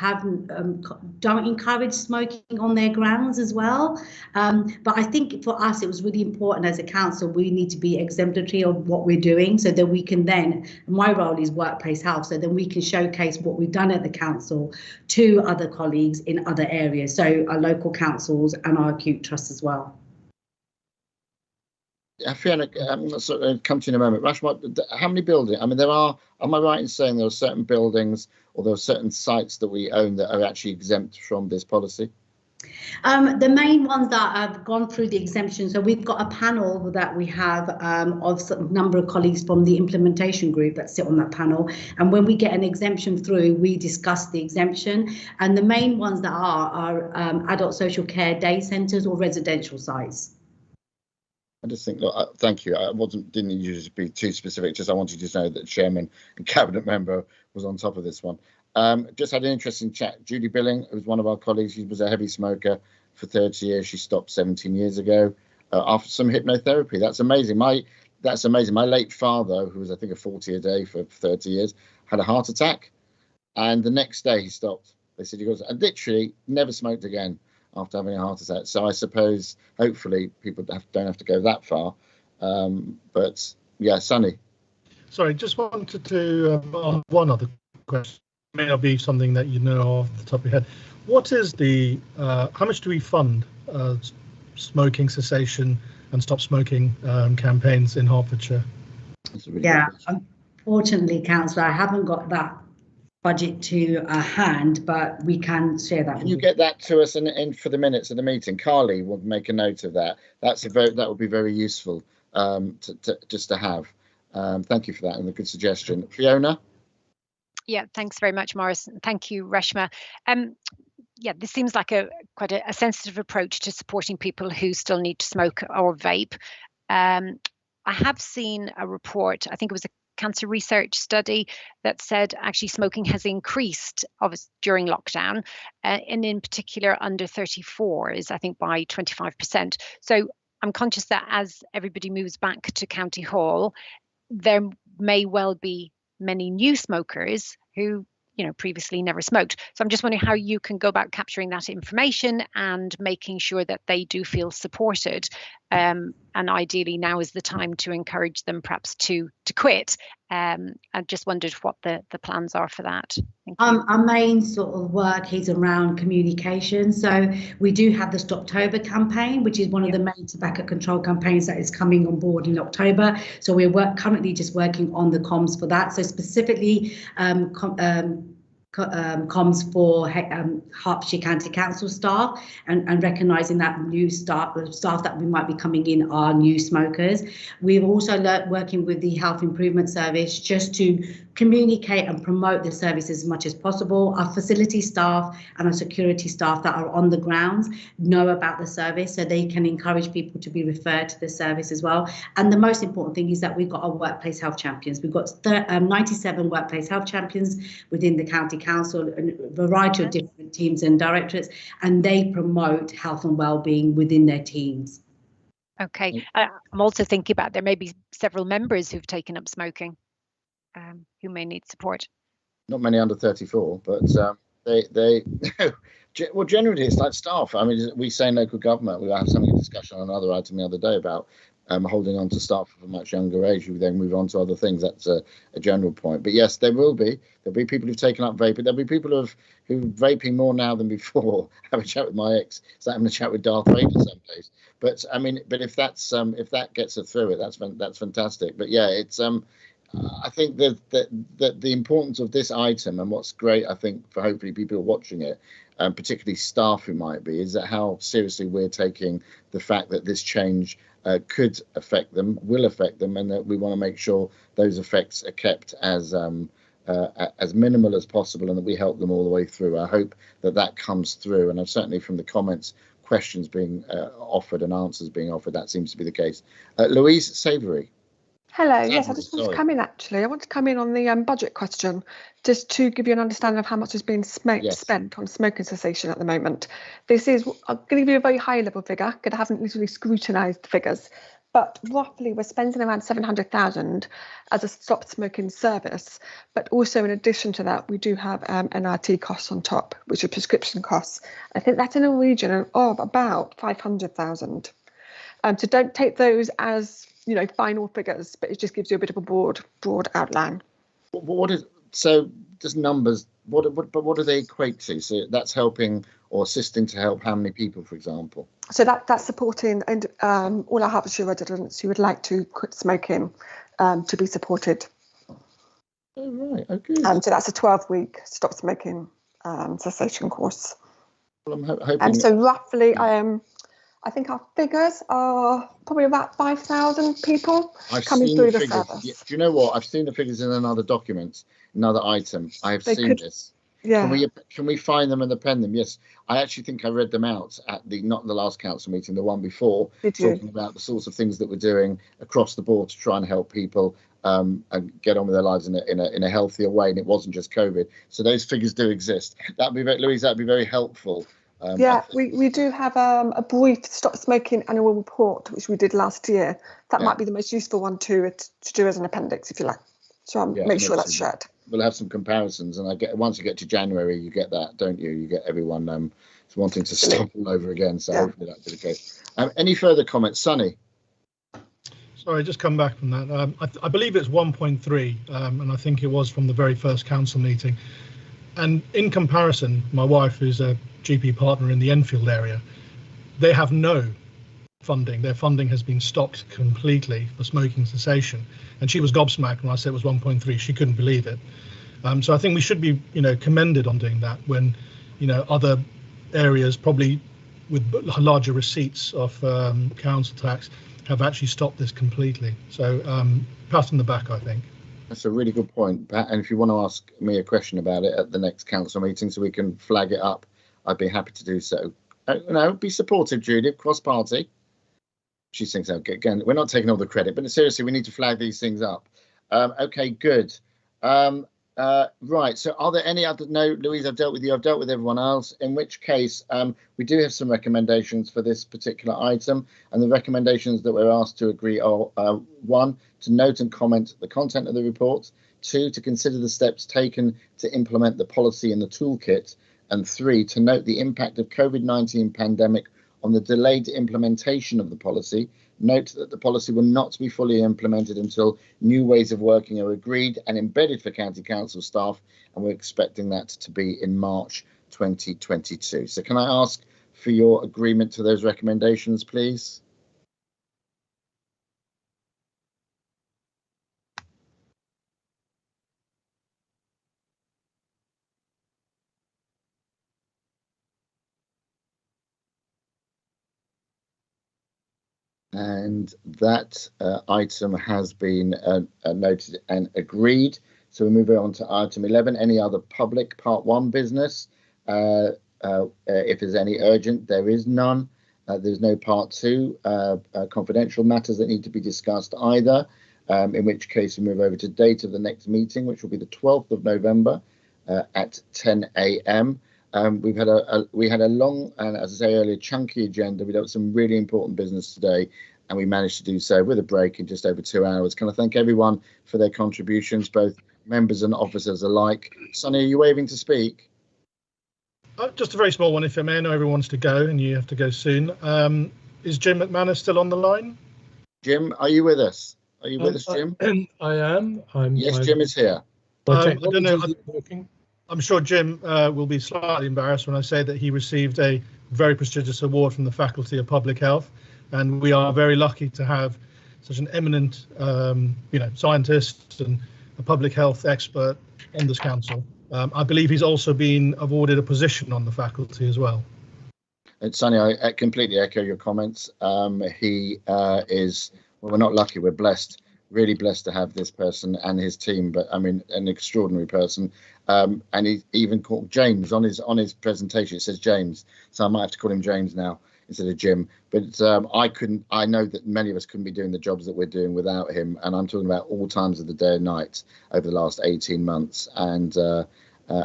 don't encourage smoking on their grounds as well. But I think for us, it was really important as a council, we need to be exemplary of what we're doing, so that we can then, my role is workplace health, so then we can showcase what we've done at the council to other colleagues in other areas, so our local councils and our acute trusts as well. Fiona, come to you in a moment. Rashma, how many buildings? I mean, am I right in saying there are certain buildings or there are certain sites that we own that are actually exempt from this policy? The main ones that have gone through the exemption, so we've got a panel that we have of a number of colleagues from the implementation group that sit on that panel, and when we get an exemption through, we discuss the exemption, and the main ones that are adult social care day centres or residential sites. I just think, look, thank you. I didn't need you to be too specific, just I wanted you to know that Chairman and Cabinet Member was on top of this one. Just had an interesting chat. Judy Billing, who's one of our colleagues, she was a heavy smoker for 30 years. She stopped 17 years ago after some hypnotherapy. That's amazing. My that's amazing. My late father, who was I think a 40 a day for 30 years, had a heart attack, and the next day he stopped. They said he goes and literally never smoked again after having a heart attack. So I suppose hopefully people don't have to go that far. But yeah, Sonny. Sorry, just wanted to ask one other question. It may not be something that you know off the top of your head. What is the how much do we fund smoking cessation and stop smoking campaigns in Hertfordshire? Yeah, unfortunately, Councillor, I haven't got that budget to hand, but we can share that. Can you get that to us in for the minutes of the meeting? Carly will make a note of that. That would be very useful just to have. Thank you for that and a good suggestion. Fiona? Yeah, thanks very much, Maurice. Thank you, Reshma. Yeah, this seems like quite a sensitive approach to supporting people who still need to smoke or vape. I have seen a report, I think it was a cancer research study, that said actually smoking has increased during lockdown, and in particular under 34s, I think by 25%. So I'm conscious that as everybody moves back to County Hall, there may well be many new smokers who previously never smoked. So I'm just wondering how you can go about capturing that information and making sure that they do feel supported. And ideally now is the time to encourage them perhaps to quit. I just wondered what the plans are for that. Our main sort of work is around communication. So we do have the Stoptober campaign, which is one of the main tobacco control campaigns that is coming on board in October. So we're currently just working on the comms for that. So specifically comms for Hertfordshire County Council staff and recognising that new staff that we might be coming in are new smokers. We've also working with the Health Improvement Service just to communicate and promote the service as much as possible. Our facility staff and our security staff that are on the grounds know about the service, so they can encourage people to be referred to the service as well. And the most important thing is that we've got our workplace health champions. We've got 97 workplace health champions within the county council, a variety of different teams and directorates, and they promote health and well-being within their teams. Okay, I'm also thinking about there may be several members who've taken up smoking who may need support. Not many under 34, but they well, generally it's like staff. I mean, we say in local government, we have something discussion on another item the other day about holding on to staff of a much younger age who then move on to other things. That's a general point. But yes, there'll be people who've taken up vaping. There'll be people who vaping more now than before. Have a chat with my ex. It's like having a chat with Darth Vader some days. But I mean, but if that gets her through it, that's fantastic. But yeah, it's I think that the importance of this item and what's great, I think, for hopefully people who are watching it, particularly staff who might be, is that how seriously we're taking the fact that this change could affect them, will affect them, and that we want to make sure those effects are kept as minimal as possible and that we help them all the way through. I hope that comes through, and I've certainly from the comments, questions being offered and answers being offered, that seems to be the case. Louise Savoury. Hello, yes, I just want to come in actually. I want to come in on the budget question, just to give you an understanding of how much is being spent on smoking cessation at the moment. I'm going to give you a very high level figure, because I haven't literally scrutinised the figures, but roughly we're spending around 700,000 as a stop smoking service. But also in addition to that, we do have NRT costs on top, which are prescription costs. I think that's in a region of about 500,000. So don't take those as final figures, but it just gives you a bit of a broad outline. So just numbers, what do they equate to? So that's helping or assisting to help how many people, for example? So that's supporting and all our Hertfordshire residents who would like to quit smoking to be supported. Oh, right, okay. So that's a 12-week stop smoking cessation course. Well, I'm hoping. So roughly, I think our figures are probably about 5,000 people coming through the service. Yeah, do you know what? I've seen the figures in another document, another item. I have seen this. Yeah. Can we find them and append them? Yes, I actually think I read them out at not the last council meeting, the one before, talking about the sorts of things that we're doing across the board to try and help people and get on with their lives in a healthier way. And it wasn't just COVID. So those figures do exist. Louise, that'd be very helpful. Yeah, we do have a brief Stop Smoking annual report, which we did last year. That might be the most useful one to do as an appendix, if you like. So make sure that's shared. We'll have some comparisons, and once you get to January, you get that, don't you? You get everyone wanting to stop all over again. So hopefully that'll be the case. Any further comments, Sonny? Sorry, just come back from that. I believe it's 1.3, and I think it was from the very first council meeting. And in comparison, my wife, who's a GP partner in the Enfield area, they have no funding. Their funding has been stopped completely for smoking cessation. And she was gobsmacked when I said it was 1.3. She couldn't believe it. So I think we should be, commended on doing that when, other areas probably with larger receipts of council tax have actually stopped this completely. So pat on the back, I think. That's a really good point, Pat. And if you want to ask me a question about it at the next council meeting so we can flag it up, I'd be happy to do so. Be supportive, Judith, cross-party. She thinks, again, we're not taking all the credit, but seriously, we need to flag these things up. Okay, good. Right, so are there any other? No, Louise, I've dealt with you. I've dealt with everyone else, in which case we do have some recommendations for this particular item. And the recommendations that we're asked to agree are 1, to note and comment the content of the report, 2, to consider the steps taken to implement the policy in the toolkit, and 3, to note the impact of COVID-19 pandemic on the delayed implementation of the policy. Note that the policy will not be fully implemented until new ways of working are agreed and embedded for county council staff, and we're expecting that to be in March 2022. So can I ask for your agreement to those recommendations, please? And that item has been noted and agreed. So we move on to item 11. Any other public part 1 business? If there's any urgent, there is none. There's no part 2 confidential matters that need to be discussed either. In which case we move over to date of the next meeting, which will be the 12th of November at 10 a.m. We had a long and, as I say earlier, chunky agenda. We dealt some really important business today, and we managed to do so with a break in just over 2 hours. Can I thank everyone for their contributions, both members and officers alike? Sonny, are you waving to speak? Just a very small one, if I may. I know everyone wants to go, and you have to go soon. Is Jim McManus still on the line? Jim, are you with us? Are you with us, Jim? I am. Jim is here. I don't know. I'm sure Jim will be slightly embarrassed when I say that he received a very prestigious award from the Faculty of Public Health, and we are very lucky to have such an eminent, scientist and a public health expert on this council. I believe he's also been awarded a position on the faculty as well. And Sonny, I completely echo your comments. He is, well, we're not lucky, we're blessed. Really blessed to have this person and his team, but I mean, an extraordinary person. And he even called James on his presentation. It says James, so I might have to call him James now instead of Jim. But I know that many of us couldn't be doing the jobs that we're doing without him. And I'm talking about all times of the day and night over the last 18 months. And I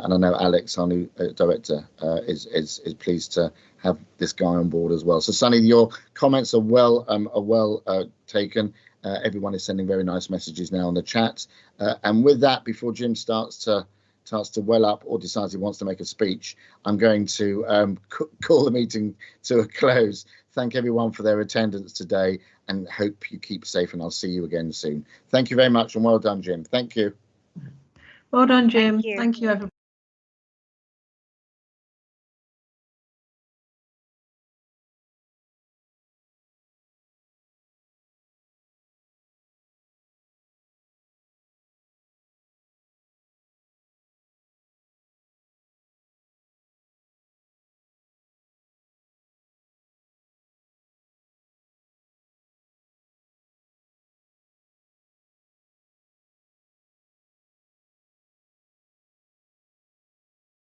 know Alex, our new director, is pleased to have this guy on board as well. So Sonny, your comments are well taken. Everyone is sending very nice messages now on the chat. And with that, before Jim starts to well up or decides he wants to make a speech, I'm going to call the meeting to a close. Thank everyone for their attendance today and hope you keep safe, and I'll see you again soon. Thank you very much and well done, Jim. Thank you. Well done, Jim. Thank you everybody.